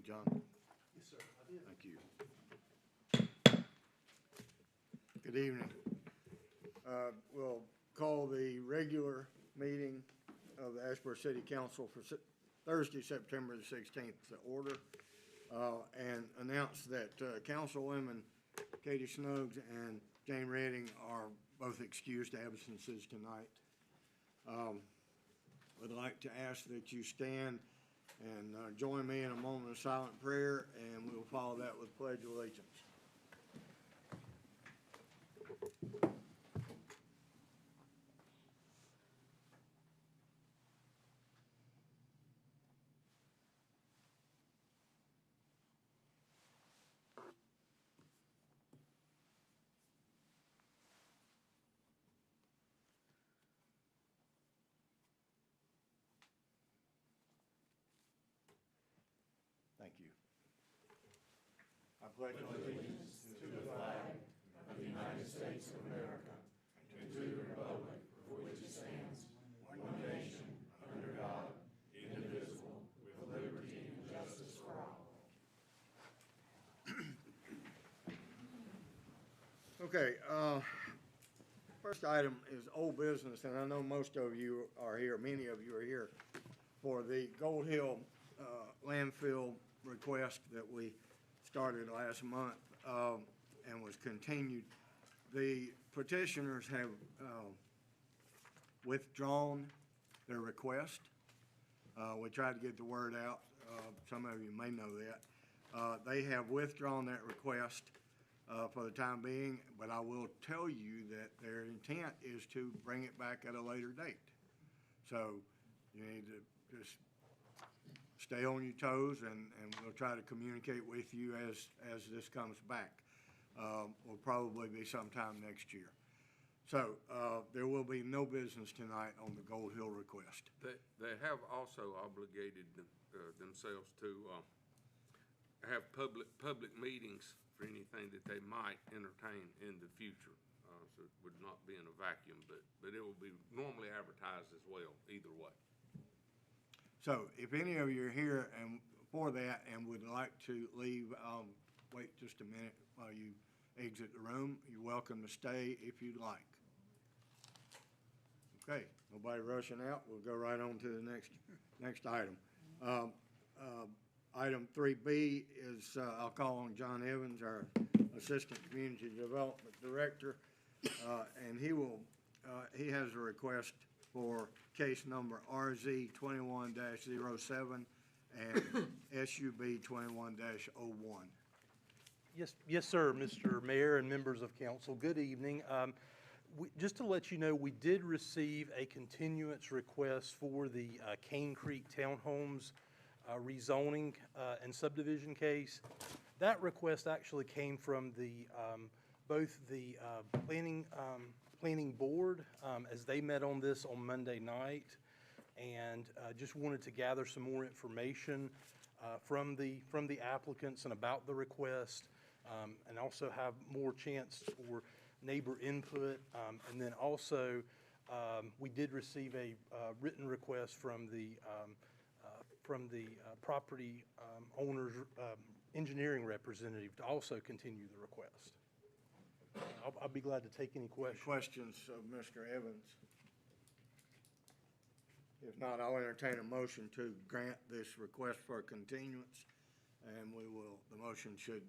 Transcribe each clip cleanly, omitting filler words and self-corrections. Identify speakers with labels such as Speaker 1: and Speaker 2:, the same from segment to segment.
Speaker 1: John?
Speaker 2: Yes, sir, I did.
Speaker 1: Thank you. Good evening. We'll call the regular meeting of the Asheboro City Council for Thursday, September the 16th to order, and announce that Councilwomen Katie Snuggs and Jane Redding are both excused absences tonight. Would like to ask that you stand and join me in a moment of silent prayer, and we'll follow that with Pledge of Allegiance. Thank you. I pledge allegiance to the flag of the United States of America and to the republic for which it stands, one nation, under God, indivisible, with liberty and justice for all. Okay, first item is old business, and I know most of you are here, many of you are here for the Gold Hill landfill request that we started last month and was continued. The petitioners have withdrawn their request. We tried to get the word out. Some of you may know that. They have withdrawn that request for the time being, but I will tell you that their intent is to bring it back at a later date. So you need to just stay on your toes, and we'll try to communicate with you as this comes back. Will probably be sometime next year. So there will be no business tonight on the Gold Hill request.
Speaker 3: They have also obligated themselves to have public meetings for anything that they might entertain in the future. So it would not be in a vacuum, but it will be normally advertised as well, either way.
Speaker 1: So if any of you are here and for that and would like to leave, wait just a minute while you exit the room. You're welcome to stay if you'd like. Okay, nobody rushing out. We'll go right on to the next item. Item 3B is I'll call on John Evans, our Assistant Community Development Director, and he has a request for case number RZ 21-07 and SUB 21-01.
Speaker 2: Yes, sir, Mr. Mayor and members of council. Good evening. Just to let you know, we did receive a continuance request for the Cane Creek Townhomes rezoning and subdivision case. That request actually came from the both the planning board as they met on this on Monday night, and just wanted to gather some more information from the applicants and about the request, and also have more chance for neighbor input, and then also we did receive a written request from the property owner's engineering representative to also continue the request. I'll be glad to take any questions.
Speaker 1: Questions of Mr. Evans? If not, I'll entertain a motion to grant this request for a continuance, and the motion should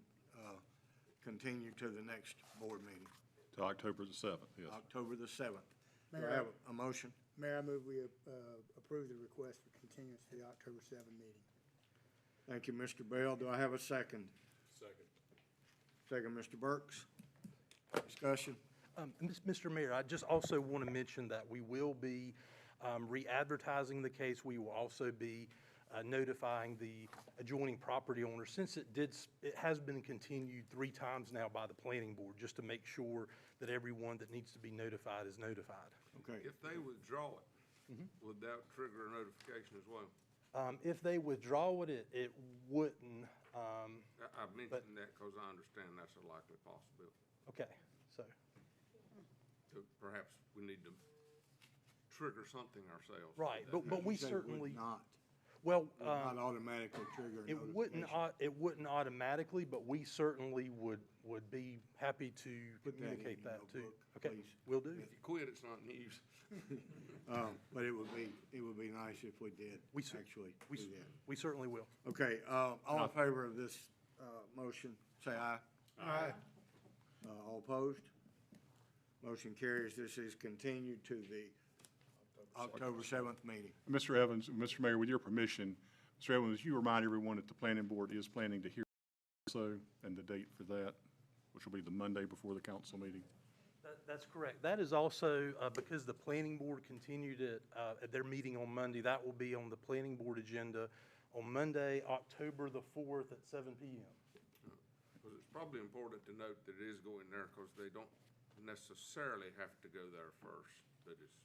Speaker 1: continue to the next board meeting.
Speaker 4: To October the 7th, yes.
Speaker 1: October the 7th. Do
Speaker 5: Mayor,
Speaker 1: I have a motion?
Speaker 5: Mayor, I move we approve the request for continuance to the October 7 meeting.
Speaker 1: Thank you, Mr. Bell. Do I have a second?
Speaker 4: Second.
Speaker 1: Second, Mr. Burks. Discussion?
Speaker 2: Mr. Mayor, I just also want to mention that we will be re-advertising the case. We will also be notifying the adjoining property owner, since it has been continued 3 times now by the planning board, just to make sure that everyone that needs to be notified is notified.
Speaker 1: Okay.
Speaker 3: If they withdraw it, would that trigger a notification as well?
Speaker 2: If they withdraw it, it wouldn't.
Speaker 3: I mentioned that because I understand that's a likely possibility.
Speaker 2: Okay, so.
Speaker 3: So perhaps we need to trigger something ourselves.
Speaker 2: Right, but we certainly,
Speaker 1: Would not.
Speaker 2: Well,
Speaker 1: Would not automatically trigger a
Speaker 2: it wouldn't,
Speaker 1: notification.
Speaker 2: it wouldn't automatically, but we certainly would be happy to
Speaker 1: Put that in
Speaker 2: communicate
Speaker 1: your
Speaker 2: that too.
Speaker 1: notebook,
Speaker 2: Okay,
Speaker 1: please.
Speaker 2: will do.
Speaker 3: If you quit, it's not news.
Speaker 1: But it would be nice if we did
Speaker 2: We cer-
Speaker 1: actually
Speaker 2: We,
Speaker 1: do
Speaker 2: s-
Speaker 1: that.
Speaker 2: we certainly will.
Speaker 1: Okay, all in favor of this, motion, say aye. Aye. All opposed? Motion carries. This is continued to the October 7th meeting.
Speaker 4: Mr. Evans, Mr. Mayor, with your permission, Mr. Evans, you remind everyone that the planning board is planning to hear also, and the date for that, which will be the Monday before the council meeting.
Speaker 2: That's correct. That is also, because the planning board continued at their meeting on Monday, that will be on the planning board agenda on Monday, October the 4th at 7 p.m.
Speaker 3: Well, it's probably important to note that it is going there because they don't necessarily have to go there first, but it's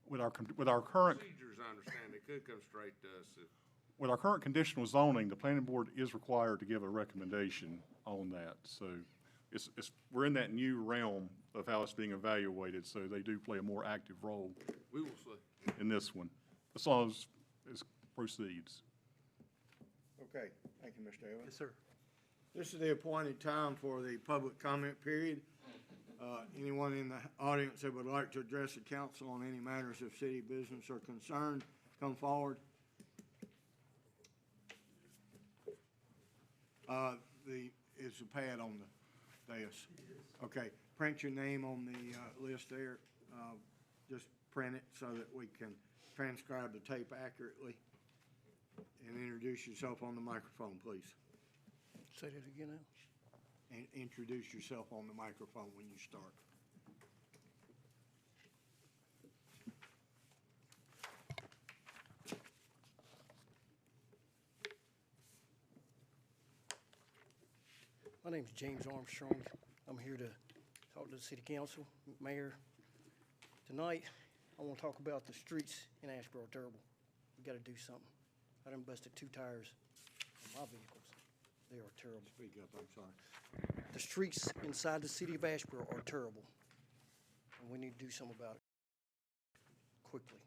Speaker 4: With our current,
Speaker 3: procedures, I understand, they could come straight to us if,
Speaker 4: with our current conditional zoning, the planning board is required to give a recommendation on that. So we're in that new realm of how it's being evaluated, so they do play a more active role
Speaker 3: we will see.
Speaker 4: in this one, as long as it proceeds.
Speaker 1: Okay, thank you, Mr. Evans.
Speaker 2: Yes, sir.
Speaker 1: This is the appointed time for the public comment period. Anyone in the audience that would like to address the council on any matters of city business or concern, come forward. Is the pad on the dais? Okay, print your name on the list there. Just print it so that we can transcribe the tape accurately. And introduce yourself on the microphone, please.
Speaker 5: Say that again now?
Speaker 1: And introduce yourself on the microphone when you start.
Speaker 6: My name's James Armstrong. I'm here to talk to the city council, mayor. Tonight, I want to talk about the streets in Asheboro are terrible. We got to do something. I done busted 2 tires on my vehicles. They are terrible.
Speaker 1: Speak up, I'm sorry.
Speaker 6: The streets inside the city of Asheboro are terrible, and we need to do something about it quickly,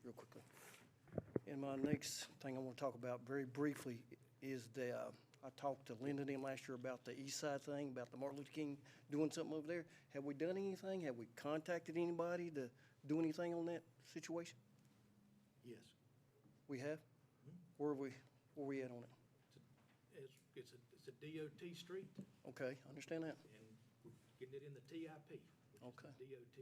Speaker 6: real quickly. And my next thing I want to talk about very briefly is I talked to Linda and them last year about the east side thing, about the Martin Luther King doing something over there. Have we done anything? Have we contacted anybody to do anything on that situation?
Speaker 7: Yes.
Speaker 6: We have? Where are we at on it?
Speaker 7: It's a DOT street,
Speaker 6: Okay, understand that.
Speaker 7: and we're getting it in the TIP.
Speaker 6: Okay.
Speaker 7: DOT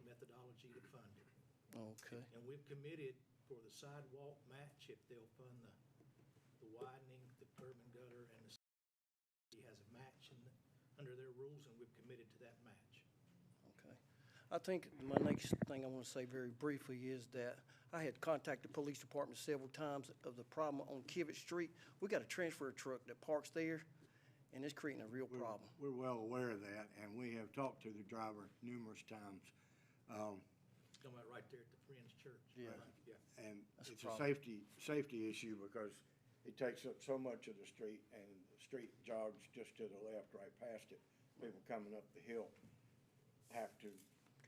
Speaker 7: methodology to fund it.
Speaker 6: Okay,
Speaker 7: And we've committed for the sidewalk match, if they'll fund the widening, the curb and gutter, and the city has a match under their rules, and we've committed to that match.
Speaker 6: okay. I think my next thing I want to say very briefly is that I had contacted the police department several times of the problem on Kivett Street. We got a transfer truck that parks there, and it's creating a real problem.
Speaker 1: We're well aware of that, and we have talked to the driver numerous times.
Speaker 7: Talking about right there at the Friends Church.
Speaker 6: Yeah.
Speaker 7: Yeah.
Speaker 1: And
Speaker 6: That's a
Speaker 1: it's a
Speaker 6: problem.
Speaker 1: safety issue because it takes up so much of the street, and the street jogs just to the left, right past it. People coming up the hill have to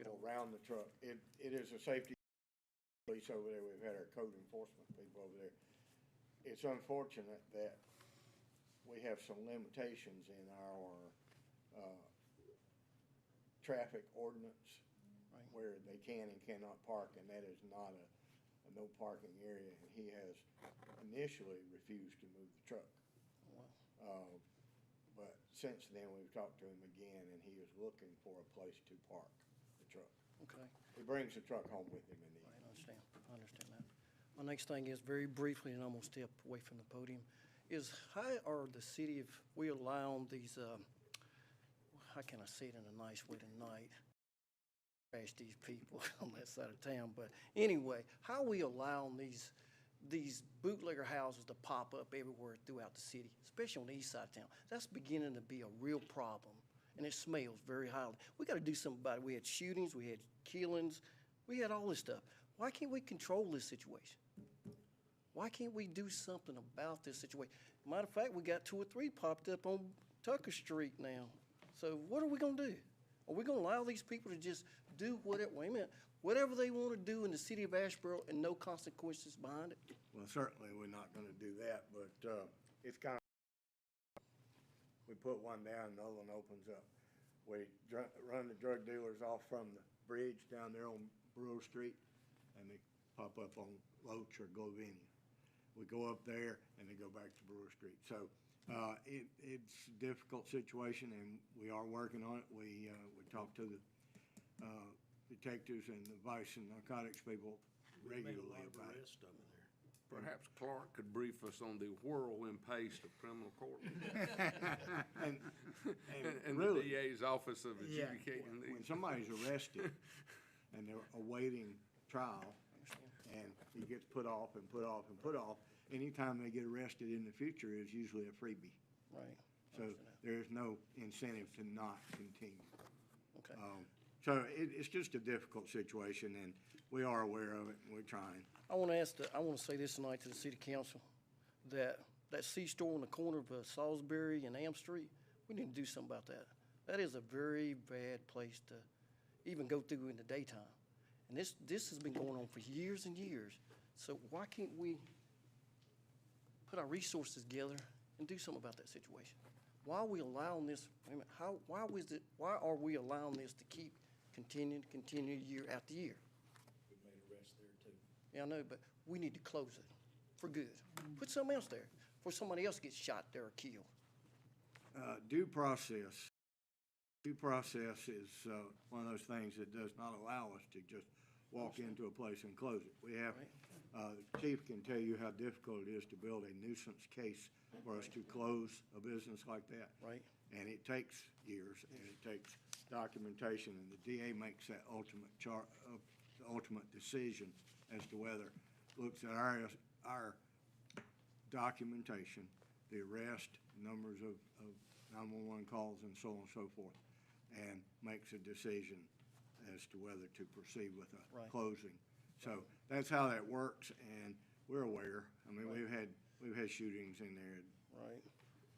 Speaker 1: go around the truck. It is a safety police over there. We've had our code enforcement people over there. It's unfortunate that we have some limitations in our traffic ordinance where they can and cannot park, and that is not a no parking area, and he has initially refused to move the truck. But since then, we've talked to him again, and he is looking for a place to park the truck.
Speaker 6: Okay.
Speaker 1: He brings the truck home with him in the
Speaker 6: Right,
Speaker 1: evening.
Speaker 6: I understand that. My next thing is, very briefly, and I'm gonna step away from the podium, is how are the city, if we allow these, how can I say it in a nice way tonight? Trash these people on that side of town, but anyway, how are we allowing these bootlegger houses to pop up everywhere throughout the city, especially on the east side of town? That's beginning to be a real problem, and it smells very highly. We gotta do something about it. We had shootings, we had killings, we had all this stuff. Why can't we control this situation? Why can't we do something about this situation? Matter of fact, we got 2 or 3 popped up on Tucker Street now. So what are we gonna do? Are we gonna allow these people to just do whatever, wait a minute, whatever they wanna do in the city of Asheboro and no consequences behind it?
Speaker 1: Well, certainly, we're not gonna do that, but, it's kind of, we put one down, another one opens up. We run the drug dealers off from the bridge down there on Brewer Street, and they pop up on Loach or Glovenia. We go up there, and they go back to Brewer Street. So, it's a difficult situation, and we are working on it. We talk to the, detectives and the vice and narcotics people
Speaker 7: We made a
Speaker 1: regularly
Speaker 7: lot of
Speaker 1: about it.
Speaker 7: arrests over there.
Speaker 3: Perhaps Clark could brief us on the whirlwind pace of criminal court
Speaker 1: And
Speaker 3: and the
Speaker 1: really,
Speaker 3: DA's office of
Speaker 5: Yeah.
Speaker 3: adjudicating
Speaker 1: when
Speaker 3: these.
Speaker 1: somebody's arrested and they're awaiting trial, and he gets put off and put off and put off, anytime they get arrested in the future is usually a freebie.
Speaker 6: Right.
Speaker 1: So there's no incentive to not continue.
Speaker 6: Okay.
Speaker 1: So it's just a difficult situation, and we are aware of it, and we're trying.
Speaker 6: I want to say this tonight to the city council, that C-store on the corner of Salisbury and Am Street, we need to do something about that. That is a very bad place to even go through in the daytime. And this has been going on for years and years. So why can't we put our resources together and do something about that situation? Why are we allowing this, wait a minute, why are we allowing this to keep continue year after year?
Speaker 7: We made arrests there too.
Speaker 6: Yeah, I know, but we need to close it for good. Put something else there before somebody else gets shot there or killed.
Speaker 1: Due process is one of those things that does not allow us to just walk into a place and close it. We have, the chief can tell you how difficult it is to build a nuisance case for us to close a business like that.
Speaker 6: Right.
Speaker 1: And it takes years, and it takes documentation, and the DA makes that ultimate decision as to whether, looks at our documentation, the arrest, numbers of 911 calls, and so on and so forth, and makes a decision as to whether to proceed with a
Speaker 6: Right.
Speaker 1: closing. So that's how that works, and we're aware. I mean, we've had shootings in there,
Speaker 6: Right.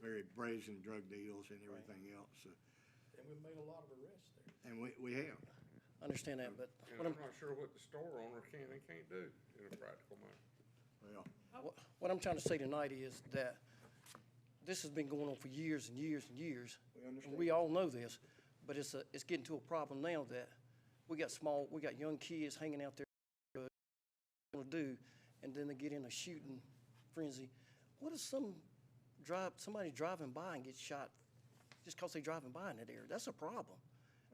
Speaker 1: very brazen drug deals and everything else, so,
Speaker 7: And we made a lot of arrests there.
Speaker 1: and we have.
Speaker 6: I understand that, but
Speaker 3: And
Speaker 6: what
Speaker 3: I'm not sure what the store owner can and can't do in a practical manner.
Speaker 1: Well,
Speaker 6: what I'm trying to say tonight is that this has been going on for years and years and years.
Speaker 1: We understand.
Speaker 6: And we all know this, but it's getting to a problem now that we got young kids hanging out there to do, and then they get in a shooting frenzy. What if somebody driving by and gets shot just because they're driving by in that area? That's a problem.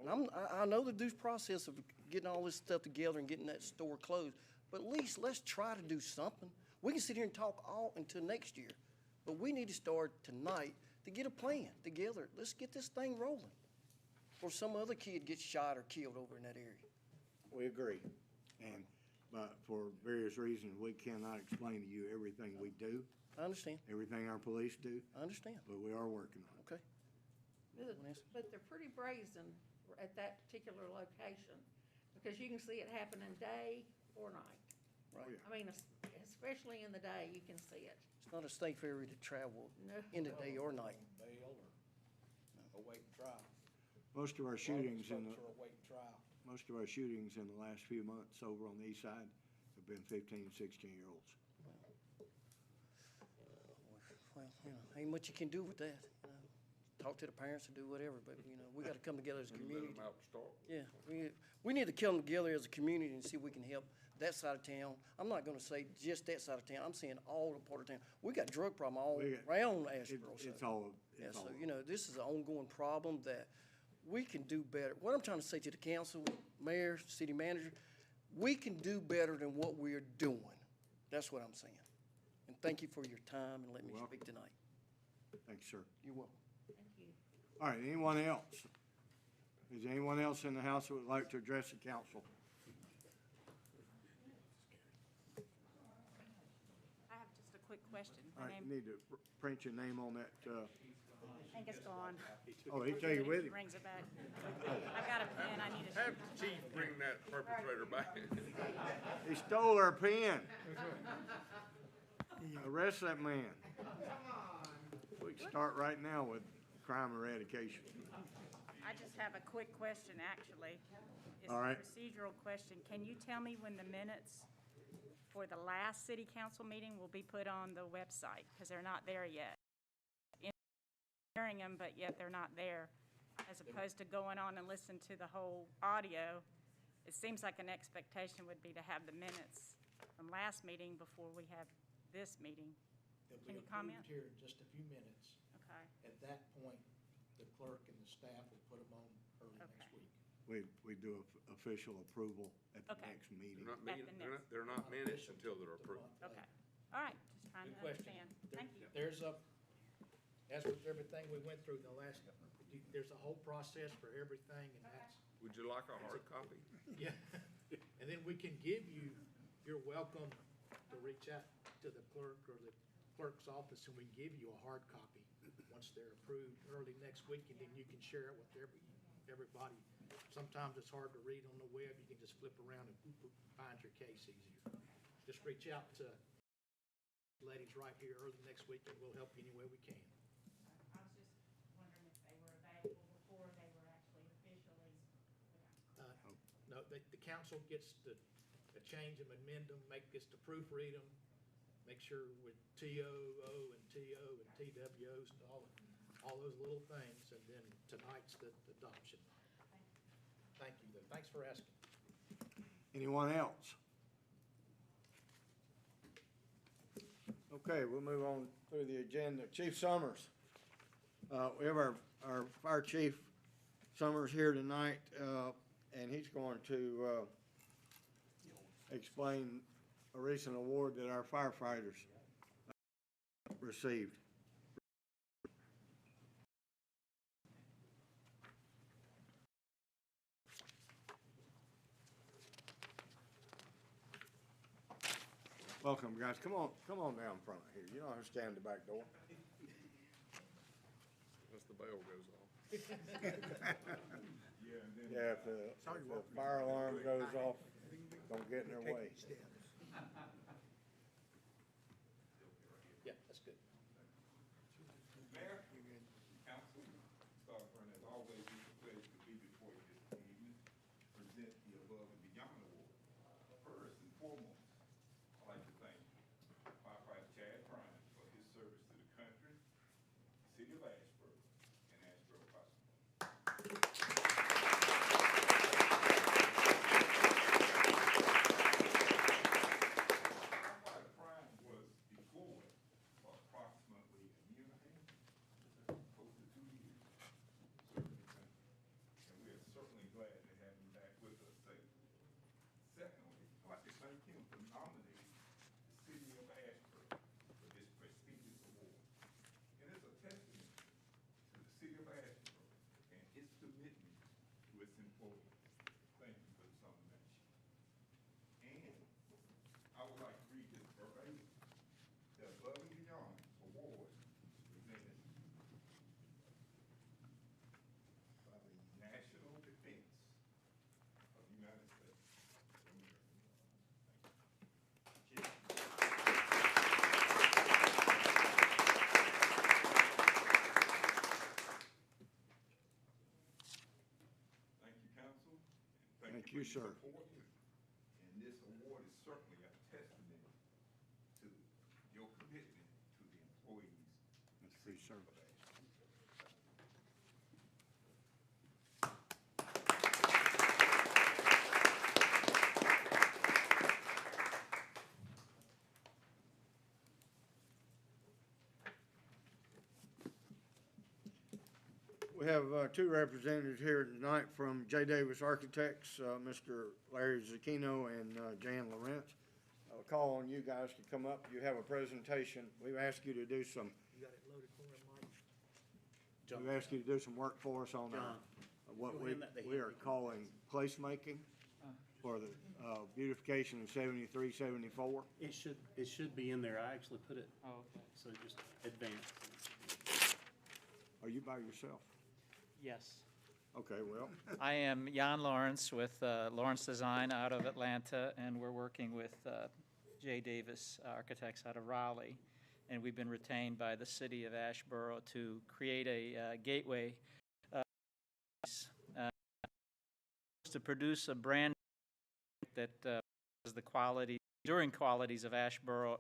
Speaker 6: And I know the due process of getting all this stuff together and getting that store closed, but at least let's try to do something. We can sit here and talk all until next year, but we need to start tonight to get a plan together. Let's get this thing rolling. Or some other kid gets shot or killed over in that area.
Speaker 1: we agree, but for various reasons, we cannot explain to you everything we do,
Speaker 6: I understand,
Speaker 1: everything our police do,
Speaker 6: I understand.
Speaker 1: but we are working on it.
Speaker 6: Okay.
Speaker 8: But they're pretty brazen at that particular location, because you can see it happening day or night.
Speaker 6: Right.
Speaker 8: I mean, especially in the day, you can see it.
Speaker 6: It's not a safe area to travel
Speaker 8: No.
Speaker 6: in the day or night.
Speaker 7: Bail or awaiting trial.
Speaker 1: Most of our shootings in
Speaker 7: Folks are awaiting trial.
Speaker 1: most of our shootings in the last few months over on the east side have been 15, 16-year-olds.
Speaker 6: Well, ain't much you can do with that, Talk to the parents and do whatever, but, we gotta come together as a
Speaker 3: And let
Speaker 6: community.
Speaker 3: them out to start.
Speaker 6: Yeah, we need to come together as a community and see if we can help that side of town. I'm not gonna say just that side of town, I'm saying all the part of town. We got drug problem all
Speaker 1: We got-
Speaker 6: around Asheboro.
Speaker 1: It's
Speaker 6: so-
Speaker 1: all,
Speaker 6: Yeah,
Speaker 1: it's
Speaker 6: so,
Speaker 1: all.
Speaker 6: this is an ongoing problem that we can do better. What I'm trying to say to the council, mayor, city manager, we can do better than what we're doing. That's what I'm saying. And thank you for your time and letting me
Speaker 1: Welcome.
Speaker 6: speak tonight.
Speaker 1: Thanks, sir.
Speaker 6: You're welcome.
Speaker 8: Thank you.
Speaker 1: All right, anyone else? Is there anyone else in the house that would like to address the council?
Speaker 9: I have just a quick question.
Speaker 1: All
Speaker 9: My
Speaker 1: right, you
Speaker 9: name,
Speaker 1: need to print your name on that,
Speaker 9: I think it's gone.
Speaker 1: oh, he take it with
Speaker 9: He
Speaker 1: him.
Speaker 9: brings it back. I've got a pen, I need to.
Speaker 3: Have the chief bring that perpetrator back.
Speaker 1: He stole our pen. Arrest that man. We can start right now with crime eradication.
Speaker 9: I just have a quick question, actually. It's
Speaker 1: All right.
Speaker 9: a procedural question. Can you tell me when the minutes for the last city council meeting will be put on the website? Because they're not there yet. Hearing them, but yet they're not there. As opposed to going on and listen to the whole audio, it seems like an expectation would be to have the minutes from last meeting before we have this meeting.
Speaker 7: They'll
Speaker 9: Can
Speaker 7: be
Speaker 9: you comment?
Speaker 7: approved here in just a few minutes.
Speaker 9: Okay,
Speaker 7: At that point, the clerk and the staff will put them on early next
Speaker 9: Okay.
Speaker 7: week.
Speaker 1: We do official approval at the
Speaker 9: Okay.
Speaker 1: next meeting.
Speaker 3: They're not
Speaker 9: At
Speaker 3: meeting,
Speaker 9: the next-
Speaker 3: they're not minutes until they're approved.
Speaker 9: okay. All right, just trying
Speaker 7: Good
Speaker 9: to
Speaker 7: question.
Speaker 9: understand.
Speaker 7: There-
Speaker 9: Thank you.
Speaker 7: There's as with everything we went through in the last, there's a whole process for everything, and that's,
Speaker 3: Would you like a hard copy?
Speaker 7: yeah. And then we can give you, you're welcome to reach out to the clerk or the clerk's office, and we can give you a hard copy once they're approved early next week, and then you can share it with everybody. Sometimes it's hard to read on the web. You can just flip around and find your case easier. Just reach out to ladies right here early next week, and we'll help you any way we can.
Speaker 9: I was just wondering if they were available before they were actually officially.
Speaker 7: No, the council gets to change them, amend them, gets to proofread them, make sure with TOO and TO and TWOs and all those little things, and then tonight's the adoption. Thank you, though. Thanks for asking.
Speaker 1: Anyone else? Okay, we'll move on through the agenda. Chief Summers. We have our fire chief Summers here tonight, and he's going to explain a recent award that our firefighters received. Welcome, guys. Come on down front here. You don't have to stand in the back door.
Speaker 3: Once the bell goes off.
Speaker 1: Yeah, if the fire alarm goes off, don't get in their way.
Speaker 7: Yeah, that's good.
Speaker 10: Mayor, council, Ashburn, as always, it's a pleasure to be before you this evening, present the Above and Beyond Award. First and foremost, I'd like to thank Firefighter Chad Prime for his service to the country, the city of Ashburn, and Asheboro Hospital. Firefighter Prime was deployed for approximately a year and a half, close to 2 years, serving the country. And we are certainly glad to have him back with us safely. Secondly, I'd like to thank him for nominating the city of Ashburn for this prestigious award. And it's a testament to the city of Ashburn and its commitment to its employees. Thank you for this nomination. And I would like to read this verbatim. The Above and Beyond Award presented by the National Defense of the United States of America. Thank you. Thank you, council, and
Speaker 1: Thank
Speaker 10: for
Speaker 1: you,
Speaker 10: your
Speaker 1: sir.
Speaker 10: support. And this award is certainly a testament to your commitment to the employees.
Speaker 1: That's free service.
Speaker 10: of Ashburn.
Speaker 1: We have two representatives here tonight from J. Davis Architects, Mr. Larry Zucchino and Jan Lawrence. I'll call on you guys to come up. You have a presentation. We've asked you to do some,
Speaker 7: You got it loaded for him, Mike?
Speaker 1: we've asked you to do some work for us on what we are calling placemaking for the beautification of 73, 74.
Speaker 11: It should be in there. I actually put it, so just advance.
Speaker 1: Are you by yourself?
Speaker 12: Yes.
Speaker 1: Okay, well,
Speaker 12: I am Jan Lawrence with Lawrence Design out of Atlanta, and we're working with J. Davis Architects out of Raleigh. And we've been retained by the city of Asheboro to create a gateway to produce a brand that has the enduring qualities of Asheboro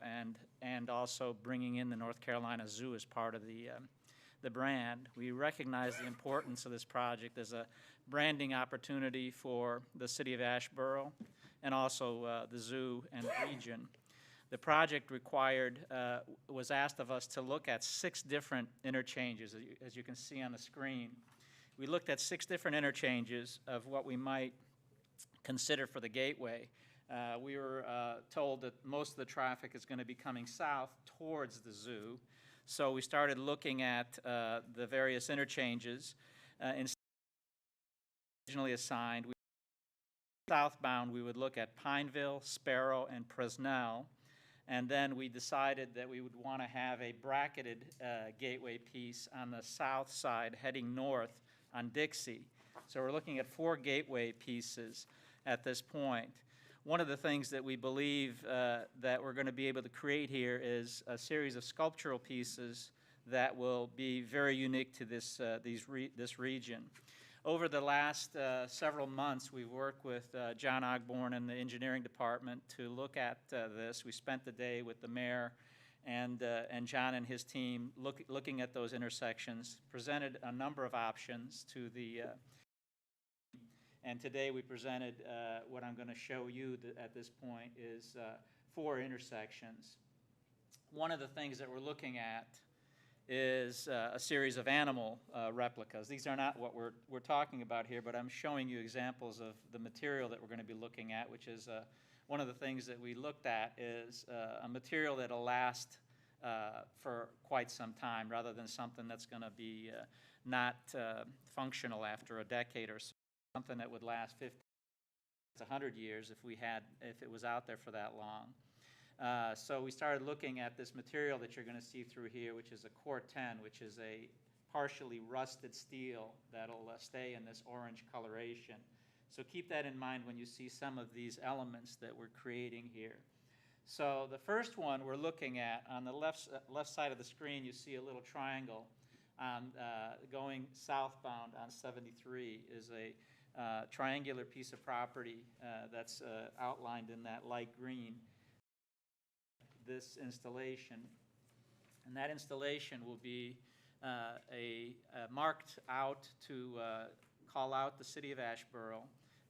Speaker 12: and also bringing in the North Carolina Zoo as part of the brand. We recognize the importance of this project as a branding opportunity for the city of Asheboro and also the zoo and region. The project was asked of us to look at 6 different interchanges, as you can see on the screen. We looked at 6 different interchanges of what we might consider for the gateway. We were told that most of the traffic is going to be coming south towards the zoo, so we started looking at the various interchanges. Originally assigned, southbound we would look at Pineville, Sparrow, and Presnell, and then we decided that we would want to have a bracketed gateway piece on the south side heading north on Dixie. So we're looking at 4 gateway pieces at this point. One of the things that we believe that we're going to be able to create here is a series of sculptural pieces that will be very unique to this region. Over the last several months, we've worked with John Ogborn and the engineering department to look at this. We spent the day with the mayor and John and his team looking at those intersections, presented a number of options to the and today we presented what I'm going to show you at this point is 4 intersections. One of the things that we're looking at is a series of animal replicas. These are not what we're talking about here, but I'm showing you examples of the material that we're going to be looking at, which is one of the things that we looked at is a material that'll last for quite some time rather than something that's going to be not functional after a decade or so. Something that would last 50 to 100 years if it was out there for that long. So we started looking at this material that you're going to see through here, which is a Core 10, which is a partially rusted steel that'll stay in this orange coloration. So keep that in mind when you see some of these elements that we're creating here. So the first one we're looking at, on the left side of the screen, you see a little triangle going southbound on 73 is a triangular piece of property that's outlined in that light green. This installation, and that installation will be marked out to call out the city of Asheboro,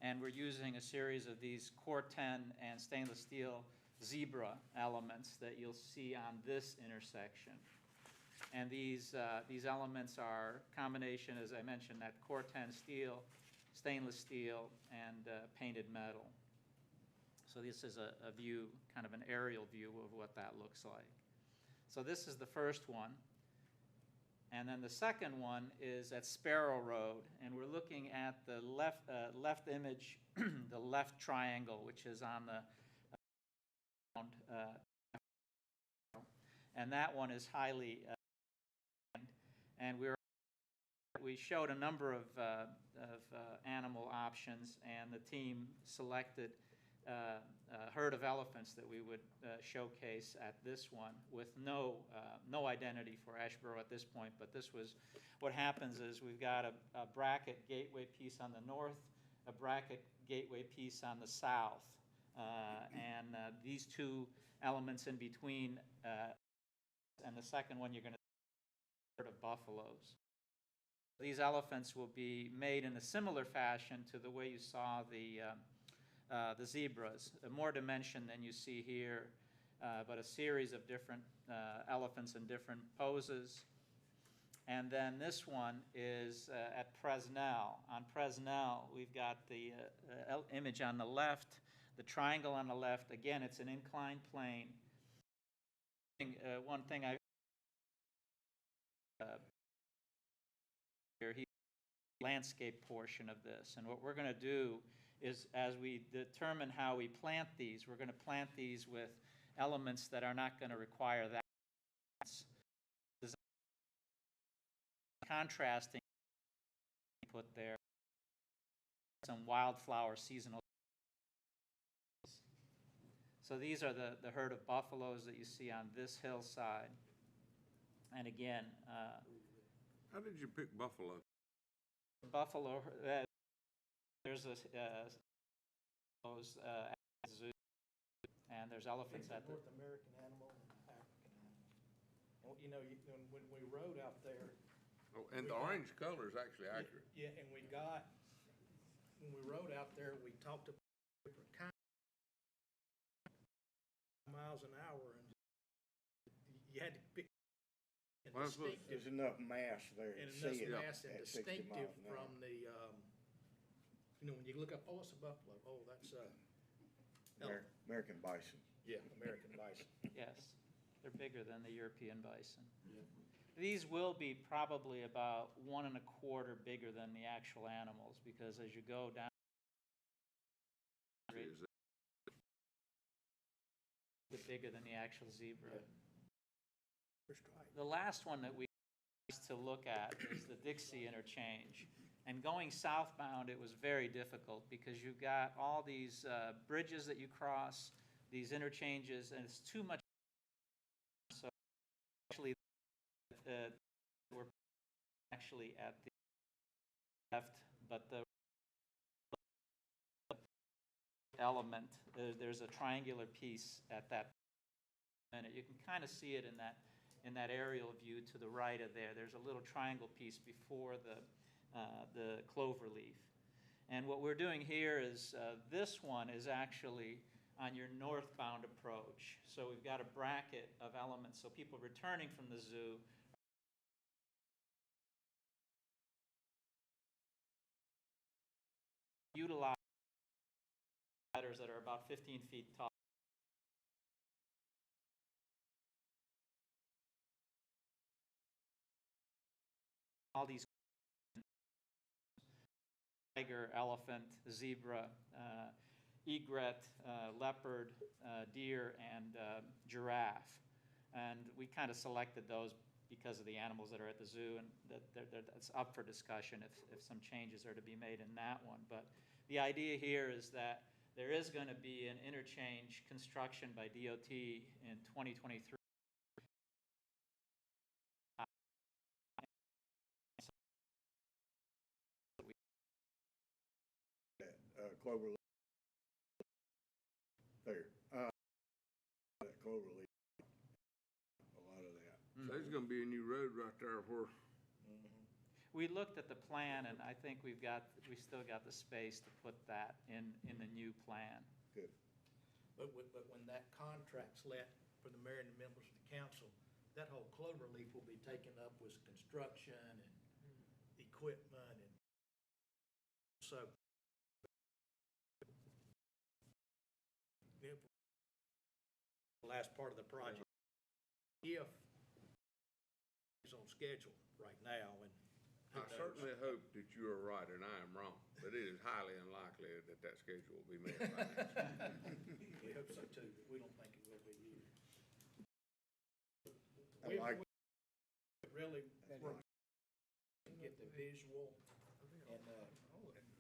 Speaker 12: and we're using a series of these Core 10 and stainless steel zebra elements that you'll see on this intersection. And these elements are a combination, as I mentioned, that Core 10 steel, stainless steel, and painted metal. So this is a view, kind of an aerial view of what that looks like. So this is the first one. And then the second one is at Sparrow Road, and we're looking at the left image, the left triangle, which is on the and that one is highly and we showed a number of animal options, and the team selected a herd of elephants that we would showcase at this one with no identity for Asheboro at this point, but this was what happens is we've got a bracket gateway piece on the north, a bracket gateway piece on the south, and these 2 elements in between and the second one you're going to see a herd of buffaloes. These elephants will be made in a similar fashion to the way you saw the zebras, more dimension than you see here, but a series of different elephants in different poses. And then this one is at Presnell. On Presnell, we've got the image on the left, the triangle on the left. Again, it's an inclined plane. One thing landscape portion of this, and what we're going to do is, as we determine how we plant these, we're going to plant these with elements that are not going to require that. Contrasting put there some wildflower seasonal. So these are the herd of buffaloes that you see on this hillside. And again,
Speaker 3: how did you pick buffalo?
Speaker 12: Buffalo, There's a, those, at the zoo, and there's elephants at the,
Speaker 7: North American animal and African animal. Well, you know, when we rode out there,
Speaker 3: Oh, and the orange color is actually accurate.
Speaker 7: yeah, and when we rode out there, we talked about different kinds miles an hour, and you had to pick and
Speaker 3: Well, that's what-
Speaker 7: distinctive,
Speaker 1: There's enough mass there
Speaker 7: and
Speaker 1: to
Speaker 7: enough
Speaker 1: see it
Speaker 7: mass and
Speaker 1: at 60
Speaker 7: distinctive
Speaker 1: miles an hour.
Speaker 7: from the, you know, when you look up, oh, it's a buffalo, oh, that's elephant.
Speaker 1: American bison.
Speaker 7: Yeah, American bison.
Speaker 12: yes, they're bigger than the European bison. These will be probably about 1 1/4 bigger than the actual animals, because as you go down,
Speaker 3: Is it-
Speaker 12: they're bigger than the actual zebra.
Speaker 7: First try.
Speaker 12: The last one that we used to look at is the Dixie Interchange. And going southbound, it was very difficult because you've got all these bridges that you cross, these interchanges, and it's too much. So actually, we're actually at the left, but the element, there's a triangular piece at that minute. You can kind of see it in that aerial view to the right of there. There's a little triangle piece before the clover leaf. And what we're doing here is this one is actually on your northbound approach. So we've got a bracket of elements. So people returning from the zoo utilize ladders that are about 15 feet tall. All these tiger, elephant, zebra, egret, leopard, deer, and giraffe. And we kind of selected those because of the animals that are at the zoo, and that's up for discussion if some changes are to be made in that one. But the idea here is that there is going to be an interchange construction by DOT in 2023.
Speaker 1: Clover leaf. There. That clover leaf. A lot of that.
Speaker 3: There's gonna be a new road right there where,
Speaker 12: We looked at the plan, and I think we still got the space to put that in the new plan.
Speaker 1: Good.
Speaker 7: But when that contract's let for the mayor and the members of the council, that whole clover leaf will be taken up with construction and equipment, and so the last part of the project, if it's on schedule right now, and who
Speaker 3: I
Speaker 7: knows?
Speaker 3: certainly hope that you are right and I am wrong, but it is highly unlikely that schedule will be met by next week.
Speaker 7: We hope so too, but we don't think it will be either.
Speaker 1: I like-
Speaker 7: We really work to get the visual and,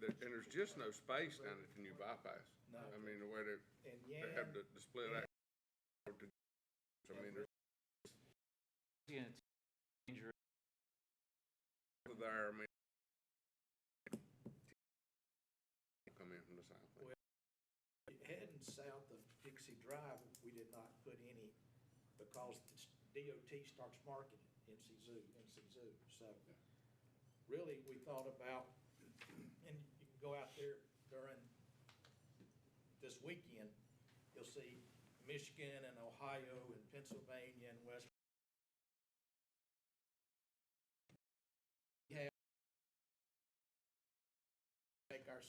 Speaker 3: And there's just no space down at the new bypass.
Speaker 7: No.
Speaker 3: I mean, the way they have the split act. I mean, there's there, I mean, come in from the south.
Speaker 7: Well, heading south of Dixie Drive, we did not put any, because DOT starts marketing NC Zoo. So really, we thought about, and you can go out there during this weekend, you'll see Michigan and Ohio and Pennsylvania and West. We have make our,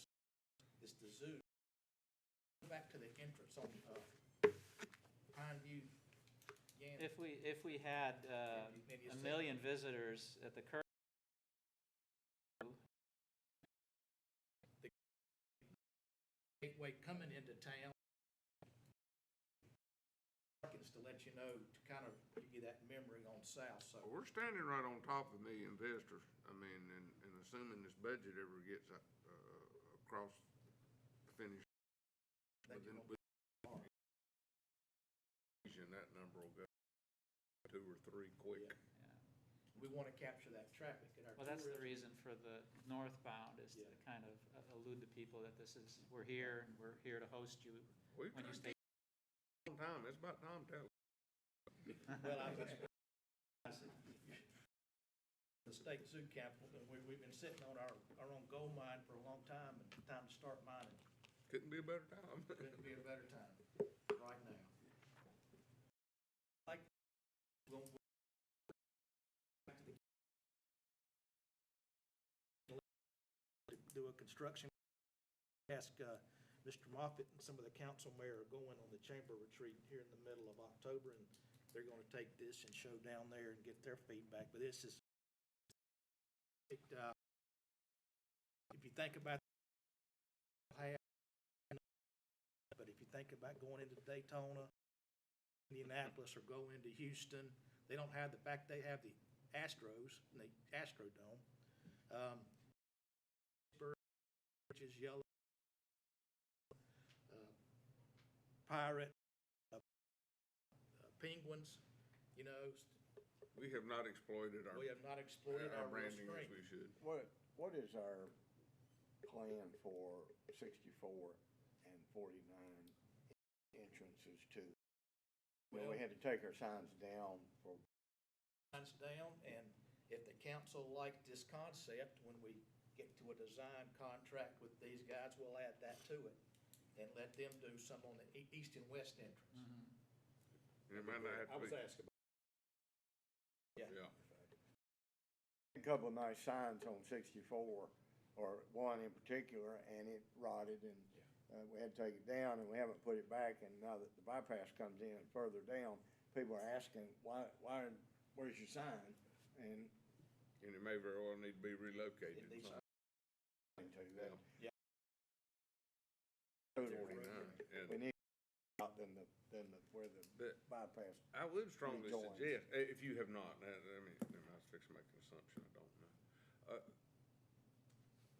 Speaker 7: it's the zoo. Back to the entrance on Pine View.
Speaker 12: If we had a million visitors at the current
Speaker 7: gateway coming into town, to let you know, to kind of give you that memory on south, so.
Speaker 3: Well, we're standing right on top of a million visitors. I mean, and assuming this budget ever gets across the finish, within that number will go 2 or 3 quick.
Speaker 12: Yeah.
Speaker 7: we want to capture that traffic and our
Speaker 12: Well, that's the
Speaker 7: tourism.
Speaker 12: reason for the northbound, is to
Speaker 7: Yeah.
Speaker 12: kind of allude to people that this is, we're here and we're here to host you
Speaker 3: We've
Speaker 12: when you
Speaker 3: tried
Speaker 12: stay.
Speaker 3: a long time, it's about time to tell.
Speaker 7: Well, I was, the state zoo capital, we've been sitting on our own gold mine for a long time, and time to start mining.
Speaker 3: Couldn't be a better time.
Speaker 7: Couldn't be a better time, right now. Like, we'll back to do a construction. Ask, Mr. Moffett and some of the council mayor are going on the chamber retreat here in the middle of October, and they're gonna take this and show down there and get their feedback, but this is, if you think about, but if you think about going into Daytona, Indianapolis, or go into Houston, they don't have the fact, they have the Astros, and the Astrodome, which is yellow, pirate, penguins, you know,
Speaker 3: We have not exploited
Speaker 7: we have not exploited
Speaker 3: our
Speaker 7: our real
Speaker 3: branding as
Speaker 7: strength.
Speaker 3: we should.
Speaker 1: What is our plan for 64 and 49 entrances to? Well, we had to take our signs down for.
Speaker 7: Signs down, and if the council liked this concept, when we get to a design contract with these guys, we'll add that to it and let them do some on the east and west entrance.
Speaker 3: And it might not have to be.
Speaker 11: asking.
Speaker 7: Yeah.
Speaker 3: Yeah.
Speaker 1: A couple of nice signs on 64, or one in particular, and it rotted, and we had to take it down, and we haven't put it back, and now that the bypass comes in further down, people are asking, where's your sign? And
Speaker 3: And it may very well need to be relocated.
Speaker 7: It needs-
Speaker 1: into that.
Speaker 7: Yeah.
Speaker 3: Forty-nine,
Speaker 1: We
Speaker 3: and
Speaker 1: need out than where the
Speaker 3: But
Speaker 1: bypass.
Speaker 3: I would strongly
Speaker 1: Rejoins.
Speaker 3: suggest, if you have not, I mean, I was fixing to make an assumption, I don't know.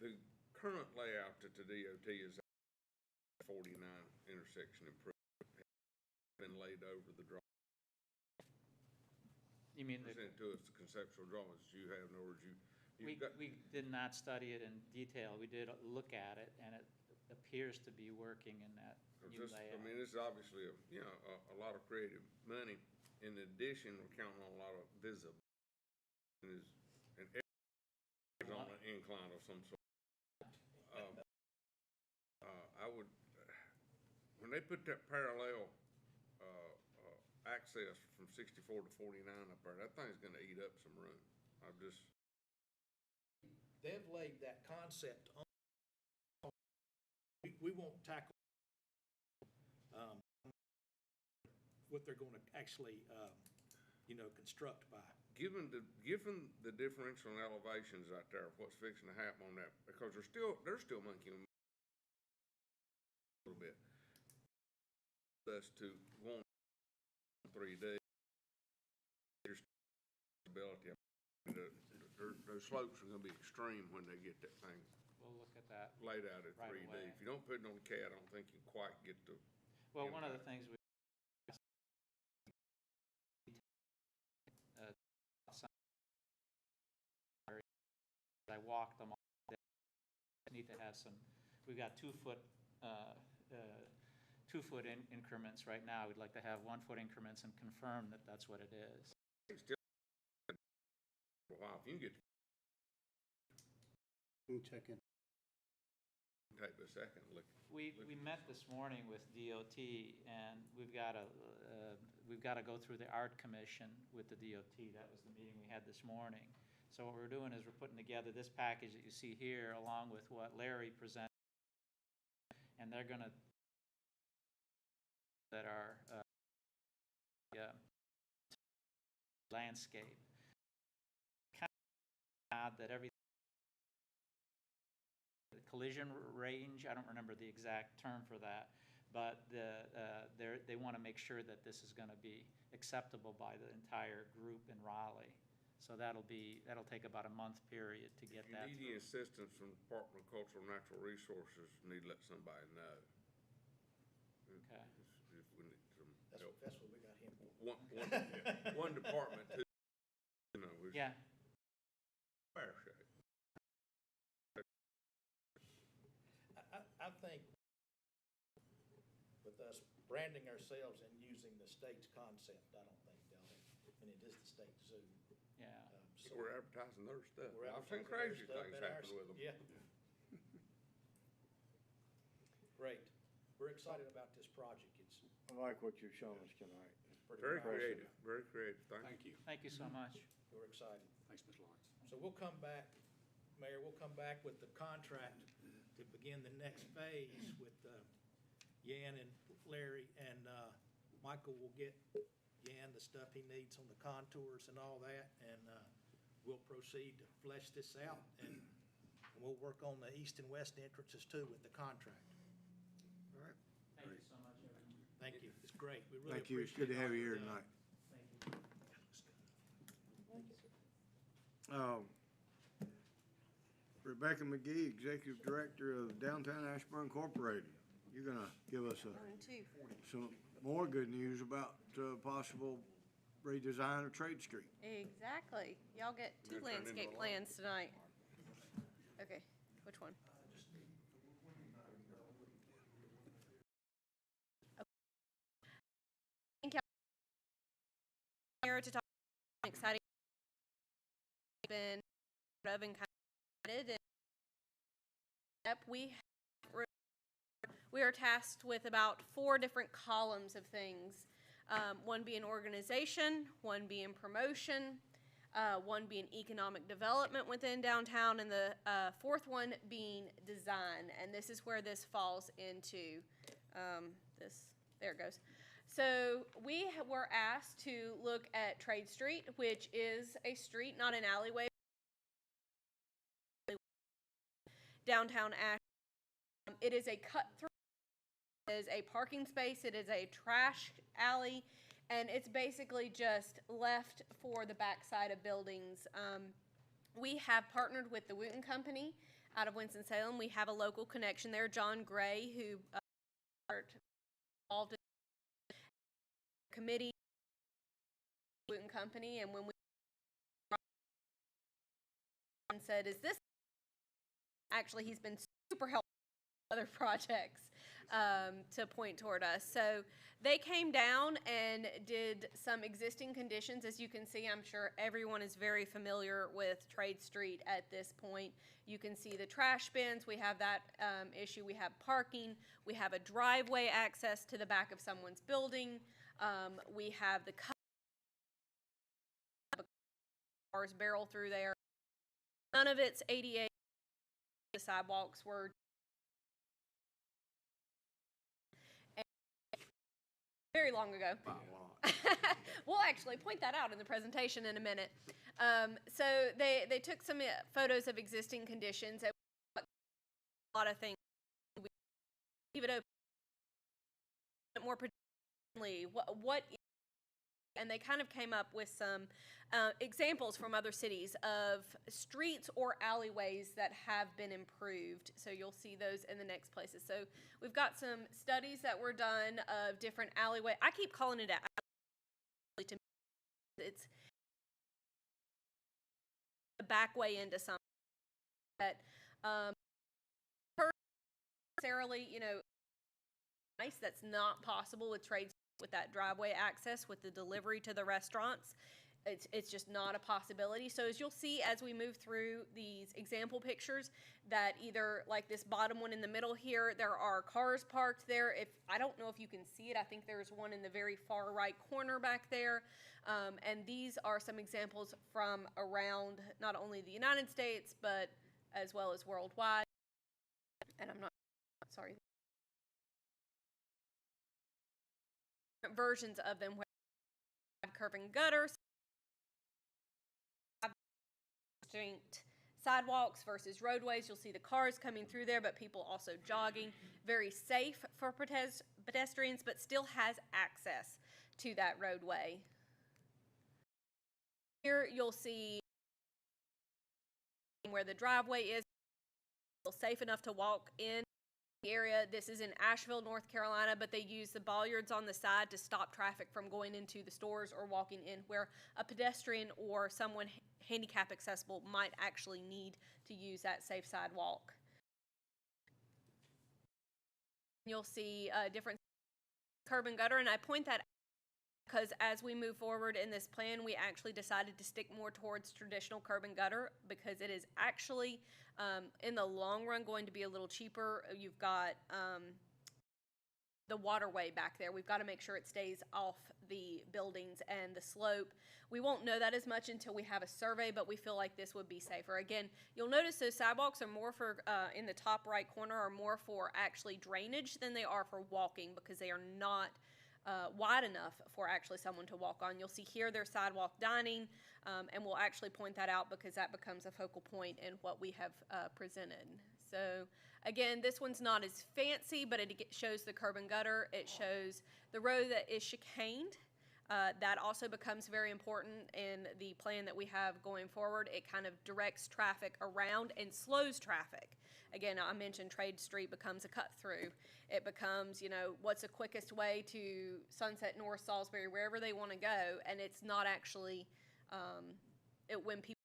Speaker 3: The current layout at the DOT is 49 intersection improvement, been laid over the drawing.
Speaker 12: You mean,
Speaker 3: Present to us the conceptual drawings you have, in other words,
Speaker 12: we
Speaker 3: you've got.
Speaker 12: did not study it in detail. We did look at it, and it appears to be working in that new
Speaker 3: I
Speaker 12: layout.
Speaker 3: mean, this is obviously a lot of creative money. In addition, we're counting on a lot of visibility. And everything's on an incline of some sort. I would, when they put that parallel, access from 64 to 49 up there, that thing's gonna eat up some room.
Speaker 7: They've laid that concept on, we won't tackle, what they're gonna actually, construct by.
Speaker 3: Given the differential in elevations out there, what's fixing to happen on that, because they're still monkeying a little bit. Us to want 3D. Ability. Those slopes are gonna be extreme when they get that thing
Speaker 12: We'll look at that.
Speaker 3: laid out at
Speaker 12: Right
Speaker 3: 3D.
Speaker 12: away.
Speaker 3: If you don't put it on the CAD, I don't think you quite get the.
Speaker 12: Well, one of the things we I walked them all day. Need to have some, we've got 2-foot increments right now. We'd like to have 1-foot increments and confirm that that's what it is.
Speaker 3: Wow, if you can get,
Speaker 11: Check in.
Speaker 3: take the second look.
Speaker 12: We met this morning with DOT, and we've got to go through the Art Commission with the DOT. That was the meeting we had this morning. So what we're doing is we're putting together this package that you see here, along with what Larry presented, and they're going to that are landscape. Kind of odd that everything. Collision range, I don't remember the exact term for that, but they want to make sure that this is going to be acceptable by the entire group in Raleigh. So that'll take about a month period to get that.
Speaker 3: If you need any assistance from the Department of Cultural and Natural Resources, you need to let somebody know.
Speaker 12: Okay.
Speaker 3: If we need some
Speaker 7: That's
Speaker 3: help.
Speaker 7: what we got him for.
Speaker 3: One department, too,
Speaker 12: Yeah,
Speaker 7: with us branding ourselves and using the state's concept, I don't think they'll, and it is the state zoo.
Speaker 12: Yeah.
Speaker 7: So
Speaker 3: We're advertising their stuff.
Speaker 7: we're
Speaker 3: I've seen
Speaker 7: advertising their
Speaker 3: crazy
Speaker 7: stuff
Speaker 3: things
Speaker 7: and
Speaker 3: happen
Speaker 7: ours.
Speaker 3: with them.
Speaker 7: Yeah. Great. We're excited about this project. It's
Speaker 1: I like what you've shown us tonight.
Speaker 7: pretty
Speaker 3: Very
Speaker 7: impressive.
Speaker 3: creative, very creative. Thank you.
Speaker 12: Thank you so much.
Speaker 7: We're excited.
Speaker 11: Thanks, Mr. Lawrence.
Speaker 7: So we'll come back, Mayor, we'll come back with the contract to begin the next phase with Yan and Larry, and Michael will get Yan the stuff he needs on the contours and all that, and we'll proceed to flesh this out, and we'll work on the east and west entrances too with the contract.
Speaker 1: All right.
Speaker 12: Thank you so much, everyone.
Speaker 7: Thank you, it's great. We really
Speaker 1: Thank you. It's
Speaker 7: appreciate
Speaker 1: good to have
Speaker 7: all
Speaker 1: you here
Speaker 7: you've done.
Speaker 1: tonight. Rebecca McGee, Executive Director of Downtown Ashburn Incorporated. You're gonna give us some more good news about possible redesign of Trade Street.
Speaker 13: Exactly. Y'all get two
Speaker 3: Gonna turn into
Speaker 13: landscape
Speaker 3: a
Speaker 13: plans tonight. Okay, which one? Thank you. Here to talk about an exciting been of and kind of and we are tasked with about 4 different columns of things. One being organization, one being promotion, one being economic development within downtown, and the 4th one being design. And this is where this falls into this. There it goes. So we were asked to look at Trade Street, which is a street, not an alleyway. Downtown Ashburn. It is a cut-through. It is a parking space. It is a trash alley, and it's basically just left for the backside of buildings. We have partnered with the Wooten Company out of Winston-Salem. We have a local connection there, John Gray, who involved in the committee, Wooten Company, and when we said, "Is this?" Actually, he's been super helpful with other projects to point toward us. So they came down and did some existing conditions. As you can see, I'm sure everyone is very familiar with Trade Street at this point. You can see the trash bins. We have that issue. We have parking. We have a driveway access to the back of someone's building. We have the cars barrel through there. None of it's ADA. The sidewalks were very long ago. We'll actually point that out in the presentation in a minute. So they took some photos of existing conditions. A lot of things. We leave it open. More particularly, and they kind of came up with some examples from other cities of streets or alleyways that have been improved. So you'll see those in the next places. So we've got some studies that were done of different alleyway. I keep calling it an alleyway. To me, it's a back way into something that necessarily, nice. That's not possible with trades. With that driveway access, with the delivery to the restaurants, it's just not a possibility. So as you'll see as we move through these example pictures, that either like this bottom one in the middle here, there are cars parked there. I don't know if you can see it. I think there's one in the very far right corner back there. And these are some examples from around not only the United States, but as well as worldwide. And I'm not sorry. Versions of them where have curving gutters, distinct sidewalks versus roadways. You'll see the cars coming through there, but people also jogging. Very safe for pedestrians, but still has access to that roadway. Here you'll see where the driveway is, safe enough to walk in. Area. This is in Asheville, North Carolina, but they use the bollards on the side to stop traffic from going into the stores or walking in, where a pedestrian or someone handicap accessible might actually need to use that safe sidewalk. You'll see different curb and gutter, and I point that out because as we move forward in this plan, we actually decided to stick more towards traditional curb and gutter because it is actually, in the long run, going to be a little cheaper. You've got the waterway back there. We've got to make sure it stays off the buildings and the slope. We won't know that as much until we have a survey, but we feel like this would be safer. Again, you'll notice those sidewalks are more for, in the top right corner, are more for actually drainage than they are for walking because they are not wide enough for actually someone to walk on. You'll see here there's sidewalk dining, and we'll actually point that out because that becomes a focal point in what we have presented. So again, this one's not as fancy, but it shows the curb and gutter. It shows the road that is chicaned. That also becomes very important in the plan that we have going forward. It kind of directs traffic around and slows traffic. Again, I mentioned Trade Street becomes a cut through. It becomes, you know, what's the quickest way to Sunset, North Salisbury, wherever they want to go, and it's not actually when people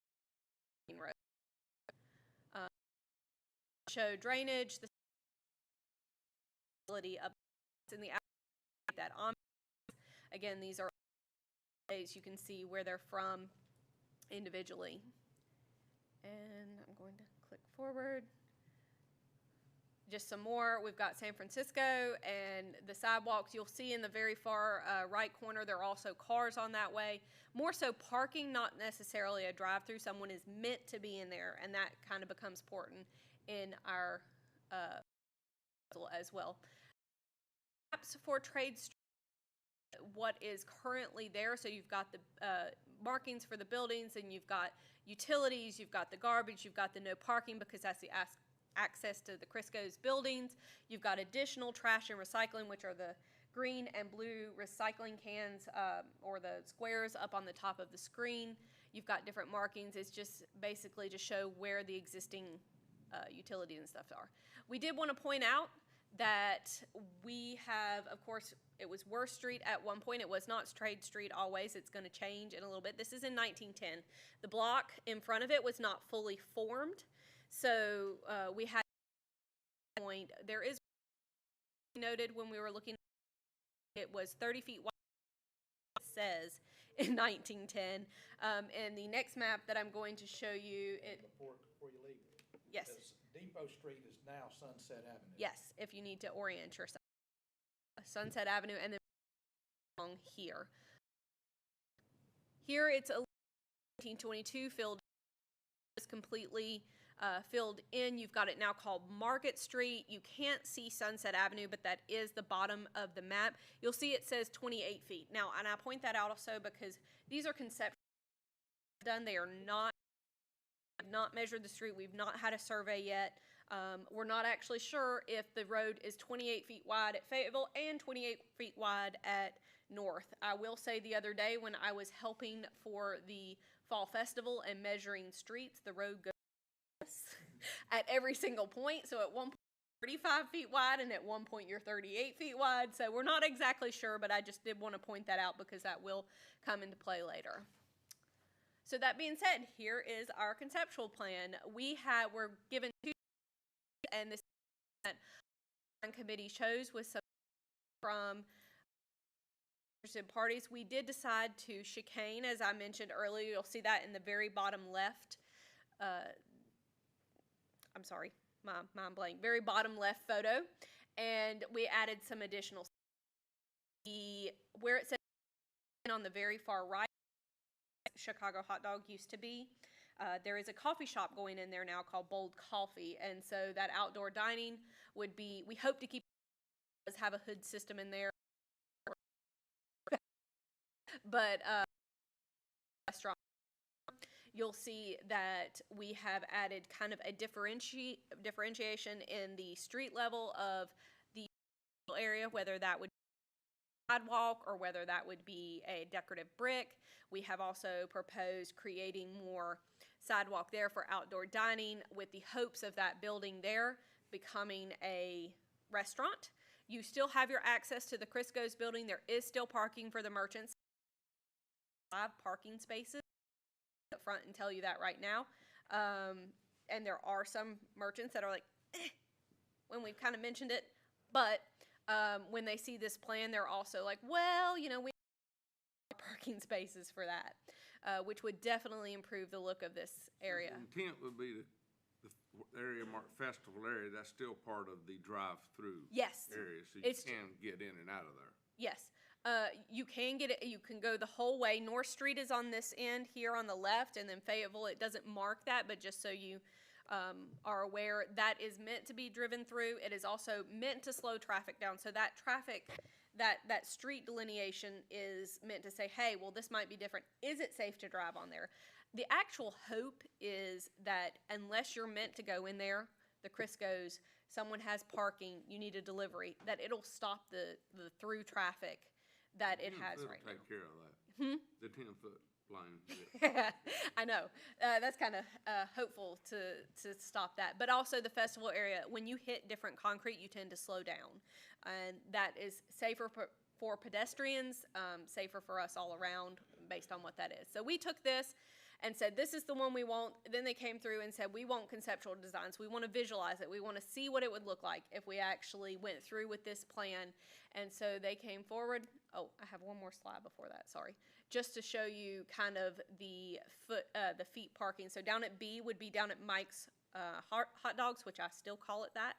Speaker 13: road. Show drainage, the ability of in the that on. Again, these are ways you can see where they're from individually. And I'm going to click forward. Just some more. We've got San Francisco and the sidewalks. You'll see in the very far right corner, there are also cars on that way. More so parking, not necessarily a drive-through. Someone is meant to be in there, and that kind of becomes important in our as well. Maps for Trade Street, what is currently there. So you've got the markings for the buildings, and you've got utilities, you've got the garbage, you've got the no parking because that's the access to the Crisco's buildings. You've got additional trash and recycling, which are the green and blue recycling cans or the squares up on the top of the screen. You've got different markings. It's just basically to show where the existing utilities and stuff are. We did want to point out that we have, of course, it was Worth Street at one point. It was not Trade Street always. It's going to change in a little bit. This is in 1910. The block in front of it was not fully formed. So we had a point. There is noted when we were looking, it was 30 feet wide, it says, in 1910. And the next map that I'm going to show you.
Speaker 7: Before you leave.
Speaker 13: Yes.
Speaker 7: Depot Street is now Sunset Avenue.
Speaker 13: Yes, if you need to orient yourself. Sunset Avenue and then along here. Here it's a 1922 filled, is completely filled in. You've got it now called Market Street. You can't see Sunset Avenue, but that is the bottom of the map. You'll see it says 28 feet. Now, and I point that out also because these are conceptual done. They are not, have not measured the street. We've not had a survey yet. We're not actually sure if the road is 28 feet wide at Fayetteville and 28 feet wide at North. I will say the other day when I was helping for the Fall Festival and measuring streets, the road goes at every single point. So at one point, 35 feet wide, and at one point you're 38 feet wide. So we're not exactly sure, but I just did want to point that out because that will come into play later. So that being said, here is our conceptual plan. We're given two, and this that committee chose with some from interested parties. We did decide to chicane, as I mentioned earlier. You'll see that in the very bottom left. I'm sorry, my mind blank. Very bottom left photo, and we added some additional. Where it says on the very far right, Chicago Hot Dog used to be. There is a coffee shop going in there now called Bold Coffee, and so that outdoor dining would be. We hope to keep have a hood system in there, but restaurant. You'll see that we have added kind of a differentiation in the street level of the area, whether that would be a sidewalk or whether that would be a decorative brick. We have also proposed creating more sidewalk there for outdoor dining with the hopes of that building there becoming a restaurant. You still have your access to the Crisco's building. There is still parking for the merchants. 5 parking spaces up front and tell you that right now. And there are some merchants that are like, when we've kind of mentioned it, but when they see this plan, they're also like, well, you know, we have parking spaces for that, which would definitely improve the look of this area.
Speaker 3: The intent would be the area marked festival area, that's still part of the drive-through
Speaker 13: Yes.
Speaker 3: area, so you
Speaker 13: It's-
Speaker 3: can get in and out of there.
Speaker 13: Yes. You can get it, you can go the whole way. North Street is on this end here on the left, and then Fayetteville, it doesn't mark that, but just so you are aware, that is meant to be driven through. It is also meant to slow traffic down. So that traffic, that street delineation is meant to say, hey, well, this might be different. Is it safe to drive on there? The actual hope is that unless you're meant to go in there, the Crisco's, someone has parking, you need a delivery, that it'll stop the through traffic that it has right now.
Speaker 3: Take care of that. The 10-foot line.
Speaker 13: I know. That's kind of hopeful to stop that. But also the festival area, when you hit different concrete, you tend to slow down. And that is safer for pedestrians, safer for us all around based on what that is. So we took this and said, this is the one we want. Then they came through and said, we want conceptual designs. We want to visualize it. We want to see what it would look like if we actually went through with this plan. And so they came forward. Oh, I have one more slide before that, sorry. Just to show you kind of the feet parking. So down at B would be down at Mike's Hot Dogs, which I still call it that.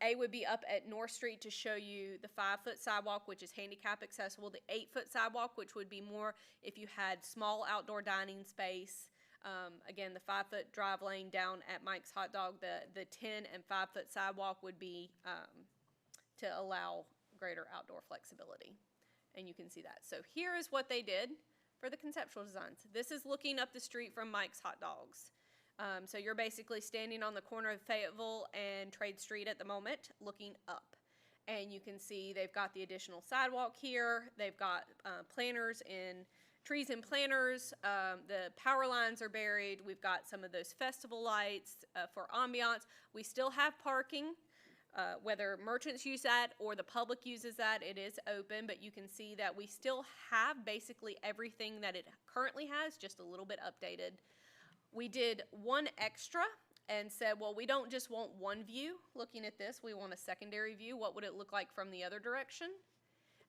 Speaker 13: A would be up at North Street to show you the 5-foot sidewalk, which is handicap accessible. The 8-foot sidewalk, which would be more if you had small outdoor dining space. Again, the 5-foot drive lane down at Mike's Hot Dog. The 10 and 5-foot sidewalk would be to allow greater outdoor flexibility. And you can see that. So here is what they did for the conceptual designs. This is looking up the street from Mike's Hot Dogs. So you're basically standing on the corner of Fayetteville and Trade Street at the moment, looking up. And you can see they've got the additional sidewalk here. They've got planters and trees and planters. The power lines are buried. We've got some of those festival lights for ambiance. We still have parking. Whether merchants use that or the public uses that, it is open, but you can see that we still have basically everything that it currently has, just a little bit updated. We did one extra and said, well, we don't just want one view looking at this, we want a secondary view. What would it look like from the other direction?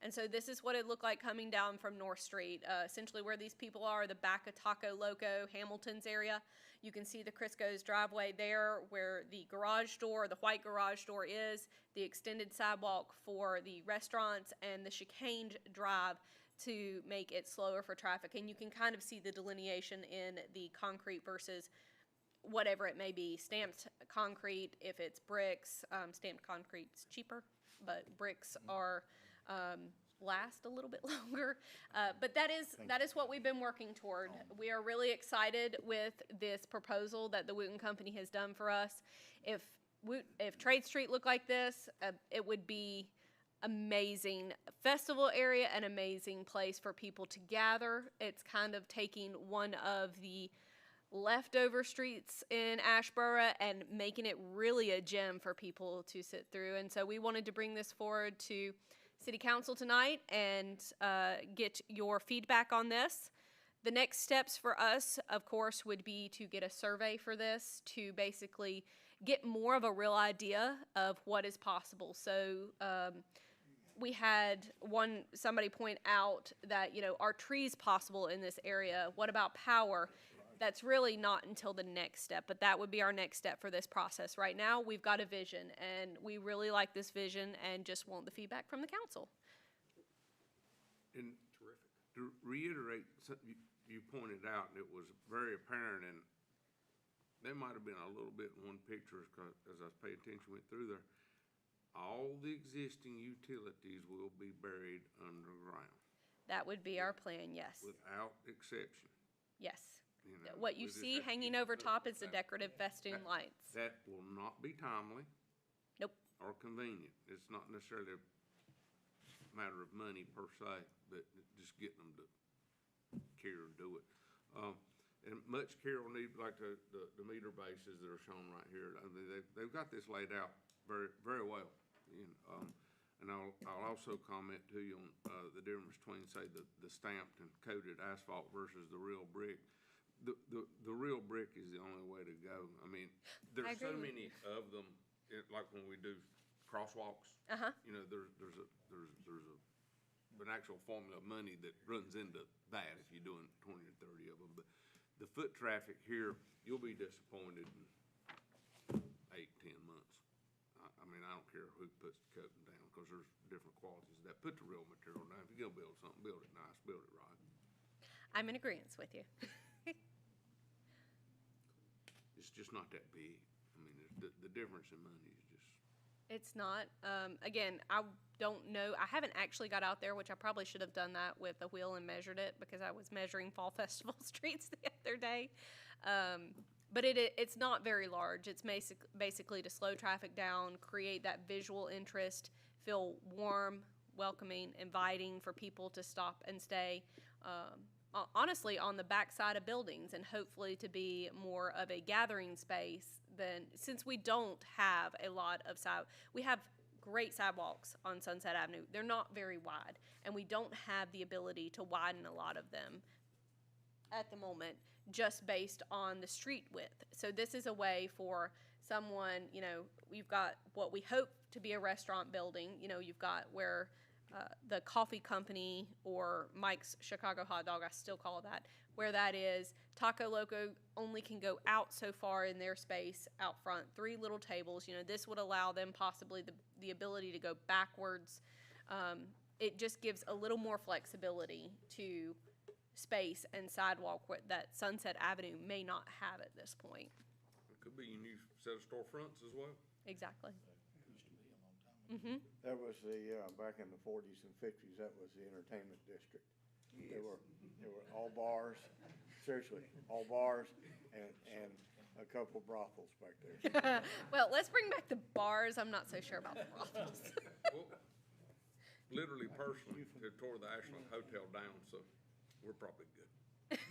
Speaker 13: And so this is what it looked like coming down from North Street, essentially where these people are, the back of Taco Loco, Hamilton's area. You can see the Crisco's driveway there where the garage door, the white garage door is, the extended sidewalk for the restaurants, and the chicaned drive to make it slower for traffic. And you can kind of see the delineation in the concrete versus whatever it may be. Stamped concrete, if it's bricks, stamped concrete's cheaper, but bricks are last a little bit longer. But that is what we've been working toward. We are really excited with this proposal that the Wooten Company has done for us. If Trade Street looked like this, it would be amazing festival area, an amazing place for people to gather. It's kind of taking one of the leftover streets in Asheboro and making it really a gem for people to sit through. And so we wanted to bring this forward to City Council tonight and get your feedback on this. The next steps for us, of course, would be to get a survey for this to basically get more of a real idea of what is possible. So we had somebody point out that, you know, are trees possible in this area? What about power? That's really not until the next step, but that would be our next step for this process. Right now, we've got a vision, and we really like this vision and just want the feedback from the council.
Speaker 3: And to reiterate something you pointed out, and it was very apparent, and there might have been a little bit in one picture as I was paying attention, went through there. All the existing utilities will be buried underground.
Speaker 13: That would be our plan, yes.
Speaker 3: Without exception.
Speaker 13: Yes.
Speaker 3: You know,
Speaker 13: What you
Speaker 3: we just
Speaker 13: see
Speaker 3: have to
Speaker 13: hanging
Speaker 3: get
Speaker 13: over
Speaker 3: the-
Speaker 13: top is the decorative festoon lights.
Speaker 3: That will not be timely.
Speaker 13: Nope.
Speaker 3: Or convenient. It's not necessarily a matter of money per se, but just getting them to care and do it. And much care will need, like the meter bases that are shown right here. I mean, they've got this laid out very, very well. And I'll also comment to you on the difference between, say, the stamped and coated asphalt versus the real brick. The real brick is the only way to go. I mean, there's so many of them, like when we do crosswalks.
Speaker 13: Uh-huh.
Speaker 3: You know, there's an actual formula of money that runs into that if you're doing 20 or 30 of them. But the foot traffic here, you'll be disappointed in 8, 10 months. I mean, I don't care who puts the coating down, because there's different qualities of that. Put the real material down. If you're gonna build something, build it nice, build it right.
Speaker 13: I'm in agreement with you.
Speaker 3: It's just not that big. I mean, the difference in money is just.
Speaker 13: It's not. Again, I don't know. I haven't actually got out there, which I probably should have done that with a wheel and measured it, because I was measuring Fall Festival streets the other day. But it's not very large. It's basically to slow traffic down, create that visual interest, feel warm, welcoming, inviting for people to stop and stay. Honestly, on the backside of buildings, and hopefully to be more of a gathering space than, since we don't have a lot of we have great sidewalks on Sunset Avenue. They're not very wide, and we don't have the ability to widen a lot of them at the moment, just based on the street width. So this is a way for someone, you know, we've got what we hope to be a restaurant building. You know, you've got where the coffee company, or Mike's Chicago Hot Dog, I still call it that, where that is. Taco Loco only can go out so far in their space out front, 3 little tables. You know, this would allow them possibly the ability to go backwards. It just gives a little more flexibility to space and sidewalk that Sunset Avenue may not have at this point.
Speaker 3: It could be your new set of storefronts as well.
Speaker 13: Exactly.
Speaker 1: That was back in the 40s and 50s, that was the entertainment district. There were all bars, seriously, all bars, and a couple brothels back there.
Speaker 13: Well, let's bring back the bars. I'm not so sure about the brothels.
Speaker 3: Well, literally, personally, they tore the Ashland Hotel down, so we're probably good.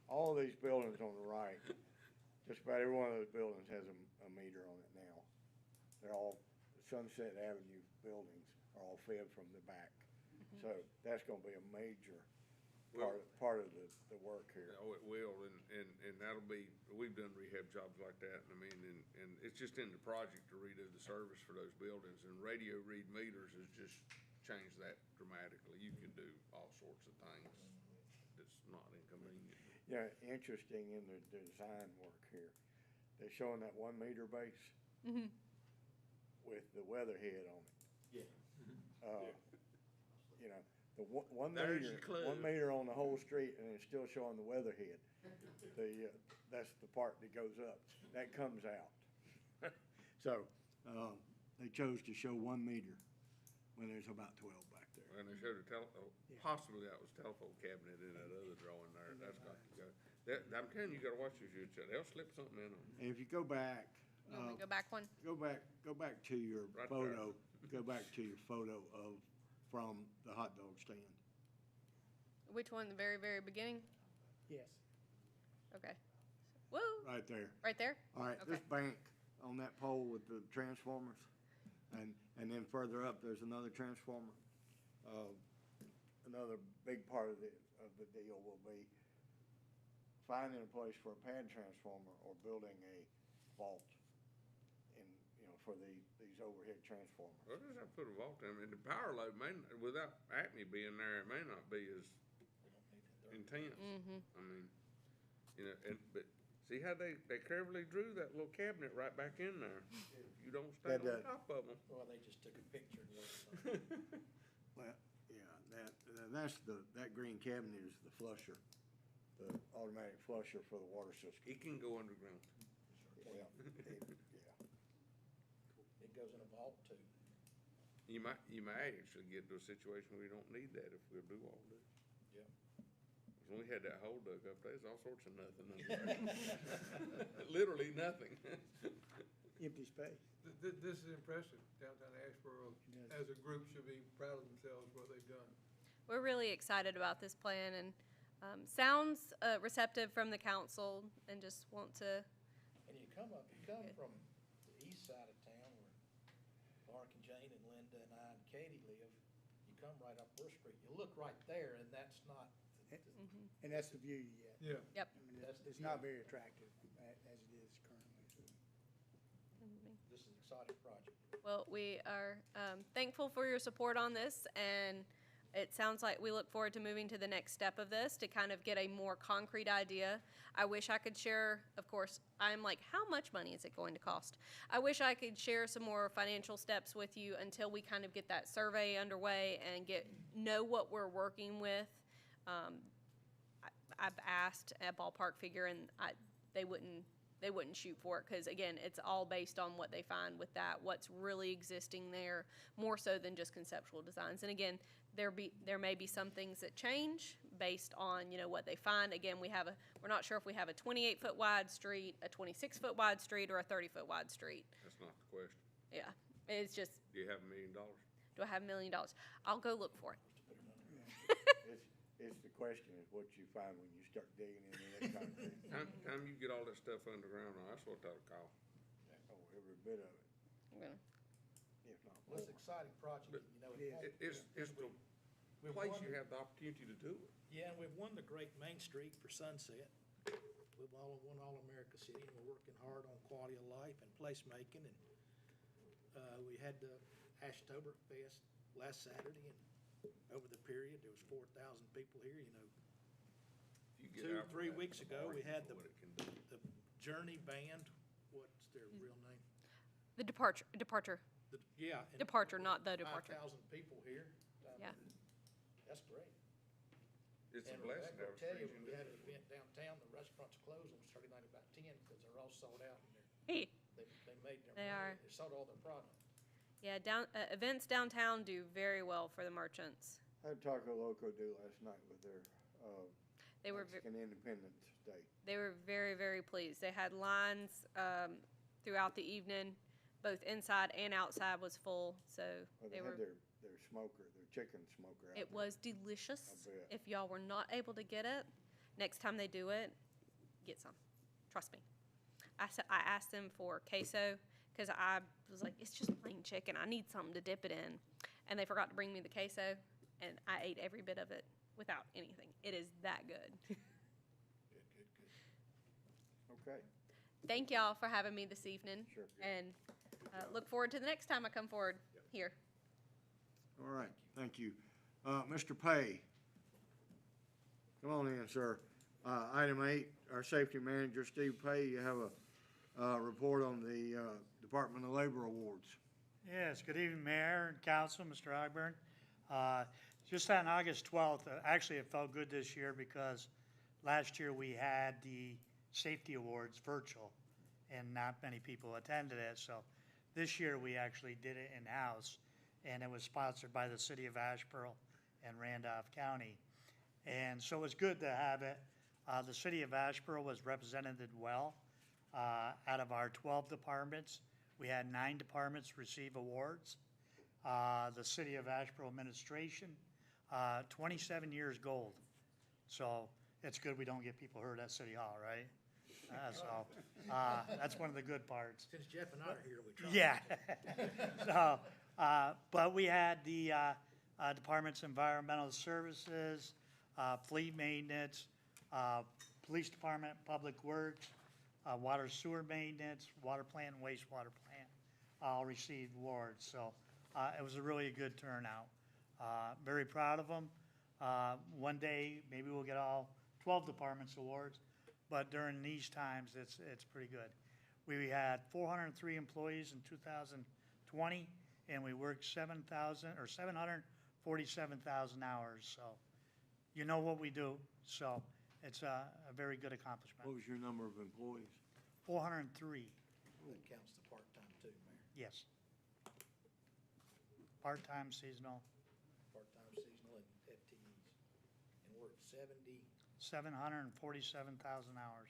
Speaker 1: All of these buildings on the right, just about every one of those buildings has a meter on it now. They're all, Sunset Avenue buildings are all fed from the back. So that's gonna be a major part of the work here.
Speaker 3: Oh, it will, and that'll be, we've done rehab jobs like that, I mean, and it's just in the project to redo the service for those buildings, and radio read meters has just changed that dramatically. You can do all sorts of things that's not inconvenient.
Speaker 1: Yeah, interesting in the design work here, they're showing that 1 meter base with the weatherhead on it.
Speaker 7: Yeah.
Speaker 1: You know, the one
Speaker 3: There's
Speaker 1: meter,
Speaker 3: your clue.
Speaker 1: 1 meter on the whole street, and it's still showing the weatherhead. That's the part that goes up, that comes out. So, they chose to show 1 meter when there's about 12 back there.
Speaker 3: And they showed possibly that was telephone cabinet in that other drawing there, that's got to go. I'm telling you, you gotta watch this, they'll slip something in on you.
Speaker 1: And if you go back,
Speaker 13: You want me to go back one?
Speaker 1: go back to your
Speaker 3: Right
Speaker 1: photo, go back to your photo from the hot dog stand.
Speaker 13: Which one? The very, very beginning?
Speaker 5: Yes.
Speaker 13: Okay. Woo!
Speaker 1: Right there.
Speaker 13: Right there?
Speaker 1: All right, this bank on that pole with the transformers, and then further up, there's another transformer. Another big part of the deal will be finding a place for a pad transformer or building a vault in, you know, for these overhead transformers.
Speaker 3: Well, just have to put a vault in, and the power load without Acme being there, it may not be as intense. I mean, you know, but see how they carefully drew that little cabinet right back in there. You don't stand on top of them.
Speaker 7: Well, they just took a picture and wrote something.
Speaker 1: Well, yeah, that green cabinet is the flusher, the automatic flusher for the water system.
Speaker 3: It can go underground.
Speaker 1: Yeah.
Speaker 7: It goes in a vault too.
Speaker 3: You might actually get to a situation where you don't need that if we do all this.
Speaker 7: Yeah.
Speaker 3: When we had that hole dug up, there's all sorts of nothing under there. Literally nothing.
Speaker 5: Empty space.
Speaker 14: This is impressive. Downtown Asheboro, as a group, should be proud of themselves, what they've done.
Speaker 13: We're really excited about this plan, and sounds receptive from the council, and just want to.
Speaker 7: And you come from the east side of town where Mark and Jane and Linda and I and Katie live. You come right up Worth Street. You look right there, and that's not.
Speaker 5: And that's the view you get.
Speaker 14: Yeah.
Speaker 13: Yep.
Speaker 5: I mean, it's not very attractive as it is currently. So.
Speaker 7: this is an exciting project.
Speaker 13: Well, we are thankful for your support on this, and it sounds like we look forward to moving to the next step of this to kind of get a more concrete idea. I wish I could share, of course, I'm like, how much money is it going to cost? I wish I could share some more financial steps with you until we kind of get that survey underway and know what we're working with. I've asked a ballpark figure, and they wouldn't shoot for it, because again, it's all based on what they find with that, what's really existing there, more so than just conceptual designs. And again, there may be some things that change based on, what they find. Again, we're not sure if we have a 28-foot wide street, a 26-foot wide street, or a 30-foot wide street.
Speaker 3: That's not the question.
Speaker 13: Yeah, it's just,
Speaker 3: Do you have $1 million?
Speaker 13: do I have $1 million? I'll go look for it.
Speaker 1: It's the question is what you find when you start digging into that concrete.
Speaker 3: Time you get all that stuff underground, that's what that'll cost.
Speaker 1: Oh, every bit of it,
Speaker 13: Okay.
Speaker 1: if not
Speaker 7: Well,
Speaker 1: more.
Speaker 7: it's an exciting project,
Speaker 3: It's the place you have the opportunity to do it.
Speaker 7: Yeah, and we've won the Great Main Street for Sunset. We've won All-America City, and we're working hard on quality of life and placemaking. And we had the Asheboro Fest last Saturday, and over the period, there was 4,000 people here.
Speaker 3: You get out
Speaker 7: 2-3
Speaker 3: from
Speaker 7: weeks
Speaker 3: that,
Speaker 7: ago, we had the
Speaker 3: what it can do.
Speaker 7: Journey Band. What's their real name?
Speaker 13: The departure.
Speaker 7: Yeah. and
Speaker 13: Departure, not the departure.
Speaker 7: 5,000 people here.
Speaker 13: Yeah.
Speaker 7: That's great.
Speaker 3: It's a
Speaker 7: And
Speaker 3: blessing to
Speaker 7: I
Speaker 3: have a
Speaker 7: tell you,
Speaker 3: street
Speaker 7: when
Speaker 3: in
Speaker 7: we
Speaker 3: there.
Speaker 7: had an event downtown, the restaurants closed, and we started at about 10, because they're all sold out, and
Speaker 13: Hey.
Speaker 7: they made their
Speaker 13: They
Speaker 7: money.
Speaker 13: are.
Speaker 7: They sold all their product.
Speaker 13: Yeah, events downtown do very well for the merchants.
Speaker 1: I had Taco Loco do last night with their,
Speaker 13: They were
Speaker 1: Mexican Independence Day.
Speaker 13: They were very, very pleased. They had lines throughout the evening, both inside and outside was full. So
Speaker 1: Well,
Speaker 13: they
Speaker 1: they
Speaker 13: were.
Speaker 1: had their smoker, their chicken smoker out
Speaker 13: It
Speaker 1: there.
Speaker 13: was delicious.
Speaker 1: I bet.
Speaker 13: If y'all were not able to get it, next time they do it, get some. Trust me. I asked them for queso because I was like, it's just plain chicken. I need something to dip it in, and they forgot to bring me the queso, and I ate every bit of it without anything. It is that good.
Speaker 7: Good.
Speaker 1: Okay,
Speaker 13: Thank y'all for having me this evening.
Speaker 1: Sure.
Speaker 13: And look forward to the next time I come forward here.
Speaker 1: all right, thank you. Mr. Pay. Come on in, sir. Item 8, our safety manager, Steve Pay, you have a report on the Department of Labor Awards.
Speaker 15: Yes, good evening, Mayor and Council, Mr. Ashburn. Just on August 12th, actually it felt good this year because last year we had the safety awards virtual and not many people attended it. So this year we actually did it in-house, and it was sponsored by the city of Asheboro and Randolph County. And so it was good to have it. The city of Asheboro was represented well. Out of our 12 departments, we had 9 departments receive awards. The city of Asheboro administration, 27 years gold. So it's good we don't get people hurt at City Hall, right? That's one of the good parts.
Speaker 7: Since Jeff and I are here, we try.
Speaker 15: Yeah. So, but we had the department's environmental services, fleet maintenance, police department, public works, water sewer maintenance, water plant, and wastewater plant all received awards. So it was a really good turnout. Very proud of them. One day, maybe we'll get all 12 departments awards, but during these times, it's pretty good. We had 403 employees in 2020, and we worked 747,000 hours. So you know what we do. So it's a very good accomplishment.
Speaker 1: What was your number of employees?
Speaker 15: 403,
Speaker 7: That counts the part-time too, Mayor.
Speaker 15: yes. Part-time, seasonal,
Speaker 7: Part-time, seasonal, and FTEs. And we're at
Speaker 15: 747,000 hours.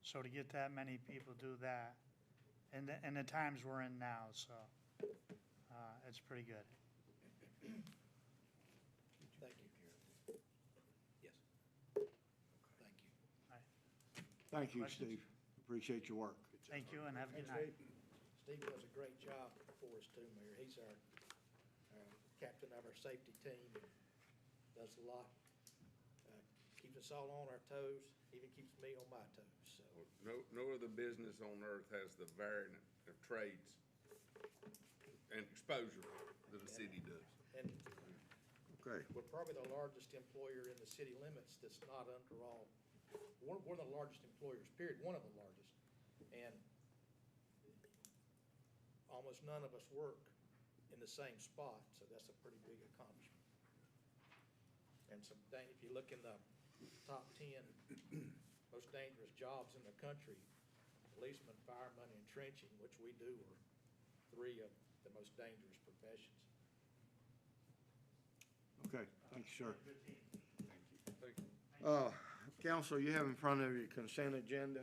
Speaker 15: So to get that many people do that, and the times we're in now, so it's pretty good.
Speaker 7: Thank you. Yes. Thank you.
Speaker 1: Thank you,
Speaker 15: Questions?
Speaker 1: Steve. Appreciate your work.
Speaker 15: Thank you and have a good night.
Speaker 7: Steve does a great job for us too, Mayor. He's our captain of our safety team. Does a lot. Keeps us all on our toes. even keeps me on my toes, so.
Speaker 3: No other business on earth has the variant of trades and exposure that the city does.
Speaker 7: And
Speaker 1: Okay.
Speaker 7: we're probably the largest employer in the city limits that's not under all, one of the largest employers, period, one of the largest. And almost none of us work in the same spot, so that's a pretty big accomplishment. And if you look in the top 10 most dangerous jobs in the country, policeman, fireman, and trenching, which we do, are 3 of the most dangerous professions.
Speaker 1: Okay, thank you, sir.
Speaker 3: Thank you.
Speaker 1: Council, you have in front of you consent agenda.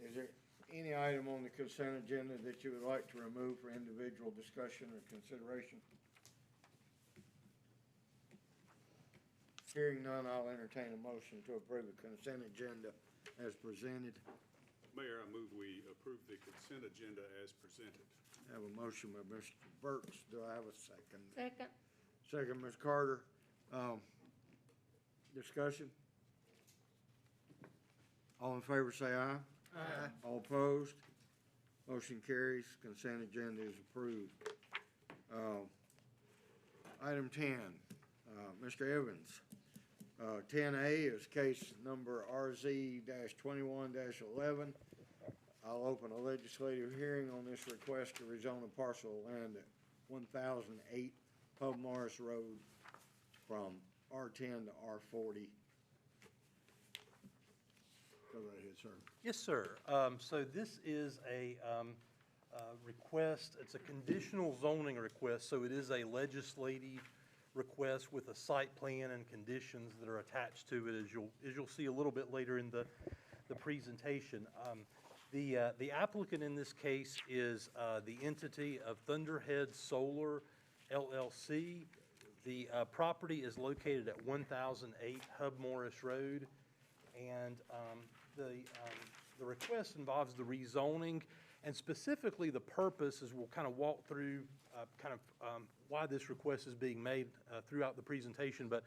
Speaker 1: Is there any item on the consent agenda that you would like to remove for individual discussion or consideration? Hearing none, I'll entertain a motion to approve the consent agenda as presented.
Speaker 4: Mayor, I move we approve the consent agenda as presented.
Speaker 1: I have a motion by Mr. Burks. Do I have a second?
Speaker 8: Second.
Speaker 1: Second, Ms. Carter. Discussion? All in favor, say aye. Aye. All opposed? Motion carries. Consent agenda is approved. Item 10, Mr. Evans. 10A is case number RZ-21-11. I'll open a legislative hearing on this request to rezone a parcel of land at 1008 Pub Morris Road from R10 to R40. Go right ahead, sir.
Speaker 2: Yes, sir. So this is a request, it's a conditional zoning request, so it is a legislative request with a site plan and conditions that are attached to it, as you'll see a little bit later in the presentation. The applicant in this case is the entity of Thunderhead Solar LLC. The property is located at 1008 Hub Morris Road, and the request involves the rezoning, and specifically the purpose, as we'll kind of walk through why this request is being made throughout the presentation, but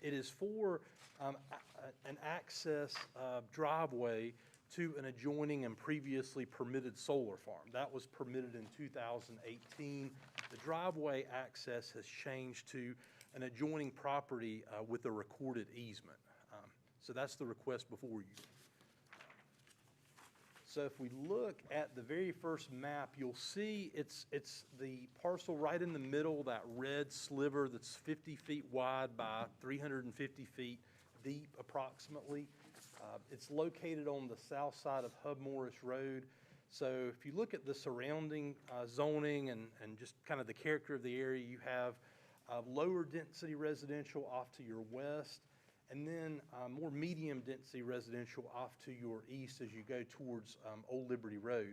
Speaker 2: it is for an access driveway to an adjoining and previously permitted solar farm. That was permitted in 2018. The driveway access has changed to an adjoining property with a recorded easement. So that's the request before you. So if we look at the very first map, you'll see it's the parcel right in the middle, that red sliver that's 50 feet wide by 350 feet deep approximately. It's located on the south side of Hub Morris Road. So if you look at the surrounding zoning and just kind of the character of the area, you have lower density residential off to your west, and then more medium density residential off to your east as you go towards Old Liberty Road.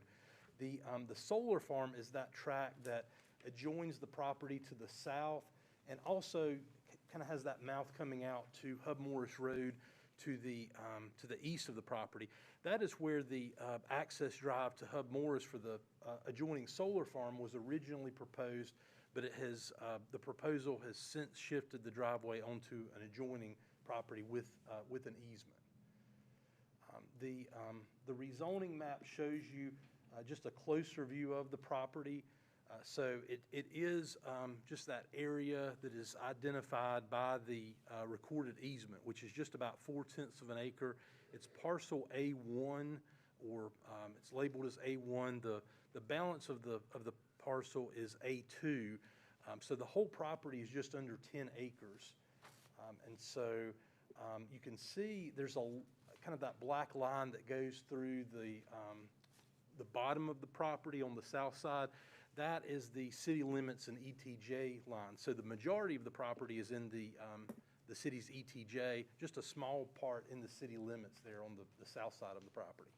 Speaker 2: The solar farm is that tract that adjoins the property to the south and also kind of has that mouth coming out to Hub Morris Road to the east of the property. That is where the access drive to Hub Morris for the adjoining solar farm was originally proposed, but it has the proposal has since shifted the driveway onto an adjoining property with an easement. The rezoning map shows you just a closer view of the property. So it is just that area that is identified by the recorded easement, which is just about 4/10 of an acre. It's parcel A1, or it's labeled as A1. The balance of the parcel is A2. So the whole property is just under 10 acres. And so you can see there's a kind of that black line that goes through the bottom of the property on the south side. That is the city limits and ETJ line. So the majority of the property is in the city's ETJ, just a small part in the city limits there on the south side of the property.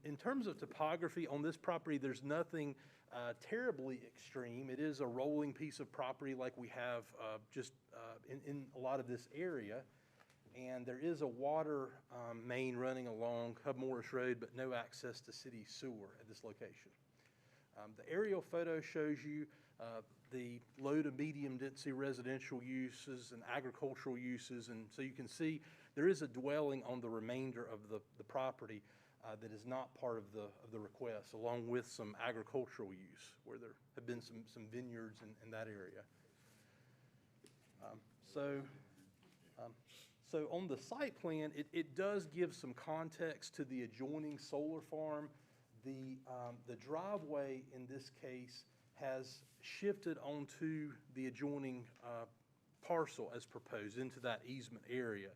Speaker 2: In terms of topography on this property, there's nothing terribly extreme. It is a rolling piece of property like we have just in a lot of this area. And there is a water main running along Hub Morris Road, but no access to city sewer at this location. The aerial photo shows you the low to medium density residential uses and agricultural uses, and so you can see there is a dwelling on the remainder of the property that is not part of the request, along with some agricultural use, where there have been some vineyards in that area. So on the site plan, it does give some context to the adjoining solar farm. The driveway in this case has shifted onto the adjoining parcel as proposed into that easement area.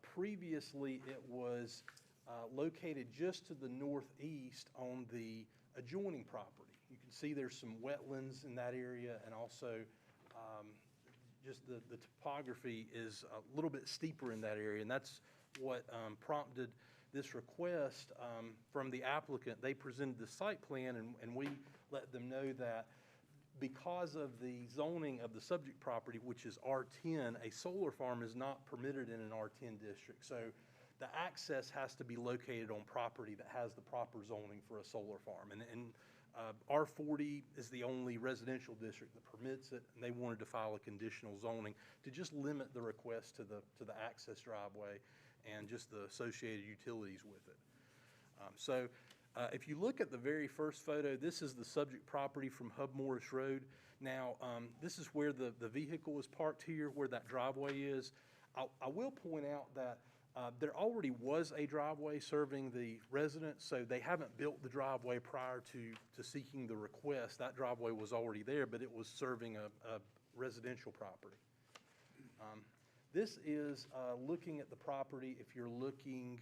Speaker 2: Previously, it was located just to the northeast on the adjoining property. You can see there's some wetlands in that area, and also just the topography is a little bit steeper in that area, and that's what prompted this request from the applicant. They presented the site plan, and we let them know that because of the zoning of the subject property, which is R10, a solar farm is not permitted in an R10 district. So the access has to be located on property that has the proper zoning for a solar farm. And R40 is the only residential district that permits it, and they wanted to file a conditional zoning to just limit the request to the access driveway and just the associated utilities with it. If you look at the very first photo, this is the subject property from Hub Morris Road. Now, this is where the vehicle is parked here, where that driveway is. I will point out that there already was a driveway serving the residents, so they haven't built the driveway prior to seeking the request. That driveway was already there, but it was serving a residential property. This is looking at the property if you're looking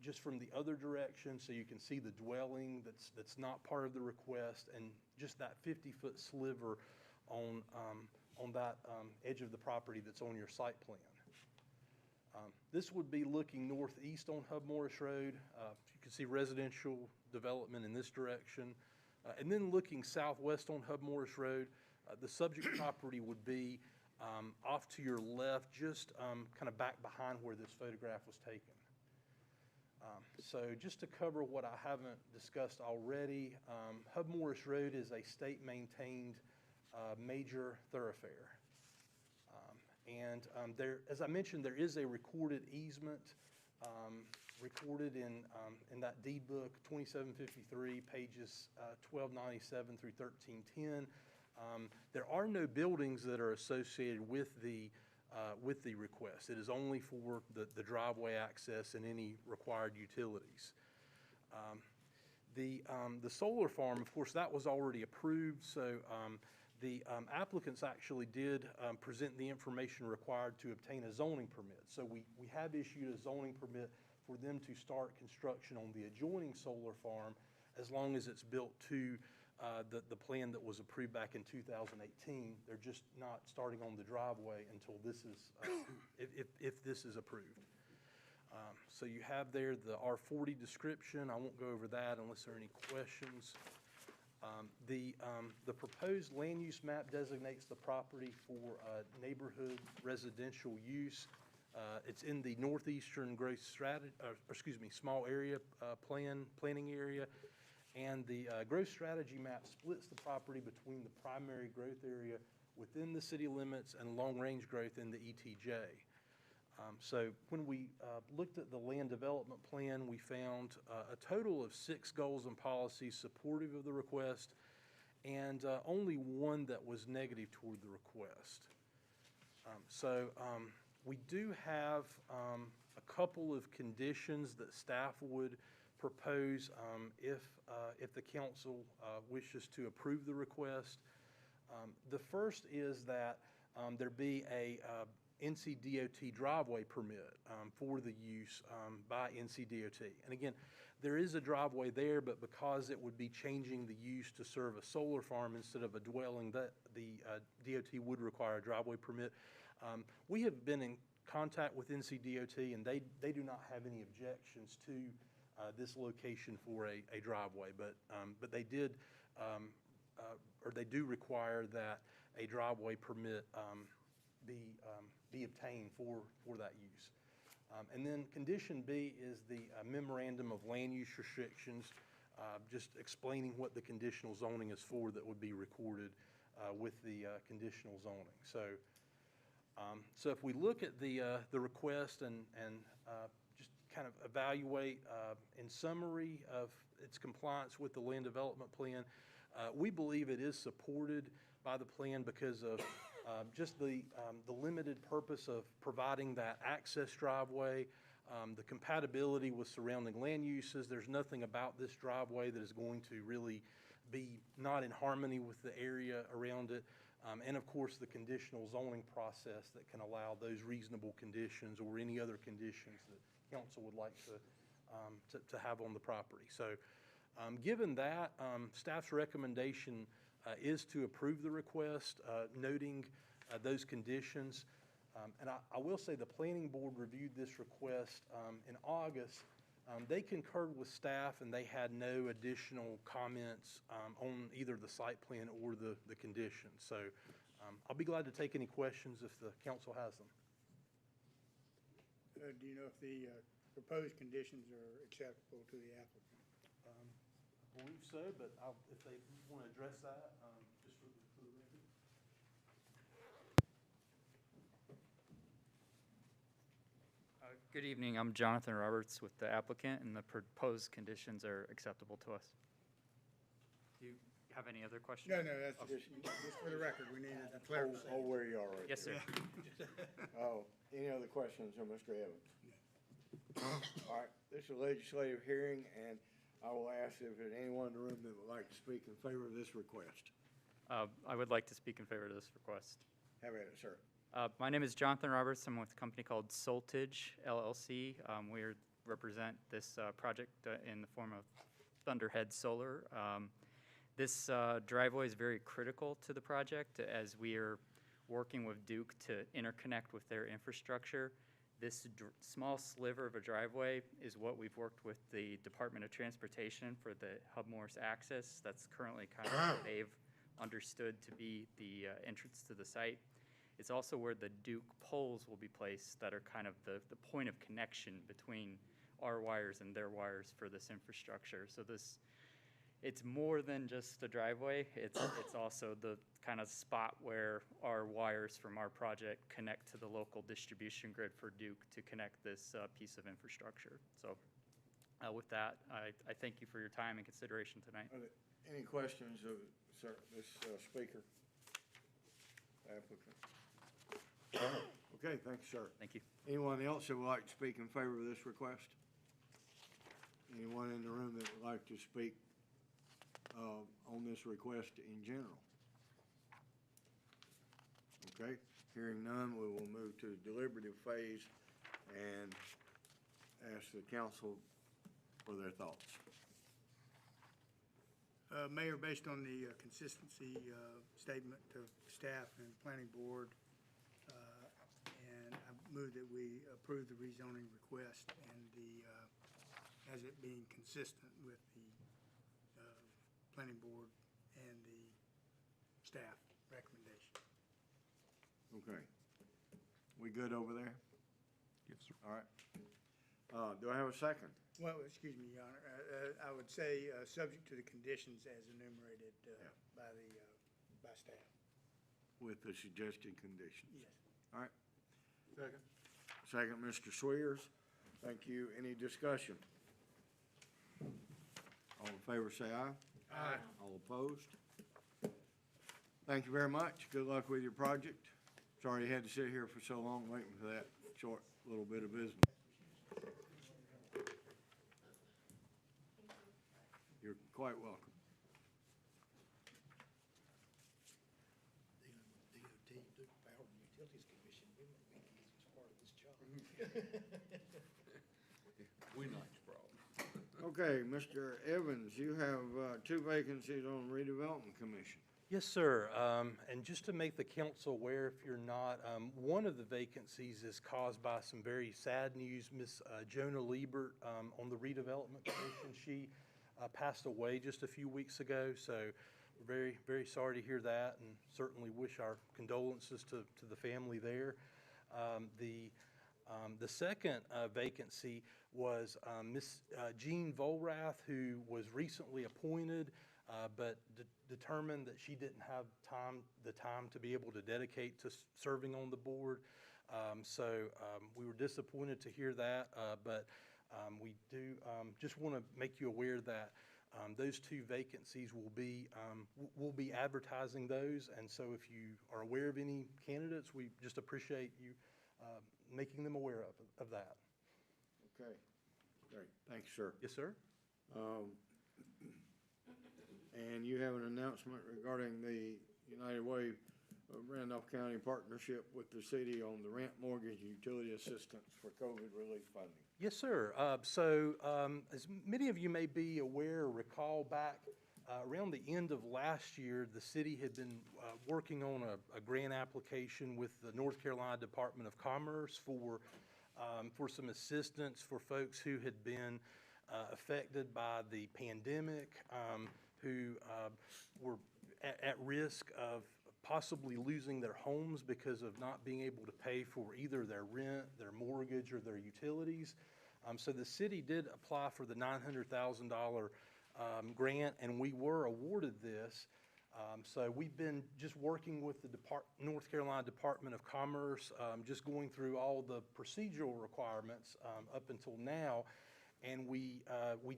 Speaker 2: just from the other direction, so you can see the dwelling that's not part of the request, and just that 50-foot sliver on that edge of the property that's on your site plan. This would be looking northeast on Hub Morris Road. You can see residential development in this direction. And then looking southwest on Hub Morris Road, the subject property would be off to your left, just kind of back behind where this photograph was taken. So just to cover what I haven't discussed already, Hub Morris Road is a state-maintained major thoroughfare. And as I mentioned, there is a recorded easement recorded in that deed book, 2753, pages 1297 through 1310. There are no buildings that are associated with the request. It is only for the driveway access and any required utilities. The solar farm, of course, that was already approved, so the applicants actually did present the information required to obtain a zoning permit. So we have issued a zoning permit for them to start construction on the adjoining solar farm as long as it's built to the plan that was approved back in 2018. They're just not starting on the driveway until this is, if this is approved. So you have there the R40 description. I won't go over that unless there are any questions. The proposed land use map designates the property for neighborhood residential use. It's in the northeastern growth strategy, small area planning area. And the growth strategy map splits the property between the primary growth area within the city limits and long-range growth in the ETJ. So when we looked at the land development plan, we found a total of 6 goals and policies supportive of the request, and only one that was negative toward the request. We do have a couple of conditions that staff would propose if the council wishes to approve the request. The first is that there be a NCDOT driveway permit for the use by NCDOT. And again, there is a driveway there, but because it would be changing the use to serve a solar farm instead of a dwelling, that the DOT would require a driveway permit. We have been in contact with NCDOT, and they do not have any objections to this location for a driveway, but they did, or they do require that a driveway permit be obtained for that use. And then condition B is the memorandum of land use restrictions, just explaining what the conditional zoning is for that would be recorded with the conditional zoning. So So if we look at the request and just kind of evaluate in summary of its compliance with the land development plan, we believe it is supported by the plan because of just the limited purpose of providing that access driveway, the compatibility with surrounding land uses. There's nothing about this driveway that is going to really be not in harmony with the area around it. And of course, the conditional zoning process that can allow those reasonable conditions or any other conditions that council would like to have on the property. So given that, staff's recommendation is to approve the request, noting those conditions. And I will say the planning board reviewed this request in August. They concurred with staff and they had no additional comments on either the site plan or the conditions. So I'll be glad to take any questions if the council has them.
Speaker 5: Do you know if the proposed conditions are acceptable to the applicant?
Speaker 2: I believe so, but if they want to address that, just for the record.
Speaker 16: Good evening, I'm Jonathan Roberts with the applicant, and the proposed conditions are acceptable to us. Do you have any other questions?
Speaker 5: No, that's just for the record, we needed to clarify.
Speaker 1: Oh, where you are right
Speaker 16: Yes, sir.
Speaker 1: Oh, any other questions of Mr. Evans? All right, this is a legislative hearing, and I will ask if there's anyone in the room that would like to speak in favor of this request.
Speaker 16: I would like to speak in favor of this request.
Speaker 1: Have at it, sir.
Speaker 16: My name is Jonathan Roberts. I'm with a company called Soltage LLC. We represent this project in the form of Thunderhead Solar. This driveway is very critical to the project as we are working with Duke to interconnect with their infrastructure. This small sliver of a driveway is what we've worked with the Department of Transportation for the Hub Morris access. That's currently kind of what they've understood to be the entrance to the site. It's also where the Duke poles will be placed that are kind of the point of connection between our wires and their wires for this infrastructure. So it's more than just a driveway. It's also the kind of spot where our wires from our project connect to the local distribution grid for Duke to connect this piece of infrastructure. So with that, I thank you for your time and consideration tonight.
Speaker 1: Any questions of this speaker, applicant? Okay, thank you, sir.
Speaker 16: Thank you.
Speaker 1: Anyone else that would like to speak in favor of this request? Anyone in the room that would like to speak on this request in general? Okay, hearing none, we will move to deliberative phase and ask the council for their thoughts.
Speaker 5: Mayor, based on the consistency statement of staff and planning board, and I move that we approve the rezoning request and as it being consistent with the planning board and the staff recommendation.
Speaker 1: Okay. We good over there?
Speaker 4: Yes, sir.
Speaker 1: All right. Do I have a second?
Speaker 5: Well, excuse me, Your Honor, I would say, subject to the conditions as enumerated by staff.
Speaker 1: With the suggested conditions?
Speaker 5: Yes.
Speaker 1: All right.
Speaker 14: Second.
Speaker 1: Second, Mr. Swears. Thank you. Any discussion? All in favor, say aye.
Speaker 14: Aye.
Speaker 1: All opposed? Thank you very much. Good luck with your project. Sorry you had to sit here for so long waiting for that short little bit of business. You're quite welcome.
Speaker 7: DOT, Duke Power and Utilities Commission, we might be the easiest part of this job.
Speaker 3: We like the problem.
Speaker 1: Okay, Mr. Evans, you have two vacancies on redevelopment commission.
Speaker 2: Yes, sir. And just to make the council aware, if you're not, one of the vacancies is caused by some very sad news. Miss Jonah Liebert on the redevelopment commission, she passed away just a few weeks ago. So we're very, very sorry to hear that, and certainly wish our condolences to the family there. The second vacancy was Miss Jean Volrath, who was recently appointed. but determined that she didn't have the time to be able to dedicate to serving on the board. So we were disappointed to hear that, but we do just want to make you aware that those two vacancies we'll be advertising those, and so if you are aware of any candidates, we just appreciate you making them aware of that.
Speaker 1: Okay, great, thanks, sir.
Speaker 2: Yes, sir?
Speaker 1: And you have an announcement regarding the United Way of Randolph County partnership with the city on the rent, mortgage, and utility assistance for COVID relief funding.
Speaker 2: Yes, sir. As many of you may be aware or recall, back around the end of last year, the city had been working on a grant application with the North Carolina Department of Commerce for some assistance for folks who had been affected by the pandemic, who were at risk of possibly losing their homes because of not being able to pay for either their rent, their mortgage, or their utilities. So the city did apply for the $900,000 grant, and we were awarded this. So we've been just working with the North Carolina Department of Commerce, just going through all the procedural requirements up until now, and we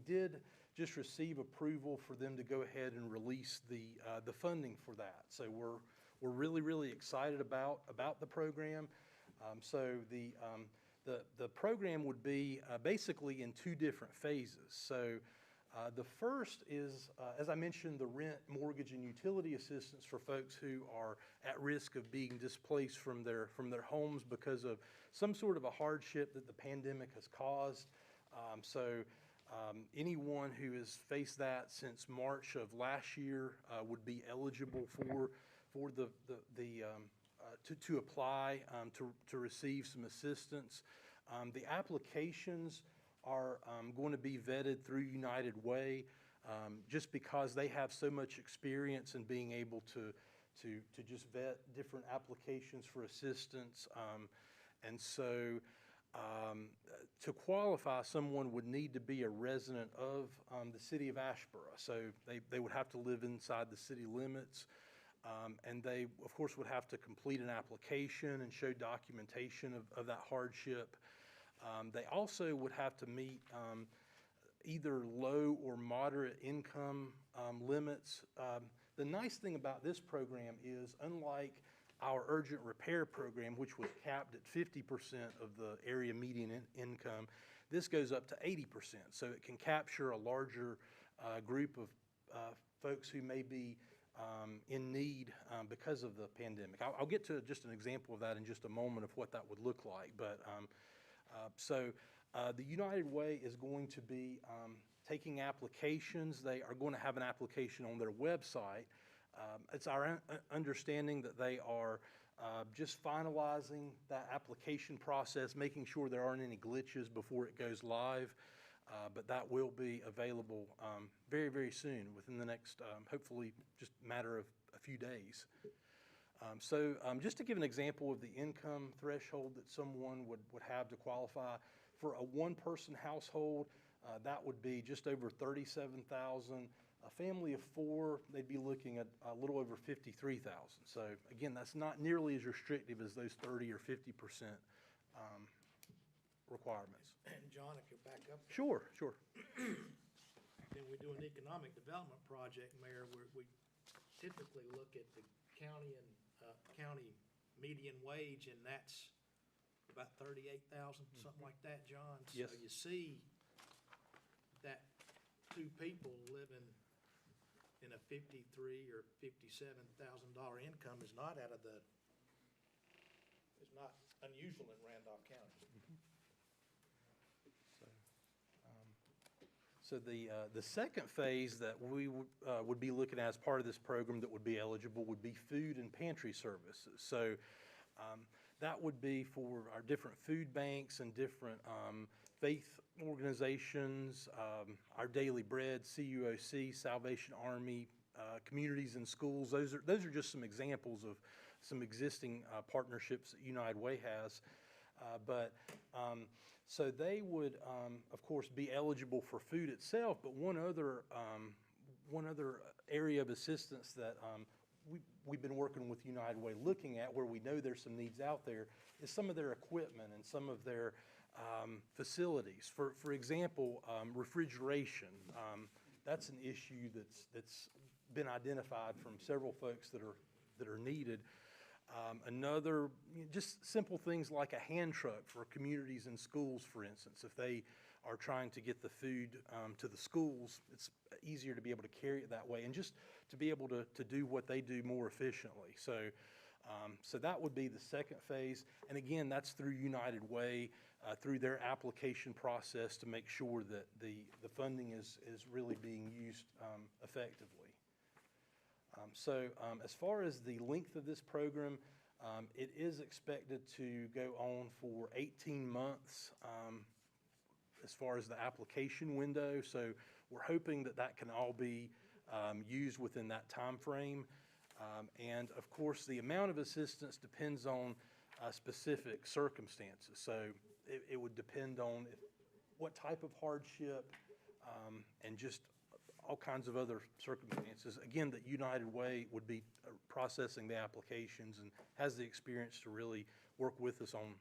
Speaker 2: did just receive approval for them to go ahead and release the funding for that. So we're really, really excited about the program. So the program would be basically in two different phases. So the first is, as I mentioned, the rent, mortgage, and utility assistance for folks who are at risk of being displaced from their homes because of some sort of a hardship that the pandemic has caused. Anyone who has faced that since March of last year would be eligible to apply to receive some assistance. The applications are going to be vetted through United Way, just because they have so much experience in being able to just vet different applications for assistance. To qualify, someone would need to be a resident of the city of Asheboro. So they would have to live inside the city limits. And they, of course, would have to complete an application and show documentation of that hardship. They also would have to meet either low or moderate income limits. The nice thing about this program is, unlike our urgent repair program, which was capped at 50% of the area median income, this goes up to 80%. So it can capture a larger group of folks who may be in need because of the pandemic. I'll get to just an example of that in just a moment of what that would look like. But the United Way is going to be taking applications. They are going to have an application on their website. It's our understanding that they are just finalizing that application process, making sure there aren't any glitches before it goes live. But that will be available very, very soon, within the next, hopefully, just matter of a few days. Just to give an example of the income threshold that someone would have to qualify, for a one-person household, that would be just over $37,000. A family of four, they'd be looking at a little over $53,000. So again, that's not nearly as restrictive as those 30 or 50% requirements.
Speaker 7: And John, if you'll back up.
Speaker 2: Sure.
Speaker 7: Then we do an economic development project, Mayor, where we typically look at the county and county median wage, and that's about 38,000, something like that, John.
Speaker 2: Yes.
Speaker 7: So you see that two people living in a $53,000 or $57,000 income is not unusual in Randolph County.
Speaker 2: So the second phase that we would be looking at as part of this program that would be eligible would be food and pantry services. So that would be for our different food banks and different faith organizations, our Daily Bread, CUOC, Salvation Army, communities and schools. Those are just some examples of some existing partnerships that United Way has. So they would, of course, be eligible for food itself, but one other one other area of assistance that we've been working with United Way, looking at where we know there's some needs out there, is some of their equipment and some of their facilities. For example, refrigeration. That's an issue that's been identified from several folks that are needed. Another, just simple things like a hand truck for communities and schools, for instance. If they are trying to get the food to the schools, it's easier to be able to carry it that way and just to be able to do what they do more efficiently. So that would be the second phase. And again, that's through United Way, through their application process to make sure that the funding is really being used effectively. As far as the length of this program, it is expected to go on for 18 months as far as the application window. So we're hoping that that can all be used within that time frame. And of course, the amount of assistance depends on specific circumstances. So it would depend on what type of hardship and just all kinds of other circumstances. Again, that United Way would be processing the applications and has the experience to really work with us on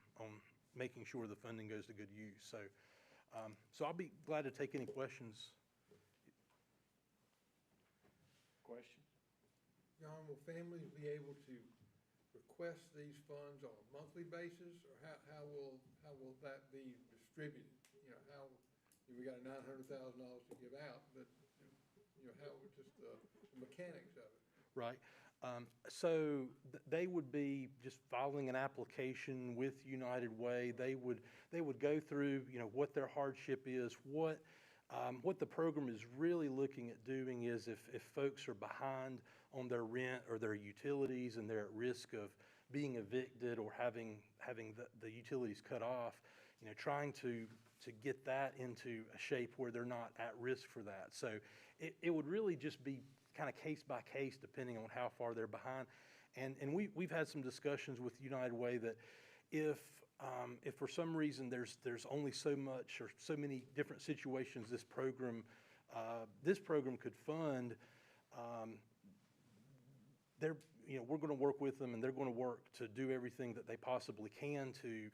Speaker 2: making sure the funding goes to good use. So I'll be glad to take any questions.
Speaker 1: Question?
Speaker 14: John, will families be able to request these funds on a monthly basis, or how will that be distributed? You know, we got $900,000 to give out, but how just the mechanics of it?
Speaker 2: Right. So they would be just filing an application with United Way. They would go through, what their hardship is, what the program is really looking at doing is if folks are behind on their rent or their utilities and they're at risk of being evicted or having the utilities cut off, trying to get that into a shape where they're not at risk for that. So it would really just be kind of case by case depending on how far they're behind. And we've had some discussions with United Way that if for some reason there's only so much or so many different situations this program could fund, we're going to work with them and they're going to work to do everything that they possibly can to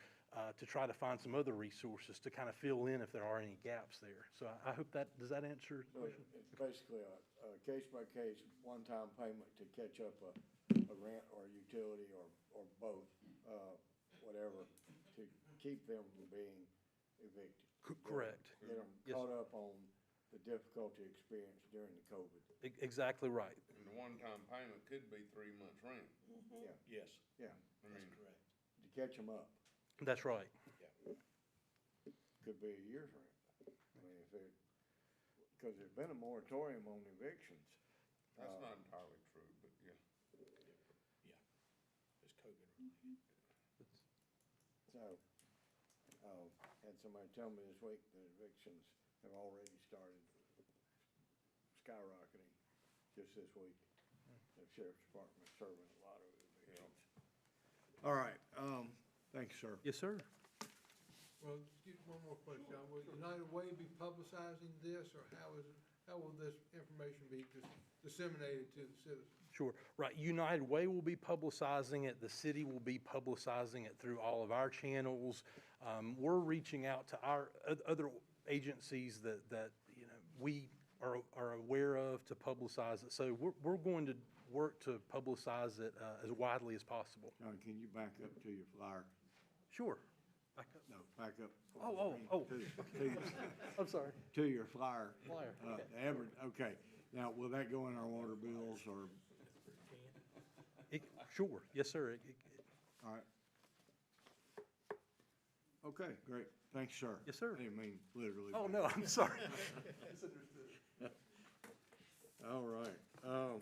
Speaker 2: try to find some other resources to kind of fill in if there are any gaps there. So I hope does that answer the question?
Speaker 1: It's basically a case-by-case, one-time payment to catch up a rent or a utility or both, whatever, to keep them from being evicted.
Speaker 2: Correct.
Speaker 1: Get them caught up on the difficulty experienced during the COVID.
Speaker 2: Exactly right.
Speaker 3: And the one-time payment could be 3 months' rent.
Speaker 1: Yeah.
Speaker 5: Yes,
Speaker 1: Yeah,
Speaker 5: that's correct.
Speaker 1: to catch them up.
Speaker 2: That's right.
Speaker 1: Could be a year's rent. I mean, because there's been a moratorium on evictions.
Speaker 3: That's not entirely true, but yeah.
Speaker 5: It's COVID related.
Speaker 1: So, had somebody tell me this week that evictions have already started skyrocketing just this week. The sheriff's department serving a lot of evictions. All right, thank you, sir.
Speaker 2: Yes, sir.
Speaker 14: Well, just one more question, John. Will United Way be publicizing this, or how will this information be disseminated to the citizens?
Speaker 2: Sure. Right. United Way will be publicizing it. The city will be publicizing it through all of our channels. We're reaching out to our other agencies that we are aware of to publicize it. So we're going to work to publicize it as widely as possible.
Speaker 1: John, can you back up to your flyer?
Speaker 2: Sure. Back up.
Speaker 1: No, back up.
Speaker 2: Oh. I'm sorry.
Speaker 1: To your flyer.
Speaker 2: Flyer, okay.
Speaker 1: The average, okay. Now, will that go in our water bills or?
Speaker 2: Sure. Yes, sir.
Speaker 1: All right. Okay, great. Thanks, sir.
Speaker 2: Yes, sir.
Speaker 1: I didn't mean literally.
Speaker 2: Oh, no, I'm sorry.
Speaker 1: All right.
Speaker 7: I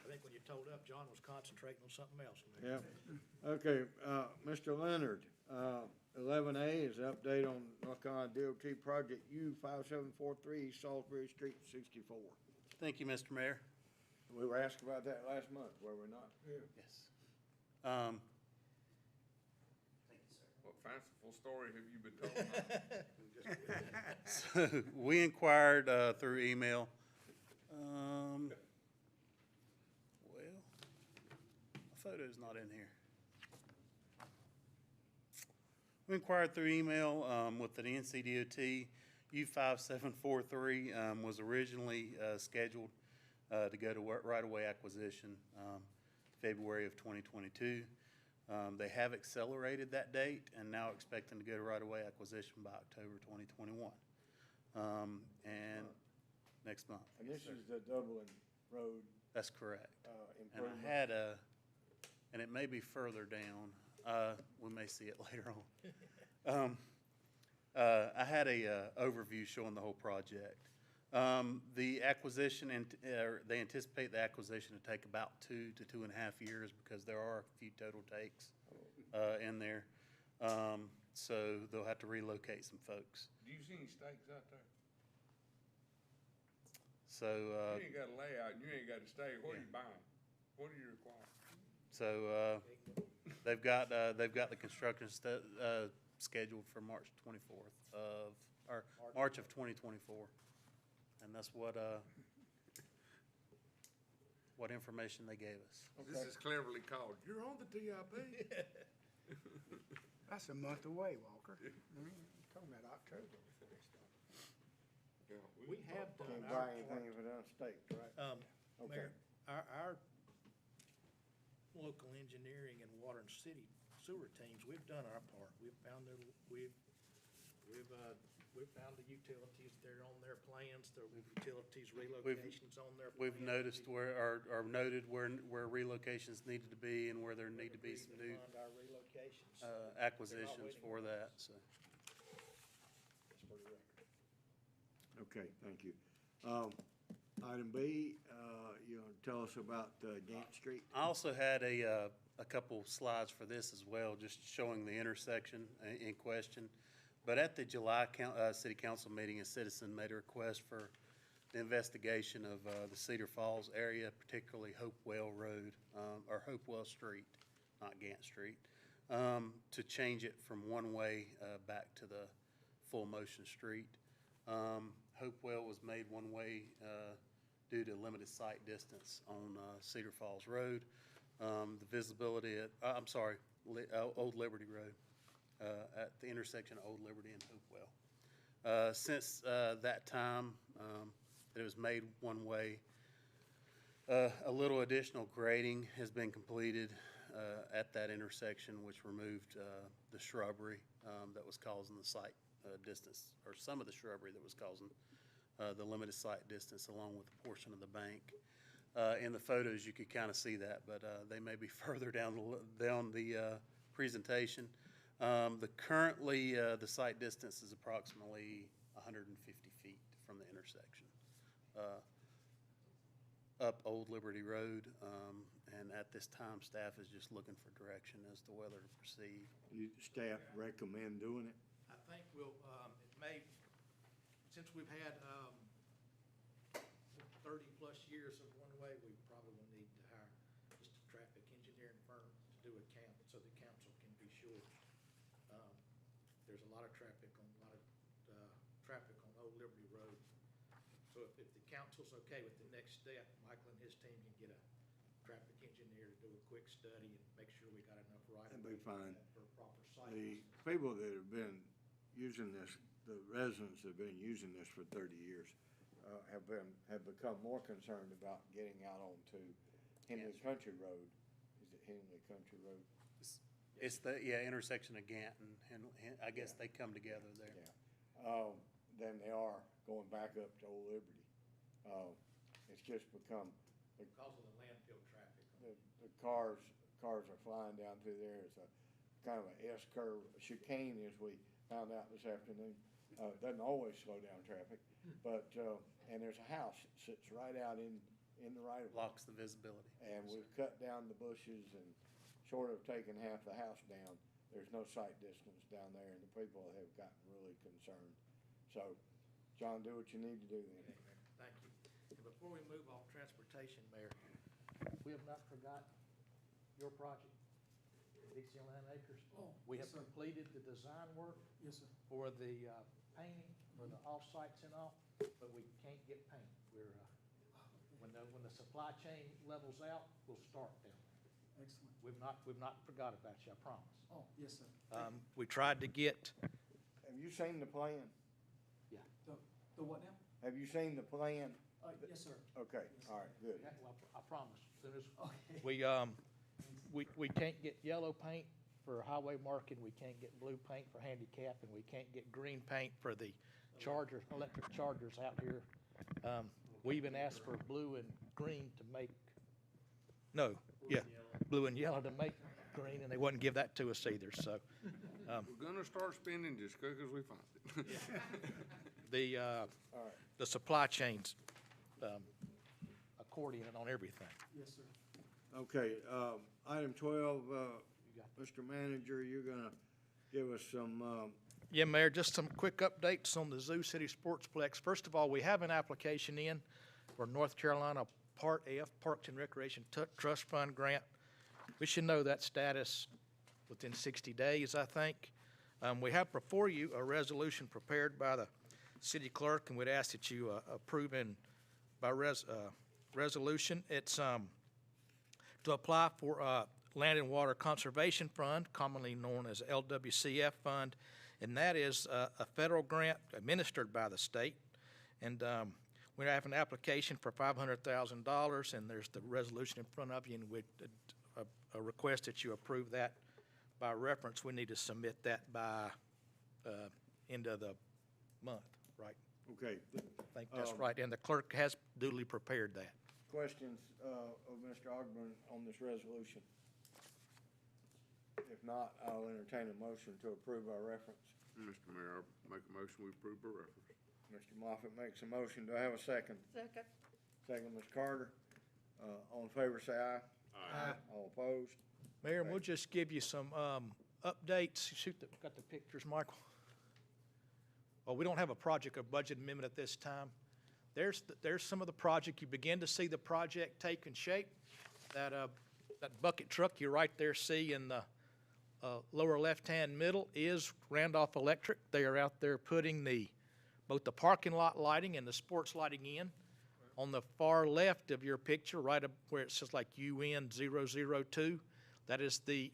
Speaker 7: think when you told up, John was concentrating on something else.
Speaker 1: Yeah. Okay, Mr. Leonard, 11A is an update on North Carolina DOT Project U5743 Salisbury Street 64.
Speaker 11: Thank you, Mr. Mayor.
Speaker 1: We were asked about that last month, were we not?
Speaker 14: Yeah.
Speaker 11: Yes.
Speaker 3: What fanciful story have you been told?
Speaker 11: So we inquired through email Well, my photo's not in here. We inquired through email with the NCDOT. U5743 was originally scheduled to go to right-of-way acquisition February of 2022. They have accelerated that date and now expecting to go to right-of-way acquisition by October 2021. And next month.
Speaker 1: And this is the Dublin Road.
Speaker 11: That's correct. And
Speaker 1: Improvement.
Speaker 11: I had and it may be further down. We may see it later on. I had a overview showing the whole project. The acquisition, they anticipate the acquisition to take about 2 to 2.5 years because there are a few total takes in there. So they'll have to relocate some folks.
Speaker 3: Do you see any stakes out there?
Speaker 11: So,
Speaker 3: You ain't got a layout, and you ain't got a stake. What are you buying? What do you require?
Speaker 11: so they've got the construction scheduled for March 24th or March of 2024. And that's what information they gave us.
Speaker 3: This is cleverly called, you're on the TIP.
Speaker 5: That's a month away, Walker. Talking about October.
Speaker 7: We have done
Speaker 1: Can't
Speaker 7: our
Speaker 1: buy anything if it unstaked, right? Okay.
Speaker 7: Mayor, our local engineering and water and city sewer teams, we've done our part. We've found the utilities, they're on their plans, the utilities relocations on their plans.
Speaker 11: We've noticed or noted where relocations needed to be and where there need to be some new
Speaker 7: Fund our relocations.
Speaker 11: acquisitions for that, so.
Speaker 7: That's for the record.
Speaker 1: Okay, thank you. Item B, you know, tell us about Gant Street.
Speaker 11: I also had a couple slides for this as well, just showing the intersection in question. But at the July City Council meeting, a citizen made a request for the investigation of the Cedar Falls area, particularly Hopewell Road, or Hopewell Street, not Gant Street, to change it from one-way back to the full motion street. Hopewell was made one-way due to limited sight distance on Cedar Falls Road. The visibility at, Old Liberty Road, at the intersection of Old Liberty and Hopewell. Since that time that it was made one way, a little additional grading has been completed at that intersection, which removed the shrubbery that was causing the sight distance, or some of the shrubbery that was causing the limited sight distance, along with a portion of the bank. In the photos, you could kind of see that, but they may be further down the presentation. Currently, the sight distance is approximately 150 feet from the intersection up Old Liberty Road, and at this time, staff is just looking for direction as to whether to proceed.
Speaker 1: Staff recommend doing it?
Speaker 7: I think we'll, since we've had 30-plus years of one-way, we probably will need to hire just a traffic engineering firm to do a count so the council can be sure. There's a lot of traffic on Old Liberty Road. So if the council's okay with the next step, Michael and his team can get a traffic engineer to do a quick study and make sure we got enough right of way
Speaker 1: That'd be fine.
Speaker 7: for proper sight.
Speaker 1: The people that have been using this, the residents that have been using this for 30 years, have become more concerned about getting out onto Henley Country Road. Is it Henley Country Road?
Speaker 11: It's the intersection of Gant and I guess they come together there.
Speaker 1: Yeah. Than they are going back up to Old Liberty. It's just become
Speaker 7: Because of the landfill traffic.
Speaker 1: the cars are flying down through there. It's a kind of a S-curve chicane, as we found out this afternoon. It doesn't always slow down traffic, but and there's a house that sits right out in the right of way.
Speaker 11: Blocks the visibility.
Speaker 1: And we've cut down the bushes and short of taking half the house down, there's no sight distance down there, and the people have gotten really concerned. So, John, do what you need to do then.
Speaker 7: Okay, Mayor, thank you. And before we move off transportation, Mayor, we have not forgotten your project, Dixieland Acres. We have completed the design work. Yes, sir. For the painting, for the off-sites and all, but we can't get paint. when the supply chain levels out, we'll start down there.
Speaker 15: Excellent.
Speaker 7: We've not forgot about you, I promise.
Speaker 15: Oh, yes, sir.
Speaker 2: We tried to get,
Speaker 1: Have you seen the plan?
Speaker 7: Yeah.
Speaker 15: The what now?
Speaker 1: Have you seen the plan?
Speaker 15: Yes, sir.
Speaker 1: Okay, all right, good.
Speaker 7: Yeah, well, I promise, as soon as,
Speaker 15: Okay.
Speaker 7: we can't get yellow paint for highway marking, we can't get blue paint for handicap, and we can't get green paint for the chargers, electric chargers out here. We even asked for blue and green to make, blue and yellow to make green, and they wouldn't give that to us either, so.
Speaker 3: We're gonna start spending just quick as we find it.
Speaker 7: The supply chains, accordion on everything.
Speaker 15: Yes, sir.
Speaker 1: Okay, item 12, Mr. Manager, you're gonna give us some,
Speaker 7: Yeah, Mayor, just some quick updates on the Zoo City Sportsplex. First of all, we have an application in for North Carolina Part F, Parks and Recreation Trust Fund Grant. We should know that status within 60 days, I think. We have before you a resolution prepared by the city clerk, and we'd ask that you approve in by resolution. It's to apply for Land and Water Conservation Fund, commonly known as LWCF Fund, and that is a federal grant administered by the state. And we have an application for $500,000, and there's the resolution in front of you, and with a request that you approve that by reference. We need to submit that by end of the month, right?
Speaker 1: okay,
Speaker 7: I think that's right, and the clerk has duly prepared that.
Speaker 1: questions of Mr. Ogburn on this resolution? If not, I'll entertain a motion to approve our reference.
Speaker 3: Mr. Mayor, I make a motion, we approve our reference.
Speaker 1: Mr. Moffett makes a motion. Do I have a second?
Speaker 8: Second.
Speaker 1: Second, Ms. Carter. All in favor, say aye.
Speaker 3: Aye.
Speaker 1: All opposed?
Speaker 7: Mayor, and we'll just give you some updates. Got the pictures, Michael? Well, we don't have a project or budget amendment at this time. There's some of the project. You begin to see the project taking shape. That bucket truck you right there see in the lower left-hand middle is Randolph Electric. They are out there putting both the parking lot lighting and the sports lighting in. On the far left of your picture, right up where it says like UN 002, that is the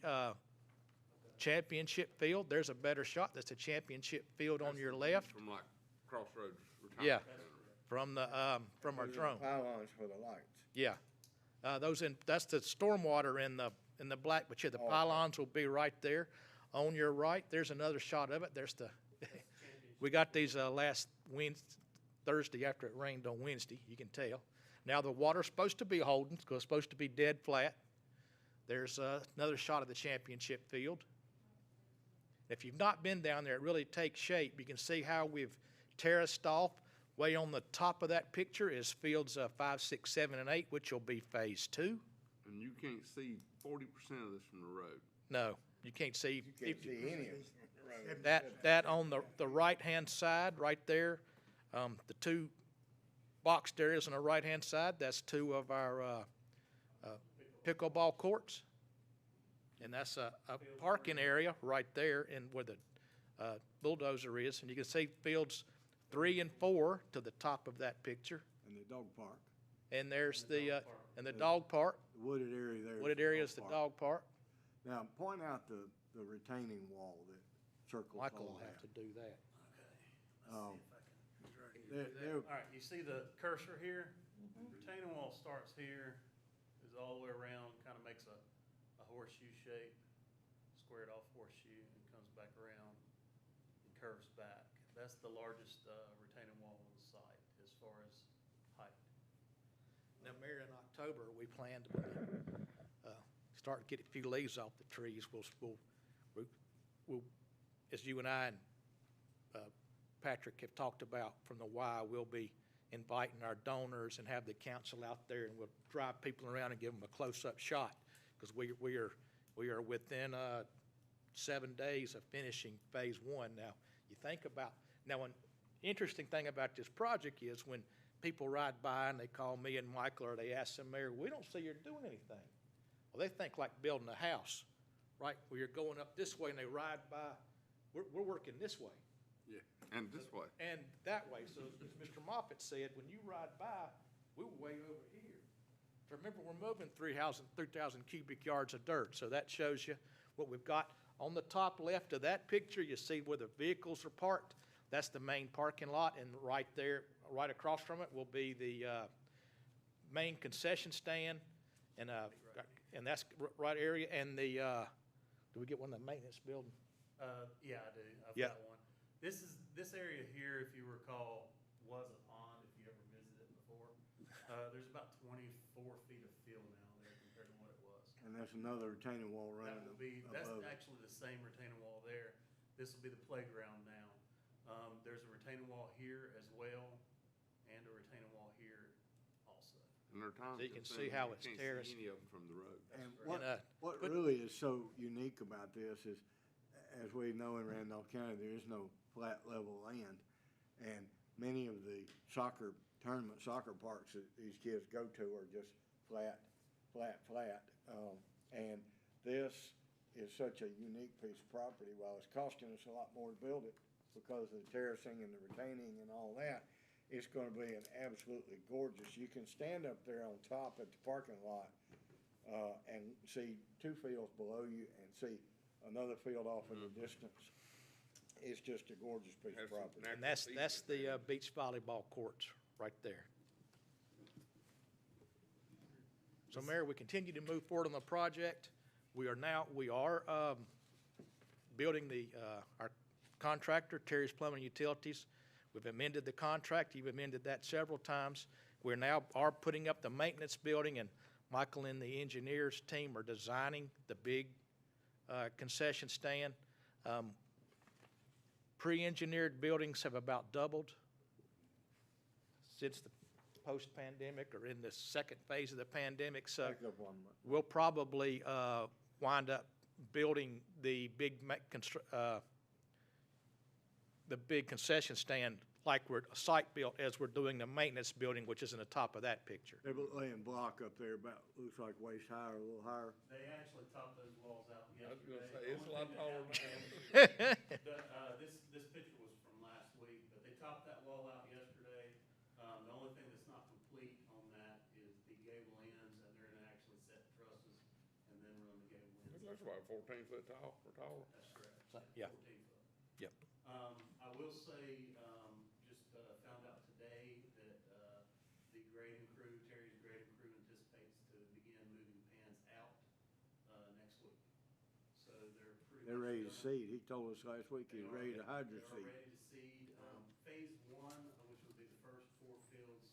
Speaker 7: championship field. There's a better shot. That's a championship field on your left.
Speaker 3: From like Crossroads Retirement
Speaker 7: Yeah,
Speaker 3: Center.
Speaker 7: from our drone.
Speaker 1: Pylons for the lights.
Speaker 7: Yeah, that's the stormwater in the black, but yeah, the pylons will be right there. On your right, there's another shot of it. There's we got these last Thursday after it rained on Wednesday, you can tell. Now the water's supposed to be holding, because it's supposed to be dead flat. There's another shot of the championship field. If you've not been down there, it really takes shape. You can see how we've terraced off. Way on the top of that picture is fields 5, 6, 7, and 8, which will be phase 2.
Speaker 3: And you can't see 40% of this from the road.
Speaker 7: No, you can't see.
Speaker 1: You can't see any of it.
Speaker 7: That on the right-hand side, right there, the two boxed areas on the right-hand side, that's two of our pickleball courts. And that's a parking area right there in where the bulldozer is. And you can see fields 3 and 4 to the top of that picture.
Speaker 1: And the dog park.
Speaker 7: And there's the dog park.
Speaker 1: The wooded area there.
Speaker 7: Wooded area is the dog park.
Speaker 1: Now, point out the retaining wall that circles all
Speaker 7: Michael will
Speaker 1: that.
Speaker 7: have to do that.
Speaker 11: All right, you see the cursor here? Retaining wall starts here, is all the way around, kind of makes a horseshoe shape, squared off horseshoe, and comes back around and curves back. That's the largest retaining wall on the site as far as height.
Speaker 7: Now, Mayor, in October, we plan to start to get a few leaves off the trees. We'll, as you and I and Patrick have talked about from the Y, we'll be inviting our donors and have the council out there, and we'll drive people around and give them a close-up shot, because we are within 7 days of finishing phase 1. Now, you think about, now an interesting thing about this project is when people ride by and they call me and Michael, or they ask the mayor, we don't see you're doing anything. Well, they think like building a house, right? Where you're going up this way and they ride by, we're working this way.
Speaker 3: Yeah, and this way.
Speaker 7: And that way. So as Mr. Moffett said, when you ride by, we're way over here. Remember, we're moving 3,000 cubic yards of dirt, so that shows you what we've got. On the top left of that picture, you see where the vehicles are parked. That's the main parking lot, and right there, right across from it will be the main concession stand, and that's right area, and the, do we get one of the maintenance building?
Speaker 11: Yeah, I do. I've
Speaker 7: Yeah.
Speaker 11: got one. This area here, if you recall, was a pond, if you ever visited it before. There's about 24 feet of fill now there compared to what it was.
Speaker 1: And that's another retaining wall running
Speaker 11: That will be, that's
Speaker 1: above it.
Speaker 11: actually the same retaining wall there. This will be the playground now. There's a retaining wall here as well, and a retaining wall here also.
Speaker 3: And they're time
Speaker 7: So you can see
Speaker 3: consuming.
Speaker 7: how
Speaker 3: You
Speaker 7: it's
Speaker 3: can't
Speaker 7: terraced.
Speaker 3: see any of them from the road.
Speaker 1: And
Speaker 7: correct.
Speaker 1: what really is so unique about this is, as we know in Randolph County, there is no flat level land. And many of the soccer parks that these kids go to are just flat. And this is such a unique piece of property. While it's costing us a lot more to build it because of the terracing and the retaining and all that, it's gonna be an absolutely gorgeous. You can stand up there on top at the parking lot, and see two fields below you and see another field off in the distance. It's just a gorgeous piece of property.
Speaker 7: And that's the beach volleyball courts right there. So Mayor, we continue to move forward on the project. We are building our contractor, Terry's Plumbing and Utilities. We've amended the contract. You've amended that several times. We're now putting up the maintenance building, and Michael and the engineers team are designing the big concession stand. Pre-engineered buildings have about doubled since the post-pandemic or in the second phase of the pandemic. So
Speaker 1: Back up one more.
Speaker 7: we'll probably wind up building the big concession stand like we're site built as we're doing the maintenance building, which is in the top of that picture.
Speaker 1: They're laying block up there about, looks like waist high or a little higher.
Speaker 11: They actually topped those walls out
Speaker 3: I was
Speaker 11: yesterday.
Speaker 3: gonna say, it's a lot taller now.
Speaker 11: This picture was from last week, but they topped that wall out yesterday. The only thing that's not complete on that is the gable ends, and they're gonna actually set trusses and then run the gable ends.
Speaker 3: It looks about 14 foot tall or taller.
Speaker 11: That's correct.
Speaker 7: Yeah.
Speaker 11: 14 foot.
Speaker 7: Yep.
Speaker 11: I will say, just found out today that the grading crew, Terry's grading crew, anticipates to begin moving pans out next week. So they're pretty
Speaker 1: They're
Speaker 11: much
Speaker 1: ready to
Speaker 11: done.
Speaker 1: seed. He told us last week he's ready to hydro
Speaker 11: They are
Speaker 1: seed.
Speaker 11: ready to seed. Phase one, which would be the first 4 fields,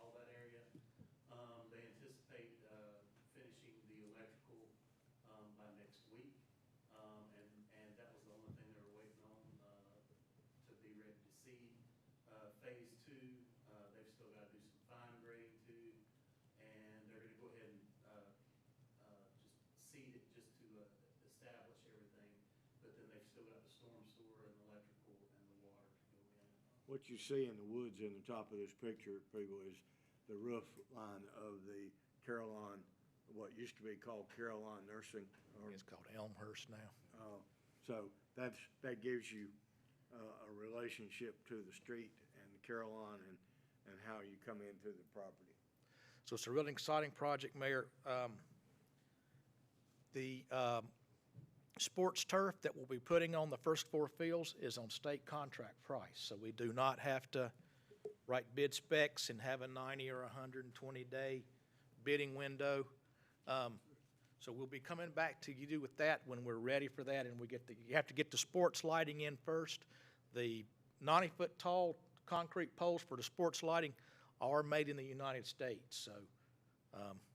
Speaker 11: all that area, they anticipate finishing the electrical by next week. And that was the only thing they were waiting on to be ready to seed. Phase two, they've still got to do some fine grading too, and they're going to go ahead and just seed it just to establish everything. But then they've still got the storm sewer and electrical and the water to go in.
Speaker 1: What you see in the woods in the top of this picture, people, is the roof line of the Caroline, what used to be called Caroline Nursing.
Speaker 7: It's called Elmhurst now.
Speaker 1: So that gives you a relationship to the street and the Caroline and how you come into the property.
Speaker 7: So it's a really exciting project, Mayor. The sports turf that we'll be putting on the first 4 fields is on state contract price. So we do not have to write bid specs and have a 90 or 120-day bidding window. So we'll be coming back to you with that when we're ready for that, and you have to get the sports lighting in first. The 90-foot tall concrete poles for the sports lighting are made in the United States, so.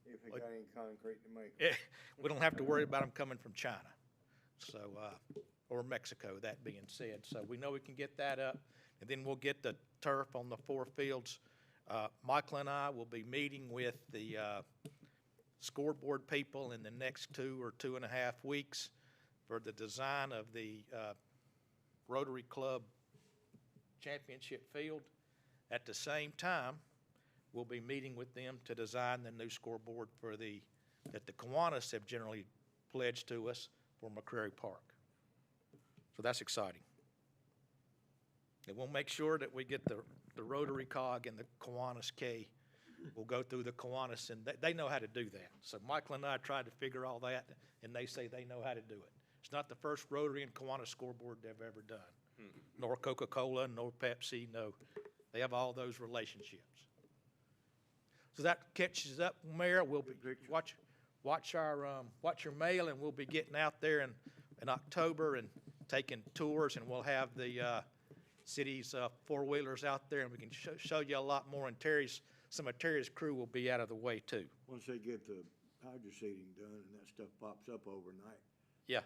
Speaker 1: If it got any concrete to make.
Speaker 7: We don't have to worry about them coming from China, so, or Mexico, that being said. So we know we can get that up, and then we'll get the turf on the 4 fields. Michael and I will be meeting with the scoreboard people in the next 2 or 2.5 weeks for the design of the Rotary Club championship field. At the same time, we'll be meeting with them to design the new scoreboard that the Kiwanis have generally pledged to us for McCrary Park. So that's exciting. And we'll make sure that we get the Rotary cog and the Kiwanis K will go through the Kiwanis, and they know how to do that. So Michael and I tried to figure all that, and they say they know how to do it. It's not the first Rotary and Kiwanis scoreboard they've ever done, nor Coca-Cola, nor Pepsi, no. They have all those relationships. So that catches up, Mayor. We'll be, watch your mail, and we'll be getting out there in October and taking tours, and we'll have the city's four-wheelers out there, and we can show you a lot more, and some of Terry's crew will be out of the way too.
Speaker 1: Once they get the hydro seeding done and that stuff pops up overnight.
Speaker 7: Yeah.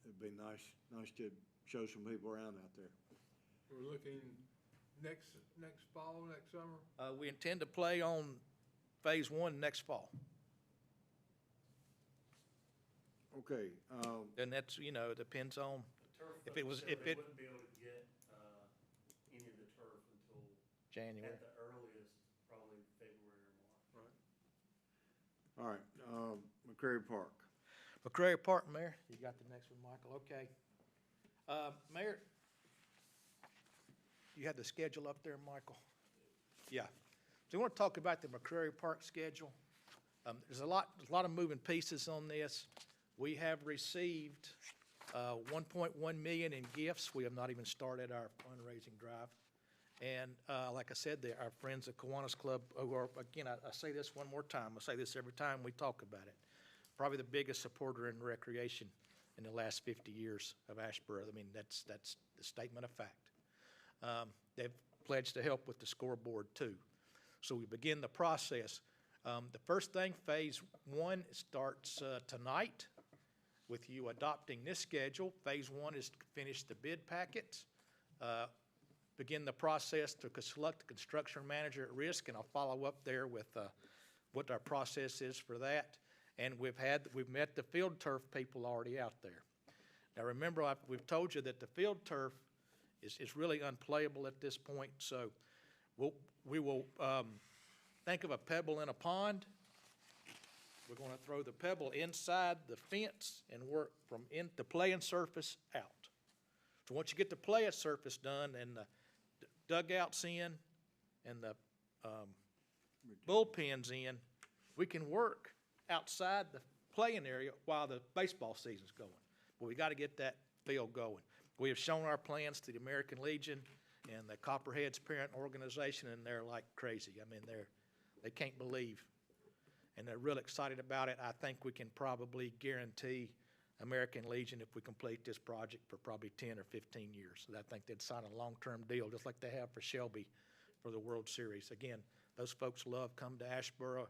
Speaker 1: It'd be nice to show some people around out there.
Speaker 14: We're looking next fall, next summer?
Speaker 7: We intend to play on Phase 1 next fall.
Speaker 1: Okay.
Speaker 7: And that's, it depends on, if it was,
Speaker 11: They wouldn't be able to get, any of the turf until.
Speaker 7: January.
Speaker 11: At the earliest, probably February or March.
Speaker 1: All right, McCrary Park.
Speaker 7: McCrary Park, Mayor, you got the next one, Michael, okay. Mayor, you had the schedule up there, Michael? Yeah. So we want to talk about the McCrary Park schedule. There's a lot of moving pieces on this. We have received 1.1 million in gifts. We have not even started our fundraising drive. And like I said, our friends at Kiwanis Club, who are, again, I say this one more time. I say this every time we talk about it. Probably the biggest supporter in recreation in the last 50 years of Asheboro. I mean, that's the statement of fact. They've pledged to help with the scoreboard too. So we begin the process. The first thing, Phase 1 starts tonight with you adopting this schedule. Phase 1 is to finish the bid packets, begin the process to select the construction manager at risk, and I'll follow up there with what our process is for that. And we've met the field turf people already out there. Now remember, we've told you that the field turf is really unplayable at this point, so we will think of a pebble in a pond. We're going to throw the pebble inside the fence and work from the playing surface out. So once you get the playing surface done and the dugouts in and the bullpens in, we can work outside the playing area while the baseball season's going. But we got to get that field going. We have shown our plans to the American Legion and the Copperheads parent organization, and they're like crazy. I mean, they can't believe, and they're real excited about it. I think we can probably guarantee American Legion, if we complete this project, for probably 10 or 15 years. I think they'd sign a long-term deal, just like they have for Shelby for the World Series. Again, those folks love come to Asheboro.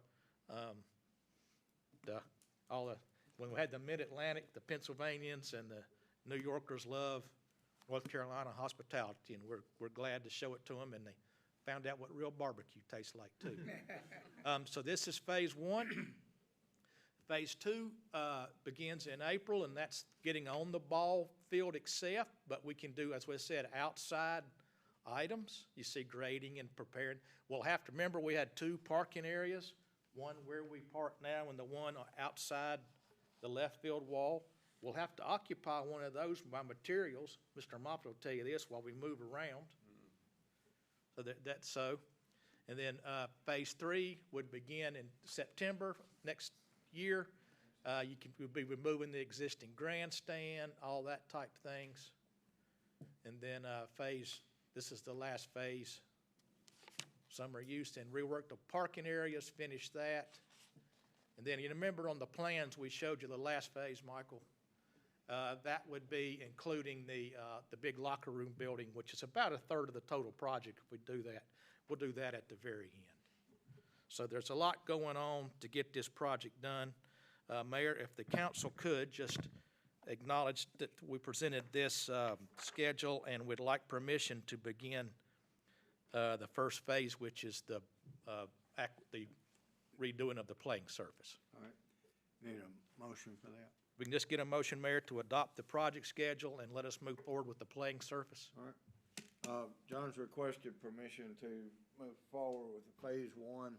Speaker 7: When we had the Mid-Atlantic, the Pennsylvanians and the New Yorkers love North Carolina hospitality, and we're glad to show it to them, and they found out what real barbecue tastes like too. So this is Phase 1. Phase 2 begins in April, and that's getting on the ball field itself, but we can do, as we said, outside items. You see grading and preparing. We'll have to remember we had 2 parking areas, one where we park now and the one outside the left field wall. We'll have to occupy one of those by materials. Mr. Moffitt will tell you this while we move around. So that's so. And then Phase 3 would begin in September next year. We'll be removing the existing grandstand, all that type things. And then this is the last phase, summer use, and rework the parking areas, finish that. And then you remember on the plans we showed you the last phase, Michael, that would be including the big locker room building, which is about a third of the total project if we do that. We'll do that at the very end. So there's a lot going on to get this project done. Mayor, if the council could just acknowledge that we presented this schedule and would like permission to begin the first phase, which is the redoing of the playing surface.
Speaker 1: All right. Need a motion for that?
Speaker 7: We can just get a motion, Mayor, to adopt the project schedule and let us move forward with the playing surface.
Speaker 1: All right. John's requested permission to move forward with the Phase 1.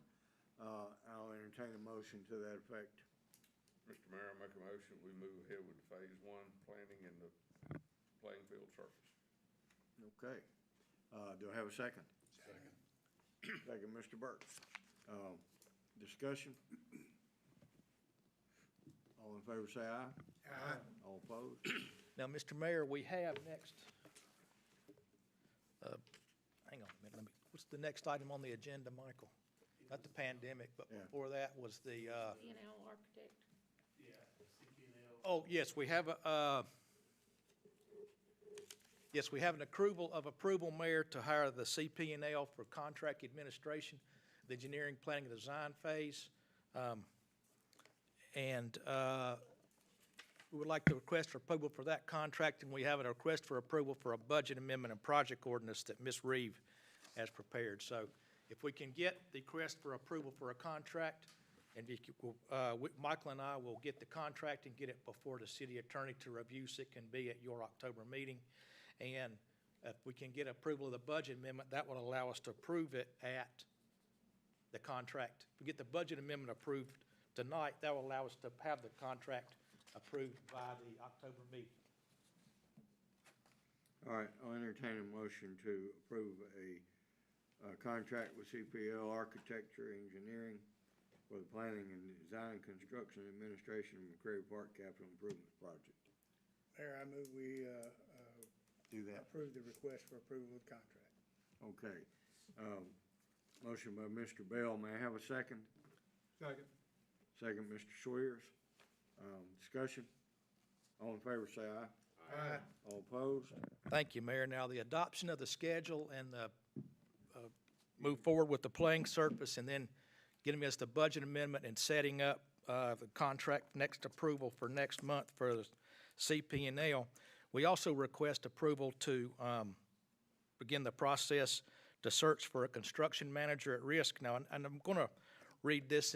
Speaker 1: I'll entertain a motion to that effect.
Speaker 3: Mr. Mayor, I make a motion, we move ahead with Phase 1 planning and the playing field surface.
Speaker 1: Okay. Do I have a second? Second. Second, Mr. Burke. Discussion? All in favor say aye. Aye. All opposed?
Speaker 7: Now, Mr. Mayor, we have next, hang on a minute, what's the next item on the agenda, Michael? Not the pandemic, but
Speaker 1: Yeah.
Speaker 7: before that was the,
Speaker 8: CNL architect.
Speaker 7: oh, yes, we have yes, we have an approval, Mayor, to hire the CP&L for contract administration, the engineering, planning, and design phase. We would like to request for approval for that contract, and we have a request for approval for a budget amendment and project ordinance that Ms. Reeve has prepared. So if we can get the request for approval for a contract, and Michael and I will get the contract and get it before the city attorney to review, so it can be at your October meeting. And if we can get approval of the budget amendment, that will allow us to approve it at the contract. If we get the budget amendment approved tonight, that will allow us to have the contract approved by the October meeting.
Speaker 1: All right, I'll entertain a motion to approve a contract with CPL Architecture Engineering for the planning and design, construction, administration of McCrary Park Capital Improvement Project.
Speaker 5: Mayor, I move we
Speaker 1: Do that.
Speaker 5: approve the request for approval of contract.
Speaker 1: Okay. Motion by Mr. Bell. May I have a second?
Speaker 14: Second.
Speaker 1: Second, Mr. Swears. Discussion? All in favor say aye.
Speaker 5: Aye.
Speaker 1: All opposed?
Speaker 7: Thank you, Mayor. Now, the adoption of the schedule and the move forward with the playing surface, and then getting us the budget amendment and setting up the contract next approval for next month for the CP&L. We also request approval to begin the process to search for a construction manager at risk. Now, and I'm going to read this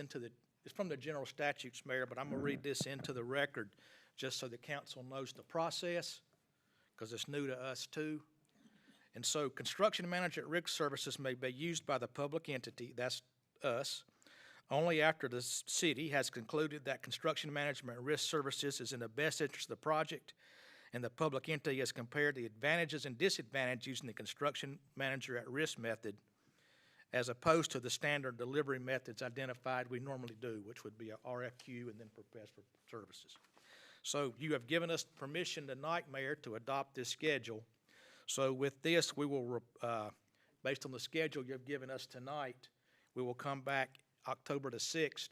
Speaker 7: it's from the general statutes, Mayor, but I'm going to read this into the record just so the council knows the process, because it's new to us too. And so, construction manager at risk services may be used by the public entity, that's us, only after the city has concluded that construction management at risk services is in the best interest of the project, and the public entity has compared the advantages and disadvantages using the construction manager at risk method as opposed to the standard delivery methods identified we normally do, which would be a RFQ and then request for services. So you have given us permission tonight, Mayor, to adopt this schedule. So with this, we will, based on the schedule you've given us tonight, we will come back October the 6th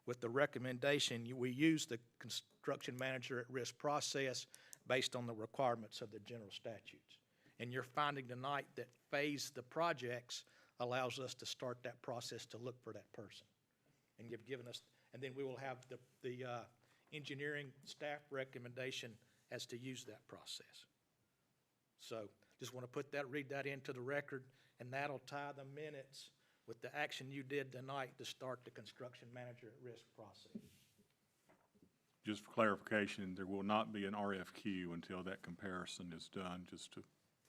Speaker 7: with the recommendation we use the construction manager at risk process based on the requirements of the general statutes. And you're finding tonight that phase the projects allows us to start that process to look for that person. And you've given us, and then we will have the engineering staff recommendation as to use that process. So just want to read that into the record, and that'll tie the minutes with the action you did tonight to start the construction manager at risk process.
Speaker 4: Just for clarification, there will not be an RFQ until that comparison is done, just to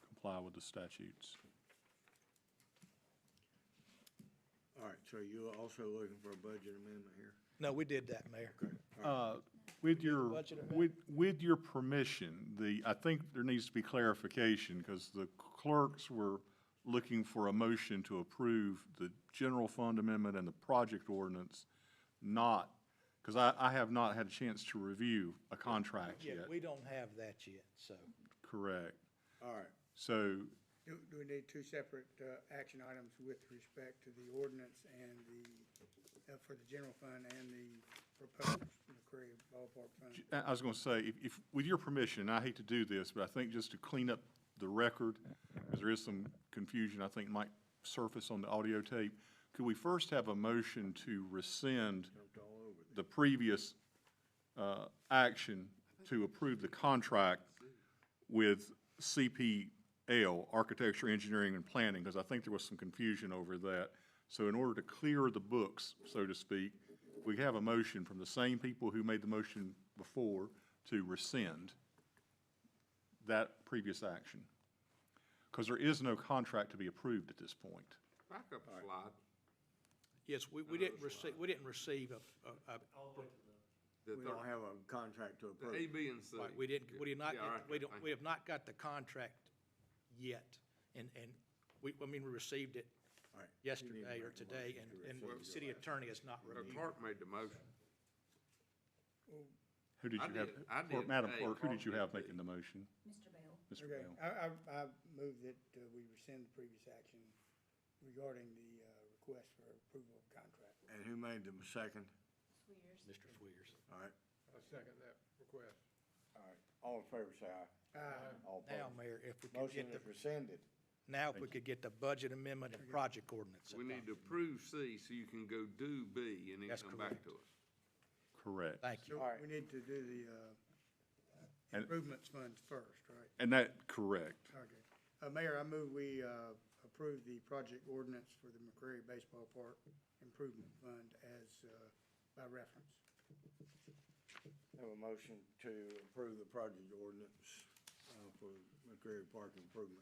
Speaker 4: comply with the statutes.
Speaker 1: All right, so you're also looking for a budget amendment here?
Speaker 7: No, we did that, Mayor.
Speaker 1: Okay.
Speaker 4: With your,
Speaker 7: Budget amendment?
Speaker 4: with your permission, I think there needs to be clarification, because the clerks were looking for a motion to approve the general fund amendment and the project ordinance, not, because I have not had a chance to review a contract
Speaker 7: Yeah,
Speaker 4: yet.
Speaker 7: we don't have that yet, so.
Speaker 4: Correct.
Speaker 1: All right.
Speaker 4: So,
Speaker 5: Do we need two separate action items with respect to the ordinance and for the general fund and the proposed McCrary Ballpark fund?
Speaker 4: I was going to say, if, with your permission, I hate to do this, but I think just to clean up the record, because there is some confusion I think might surface on the audio tape, could we first have a motion to rescind the previous action to approve the contract with CPL, Architecture, Engineering, and Planning, because I think there was some confusion over that. So in order to clear the books, so to speak, we have a motion from the same people who made the motion before to rescind that previous action, because there is no contract to be approved at this point.
Speaker 3: Back up a slide.
Speaker 7: Yes, we didn't receive
Speaker 3: The
Speaker 1: We
Speaker 3: third-
Speaker 1: don't have a contract to
Speaker 3: The
Speaker 1: approve.
Speaker 3: A, B, and C.
Speaker 7: Right, we did not,
Speaker 3: Yeah, all right, thank
Speaker 7: we
Speaker 3: you.
Speaker 7: have not got the contract yet, and we received it
Speaker 1: All right.
Speaker 7: yesterday or today, and the city attorney has not reviewed.
Speaker 3: Clark made the motion.
Speaker 4: Who did
Speaker 3: I
Speaker 4: you have?
Speaker 3: did. I did.
Speaker 4: Madam
Speaker 3: Hey,
Speaker 4: Clerk, who did you
Speaker 3: Clark
Speaker 4: have
Speaker 3: did.
Speaker 4: making the motion?
Speaker 5: Mr. Bell.
Speaker 4: Mr.
Speaker 5: Okay,
Speaker 4: Bell.
Speaker 5: I move that we rescind the previous action regarding the request for approval of contract.
Speaker 1: And who made the second?
Speaker 7: Mr. Swears.
Speaker 1: All right,
Speaker 14: I second that request.
Speaker 1: all right. All in favor, say aye. All
Speaker 7: Now,
Speaker 1: opposed.
Speaker 7: Mayor, if we could
Speaker 1: Motion
Speaker 7: get the,
Speaker 1: is rescinded.
Speaker 7: now if we could get the budget amendment and project ordinance.
Speaker 3: We need to approve C so you can go do B and then
Speaker 7: That's
Speaker 3: come back
Speaker 7: correct.
Speaker 3: to us.
Speaker 4: Correct.
Speaker 7: Thank you.
Speaker 5: So
Speaker 1: All right.
Speaker 5: we need to do the
Speaker 4: And-
Speaker 5: improvements funds first, right?
Speaker 4: And that, correct.
Speaker 5: Okay. Mayor, I move we approve the project ordinance for the McCrary Baseball Park Improvement Fund as by reference.
Speaker 1: Have a motion to approve the project ordinance for McCreary Park improvement.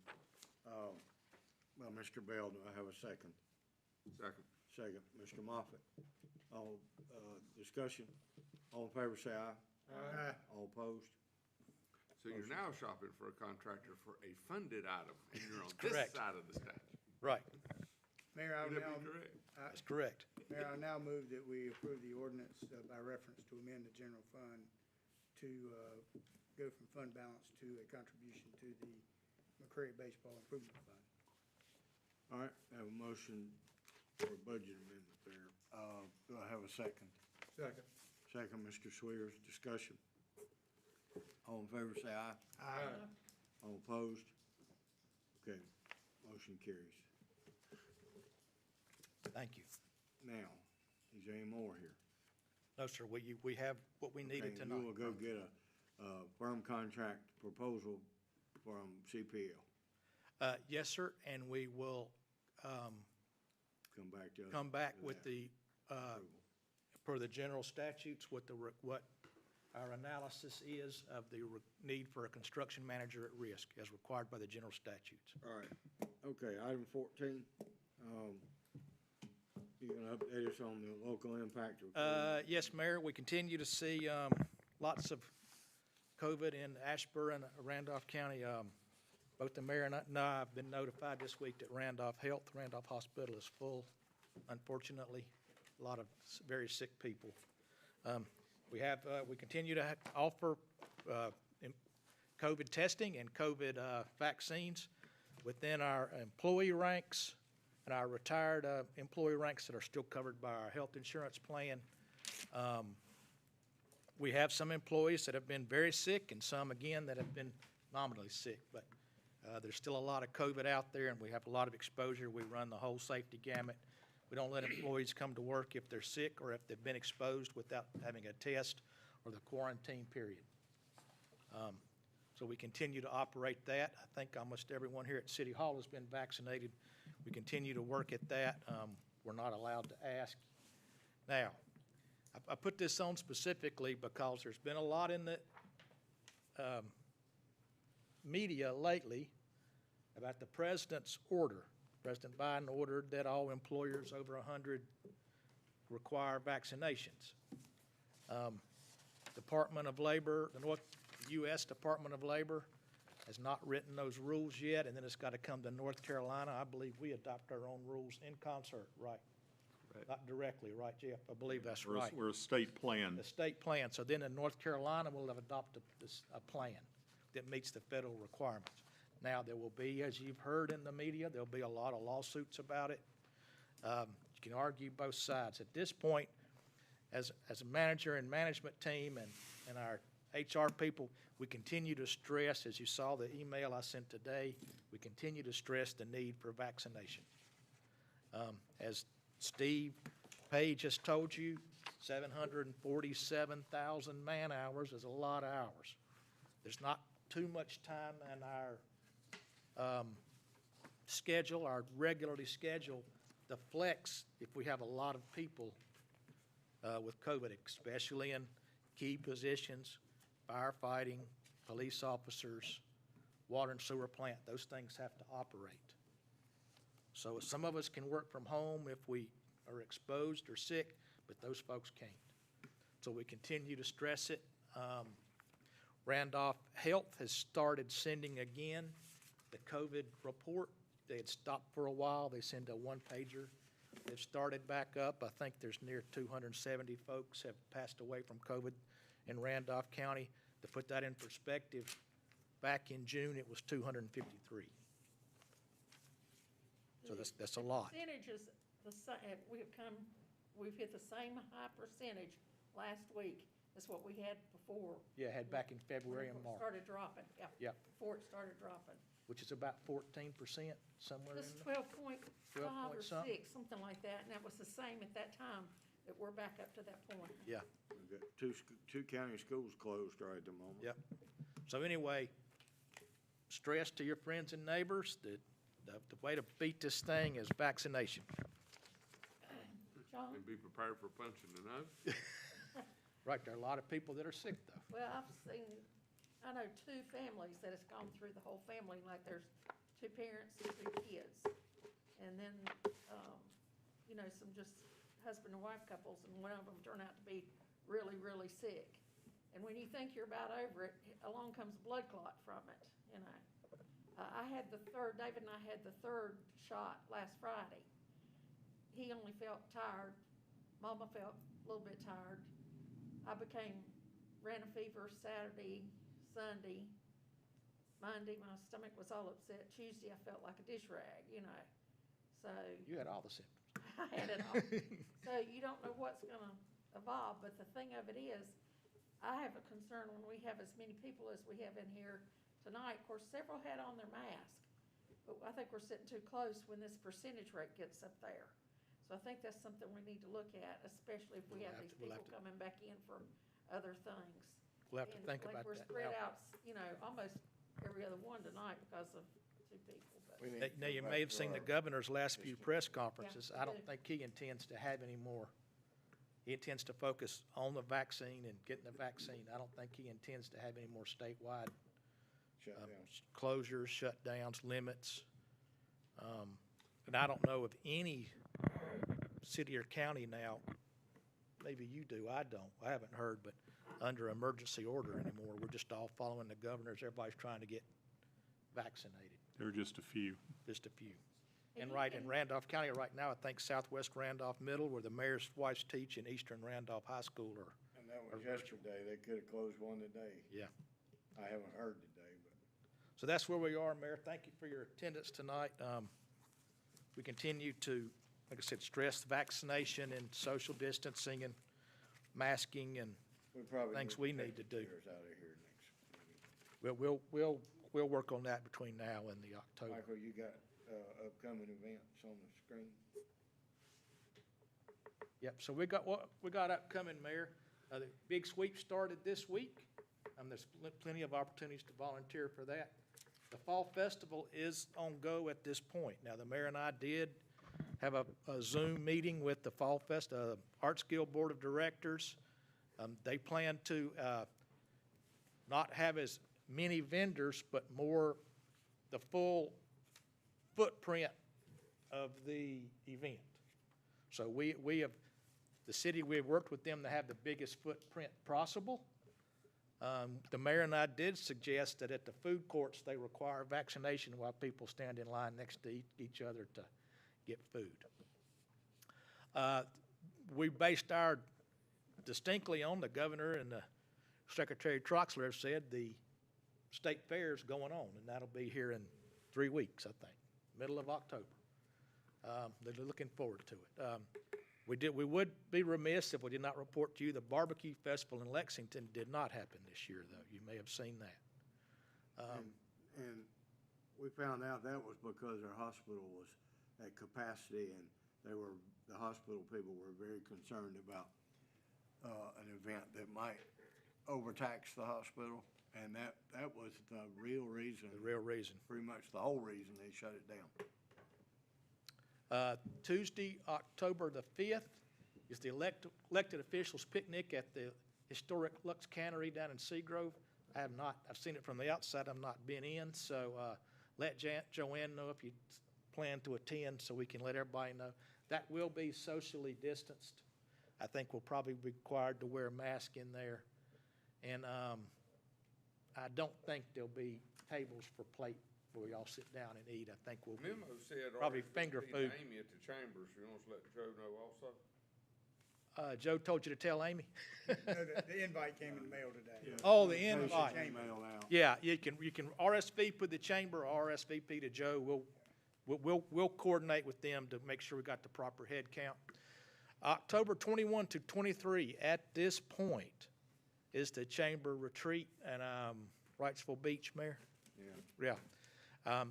Speaker 1: Well, Mr. Bell, do I have a second?
Speaker 3: Second.
Speaker 1: Second, Mr. Moffett. All, discussion? All in favor, say aye.
Speaker 5: Aye.
Speaker 1: All opposed?
Speaker 3: So you're now shopping for a contractor for a funded item, and you're on this
Speaker 7: correct.
Speaker 3: side of the statute.
Speaker 7: Right,
Speaker 5: Mayor, I
Speaker 3: Would
Speaker 5: now,
Speaker 3: that be correct?
Speaker 7: that's correct.
Speaker 5: Mayor, I now move that we approve the ordinance by reference to amend the general fund to go from fund balance to a contribution to the McCrary Baseball Improvement Fund.
Speaker 1: All right, I have a motion for a budget amendment there. Do I have a second?
Speaker 14: Second.
Speaker 1: Second, Mr. Swears, discussion. All in favor, say aye.
Speaker 5: Aye.
Speaker 1: All opposed? Okay, motion carries.
Speaker 7: Thank you.
Speaker 1: Now, is there any more here?
Speaker 7: No, sir, we have what we needed
Speaker 1: Okay,
Speaker 7: tonight.
Speaker 1: you will go get a firm contract proposal from CPL.
Speaker 7: Yes, sir, and we will
Speaker 1: Come back to us.
Speaker 7: come back
Speaker 1: with
Speaker 7: with
Speaker 1: that
Speaker 7: the,
Speaker 1: approval.
Speaker 7: per the general statutes, what our analysis is of the need for a construction manager at risk as required by the general statutes.
Speaker 1: All right, okay, item 14. You gonna update us on the local impact?
Speaker 7: Yes, Mayor, we continue to see lots of COVID in Ashburn, Randolph County. Both the mayor and I have been notified this week that Randolph Hospital is full, unfortunately. A lot of very sick people. We continue to offer COVID testing and COVID vaccines within our employee ranks and our retired employee ranks that are still covered by our health insurance plan. We have some employees that have been very sick and some, again, that have been nominally sick, but there's still a lot of COVID out there and we have a lot of exposure. We run the whole safety gamut. We don't let employees come to work if they're sick or if they've been exposed without having a test or the quarantine period. So we continue to operate that. I think almost everyone here at City Hall has been vaccinated. We continue to work at that. We're not allowed to ask. Now, I put this on specifically because there's been a lot in the media lately about the president's order. President Biden ordered that all employers over 100 require vaccinations. Department of Labor, the U.S. Department of Labor has not written those rules yet, and then it's got to come to North Carolina. I believe we adopt our own rules in concert, right? Not directly, right, Jeff? I believe that's right.
Speaker 4: We're a state plan.
Speaker 7: The state plan. So then in North Carolina, we'll have adopted a plan that meets the federal requirements. Now, there will be, as you've heard in the media, there'll be a lot of lawsuits about it. You can argue both sides. At this point, as a manager and management team and our HR people, we continue to stress, as you saw the email I sent today, we continue to stress the need for vaccination. As Steve Page has told you, 747,000 man-hours is a lot of hours. There's not too much time in our schedule, our regularly scheduled, to flex if we have a lot of people with COVID, especially in key positions, firefighting, police officers, water and sewer plant. Those things have to operate. So some of us can work from home if we are exposed or sick, but those folks can't. So we continue to stress it. Randolph Health has started sending again the COVID report they had stopped for a while. They send a one-pager. They've started back up. I think there's near 270 folks have passed away from COVID in Randolph County. To put that in perspective, back in June, it was 253. So that's a lot.
Speaker 8: Percentage is the same, we've hit the same high percentage last week as what we had before.
Speaker 7: Yeah, had back in February and
Speaker 8: When it
Speaker 7: March,
Speaker 8: started dropping, yeah.
Speaker 7: Yep.
Speaker 8: Before it started dropping.
Speaker 7: which is about 14%, somewhere in
Speaker 8: Just
Speaker 7: there.
Speaker 8: 12.5
Speaker 7: point
Speaker 8: or
Speaker 7: something.
Speaker 8: 6, something like that, and that was the same at that time, that we're back up to that point.
Speaker 7: Yeah,
Speaker 1: We've got two county schools closed right at the moment.
Speaker 7: yep. So anyway, stress to your friends and neighbors that the way to beat this thing is vaccination.
Speaker 8: John?
Speaker 3: And be prepared for punching the nose.
Speaker 7: Right, there are a lot of people that are sick, though.
Speaker 8: Well, I know 2 families that has gone through the whole family, like there's 2 parents and 2 kids. And then, some just husband and wife couples, and one of them turned out to be really, really sick. And when you think you're about over it, along comes a blood clot from it, I had David and I had the 3rd shot last Friday. He only felt tired. Mama felt a little bit tired. I ran a fever Saturday, Sunday. Monday, my stomach was all upset. Tuesday, I felt like a dish rag, so.
Speaker 7: You had all the symptoms.
Speaker 8: I had it all. So you don't know what's gonna evolve, but the thing of it is, I have a concern when we have as many people as we have in here tonight. Of course, several had on their mask, but I think we're sitting too close when this percentage rate gets up there. So I think that's something we need to look at, especially if we have these people coming back in for other things.
Speaker 7: We'll have to think about
Speaker 8: Like we're
Speaker 7: that
Speaker 8: spread
Speaker 7: now.
Speaker 8: out, almost every other one tonight because of 2 people, but.
Speaker 1: We need to
Speaker 7: Now,
Speaker 1: go
Speaker 7: you
Speaker 1: back
Speaker 7: may have
Speaker 1: to
Speaker 7: seen the
Speaker 1: our-
Speaker 7: governor's last few press conferences.
Speaker 8: Yeah,
Speaker 7: I don't think he intends to have any more. He intends to focus on the vaccine and getting the vaccine. I don't think he intends to have any more statewide
Speaker 1: Shutdowns.
Speaker 7: closures, shutdowns, limits. And I don't know of any city or county now, maybe you do, I don't, I haven't heard, but under emergency order anymore. We're just all following the governors. Everybody's trying to get vaccinated,
Speaker 4: There are just a few.
Speaker 7: just a few. And right in Randolph County right now, I think Southwest Randolph Middle, where the mayor's wives teach, and Eastern Randolph High School are,
Speaker 1: And that was yesterday. They could have closed one today.
Speaker 7: yeah.
Speaker 1: I haven't heard today, but.
Speaker 7: So that's where we are, Mayor. Thank you for your attendance tonight. We continue to, like I said, stress vaccination and social distancing and masking and
Speaker 1: We probably
Speaker 7: things
Speaker 1: need
Speaker 7: we
Speaker 1: to
Speaker 7: need
Speaker 1: take
Speaker 7: to
Speaker 1: the
Speaker 7: do.
Speaker 1: chairs out of here next meeting.
Speaker 7: We'll work on that between now and the October.
Speaker 1: Michael, you got, upcoming events on the screen?
Speaker 7: Yep, so we got upcoming, Mayor. The big sweep started this week. There's plenty of opportunities to volunteer for that. The Fall Festival is on go at this point. Now, the mayor and I did have a Zoom meeting with the Fall Arts Guild Board of Directors. They plan to not have as many vendors, but more the full footprint of the event. So we have, the city, we have worked with them to have the biggest footprint possible. The mayor and I did suggest that at the food courts, they require vaccination while people stand in line next to each other to get food. We based our distinctly on the governor and the Secretary Troxler have said the state fair is going on, and that'll be here in 3 weeks, I think, middle of October. They're looking forward to it. We would be remiss if we did not report to you the barbecue festival in Lexington did not happen this year, though. You may have seen that.
Speaker 1: And we found out that was because our hospital was at capacity, and the hospital people were very concerned about an event that might overtax the hospital, and that was the real reason.
Speaker 7: The real reason.
Speaker 1: Pretty much the whole reason they shut it down.
Speaker 7: Tuesday, October the 5th, is the elected officials picnic at the historic Lux Cannery down in Seagrove. I've seen it from the outside, I've not been in, so let Joanne know if you plan to attend so we can let everybody know. That will be socially distanced. I think we'll probably be required to wear a mask in there. And I don't think there'll be tables for before we all sit down and eat. I think we'll be
Speaker 3: Memo said
Speaker 7: probably finger
Speaker 3: RSVP
Speaker 7: food.
Speaker 3: Amy at the chambers. You want us to let Joe know also?
Speaker 7: Joe told you to tell Amy?
Speaker 5: No, the invite came in the mail today.
Speaker 7: Oh, the
Speaker 1: Invitation
Speaker 7: invite.
Speaker 1: came mailed out.
Speaker 7: Yeah, you can RSVP with the chamber or RSVP to Joe. We'll coordinate with them to make sure we got the proper head count. October 21 to 23, at this point, is the chamber retreat and Wrightsville Beach, Mayor?
Speaker 1: Yeah.
Speaker 7: Yeah.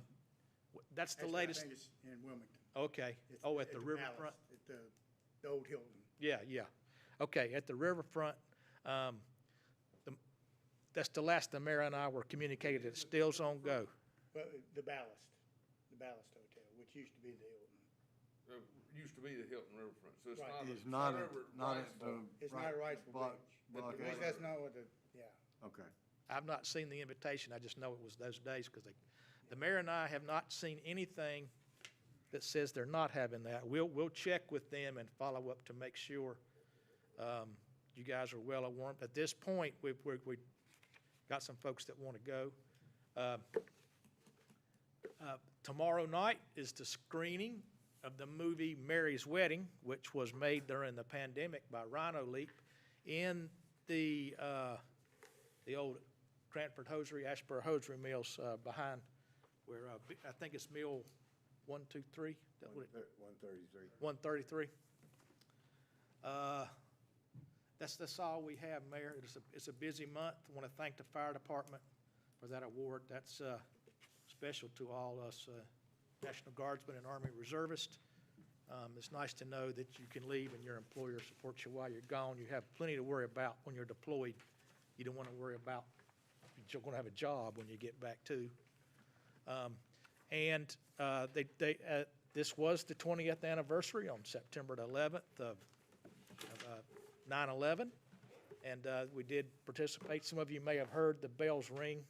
Speaker 7: That's the
Speaker 5: Actually,
Speaker 7: latest.
Speaker 5: I think it's in Wilmington.
Speaker 7: Okay.
Speaker 5: It's
Speaker 7: Oh, at the
Speaker 5: Palace,
Speaker 7: riverfront?
Speaker 5: At the old Hilton.
Speaker 7: Yeah, yeah. Okay, at the riverfront. That's the last the mayor and I were communicated. It's still's on go.
Speaker 5: But the Ballast Hotel, which used to be the Hilton.
Speaker 3: Used to be the Hilton Riverfront, so it's
Speaker 5: Right.
Speaker 3: not.
Speaker 1: It's not,
Speaker 3: over at
Speaker 1: not at
Speaker 3: Wrightsville.
Speaker 1: the.
Speaker 5: It's not a Wrightsville
Speaker 1: block-
Speaker 5: Beach.
Speaker 1: block
Speaker 5: At least
Speaker 1: eight.
Speaker 5: that's not what yeah.
Speaker 1: Okay.
Speaker 7: I've not seen the invitation. I just know it was those days because the mayor and I have not seen anything that says they're not having that. We'll check with them and follow up to make sure you guys are well informed. At this point, we've got some folks that want to go. Tomorrow night is the screening of the movie Mary's Wedding, which was made during the pandemic by Rhino Leap in the old Cranford Hosiery, Asheboro Hosiery Mills behind where I think it's Mill 123.
Speaker 1: 133.
Speaker 7: 133. That's all we have, Mayor. It's a busy month. I want to thank the fire department for that award. That's special to all us National Guardsmen and Army Reservists. It's nice to know that you can leave and your employer supports you while you're gone. You have plenty to worry about when you're deployed. You don't want to worry about you're going to have a job when you get back too. This was the 20th anniversary on September the 11th of 9/11, and we did participate. Some of you may have heard the bells ring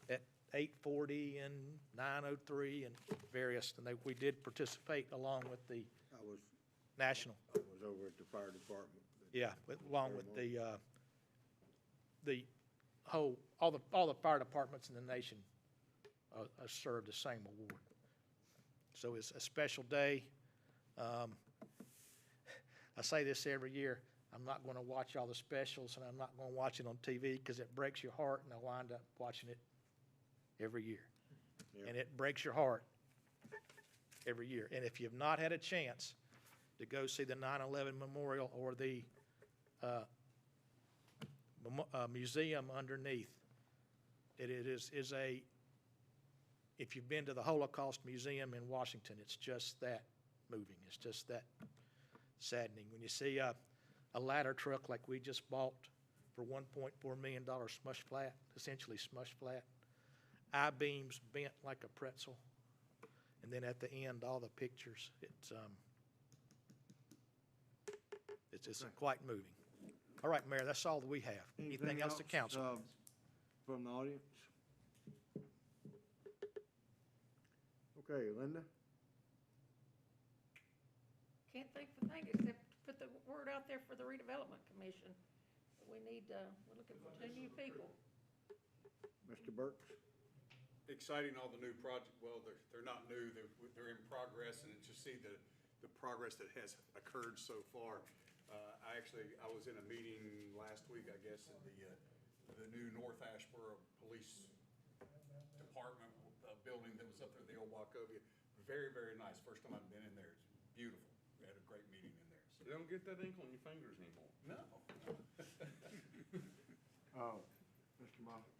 Speaker 7: at 8:40 and 9:03 and various, and we did participate along with the national.
Speaker 1: I was over at the fire department.
Speaker 7: Yeah, along with the whole, all the fire departments in the nation served the same award. So it's a special day. I say this every year. I'm not going to watch all the specials, and I'm not going to watch it on TV because it breaks your heart, and I wind up watching it every year.
Speaker 1: Yeah.
Speaker 7: And it breaks your heart every year. And if you've not had a chance to go see the 9/11 Memorial or the museum underneath, it is if you've been to the Holocaust Museum in Washington, it's just that moving. It's just that saddening. When you see a ladder truck like we just bought for $1.4 million smush flat, essentially smush flat, I-beams bent like a pretzel, and then at the end, all the pictures, it's quite moving. All right, Mayor, that's all that we have. Anything else to council?
Speaker 1: From the audience? Okay, Linda?
Speaker 8: Can't think of a thing except put the word out there for the redevelopment commission. We need, we're looking for 2 new people.
Speaker 1: Mr. Burks?
Speaker 17: Exciting, all the new project, well, they're not new, they're in progress, and to see the progress that has occurred so far. I was in a meeting last week, I guess, at the new North Asheboro Police Department building that was up there, the old Wachovia. Very, very nice. First time I've been in there. It's beautiful. We had a great meeting in there. So.
Speaker 3: You don't get that ink on your fingers anymore.
Speaker 17: No.
Speaker 1: Mr. Moffett?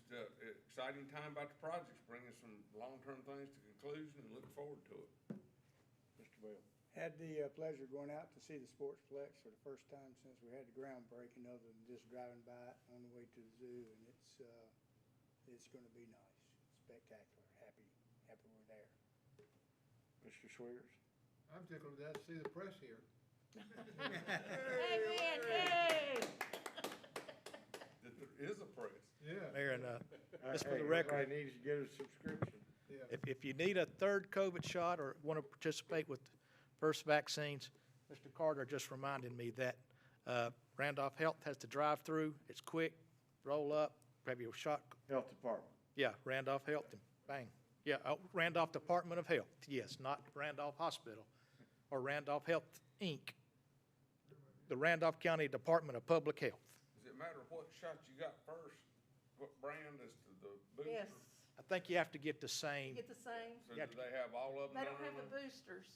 Speaker 3: Just exciting time about the projects, bringing some long-term things to conclusion and looking forward to it.
Speaker 1: Mr. Bell?
Speaker 5: Had the pleasure of going out to see the Sportsplex for the first time since we had the groundbreaking, other than just driving by it on the way to the zoo, and it's going to be nice, spectacular. Happy we're there.
Speaker 1: Mr. Swears?
Speaker 14: I'm tickled to see the press here.
Speaker 8: Amen, yay!
Speaker 3: That there is a press.
Speaker 14: Yeah.
Speaker 7: Mayor, and just for the
Speaker 1: Hey,
Speaker 7: record,
Speaker 1: everybody needs to get a subscription.
Speaker 14: Yeah.
Speaker 7: if you need a third COVID shot or want to participate with first vaccines, Mr. Carter just reminded me that Randolph Health has the drive-through. It's quick, roll up, grab your shot.
Speaker 1: Health Department.
Speaker 7: Yeah, Randolph Health, and bang, Yeah, Randolph Department of Health, yes, not Randolph Hospital or Randolph Health, Inc. The Randolph County Department of Public Health.
Speaker 3: Does it matter what shot you got first, what brand is to the booster?
Speaker 8: Yes,
Speaker 7: I think you have to get the same.
Speaker 8: get the same.
Speaker 3: So do they have all of them?
Speaker 8: They don't
Speaker 3: under
Speaker 8: have the
Speaker 3: one?
Speaker 8: boosters.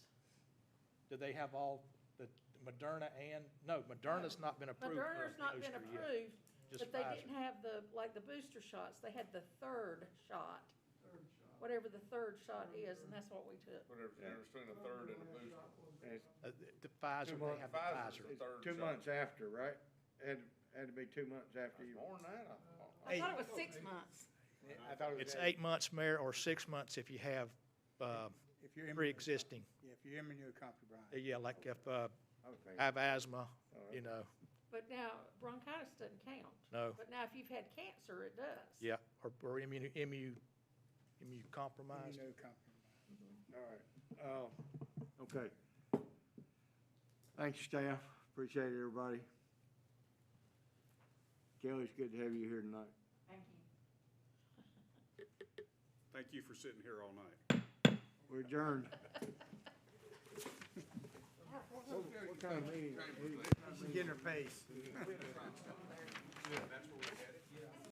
Speaker 7: Do they have all the Moderna and, no, Moderna's not been approved for a
Speaker 8: Moderna's not been
Speaker 7: booster yet.
Speaker 8: approved,
Speaker 7: Just
Speaker 8: but they
Speaker 7: Pfizer.
Speaker 8: didn't have the, like the booster shots. They had the third shot. Whatever the third shot is, and that's what we took.
Speaker 3: Whatever's the difference between a third and a booster.
Speaker 7: The Pfizer, they have the Pfizer.
Speaker 3: Pfizer's the third
Speaker 1: Two
Speaker 3: shot.
Speaker 1: months after, right? Had to be 2 months after you.
Speaker 3: More than that, I thought.
Speaker 8: I thought it was 6 months.
Speaker 1: I thought it was
Speaker 7: It's 8 months, Mayor, or 6 months if you have,
Speaker 5: If you're
Speaker 7: pre-existing.
Speaker 5: Yeah, if you're immunocompromised.
Speaker 7: Yeah, like if,
Speaker 1: Okay.
Speaker 7: have asthma, you know,
Speaker 8: But now bronchitis doesn't count.
Speaker 7: No.
Speaker 8: But now if you've had cancer, it does.
Speaker 7: yeah, or immunocompromised.
Speaker 5: Immunocompromised.
Speaker 1: All right. Okay. Thank you, staff. Appreciate it, everybody. Kelly, it's good to have you here tonight.
Speaker 8: Thank you.
Speaker 17: Thank you for sitting here all night.
Speaker 1: We're adjourned. What kind of meeting?
Speaker 5: Beginner pace.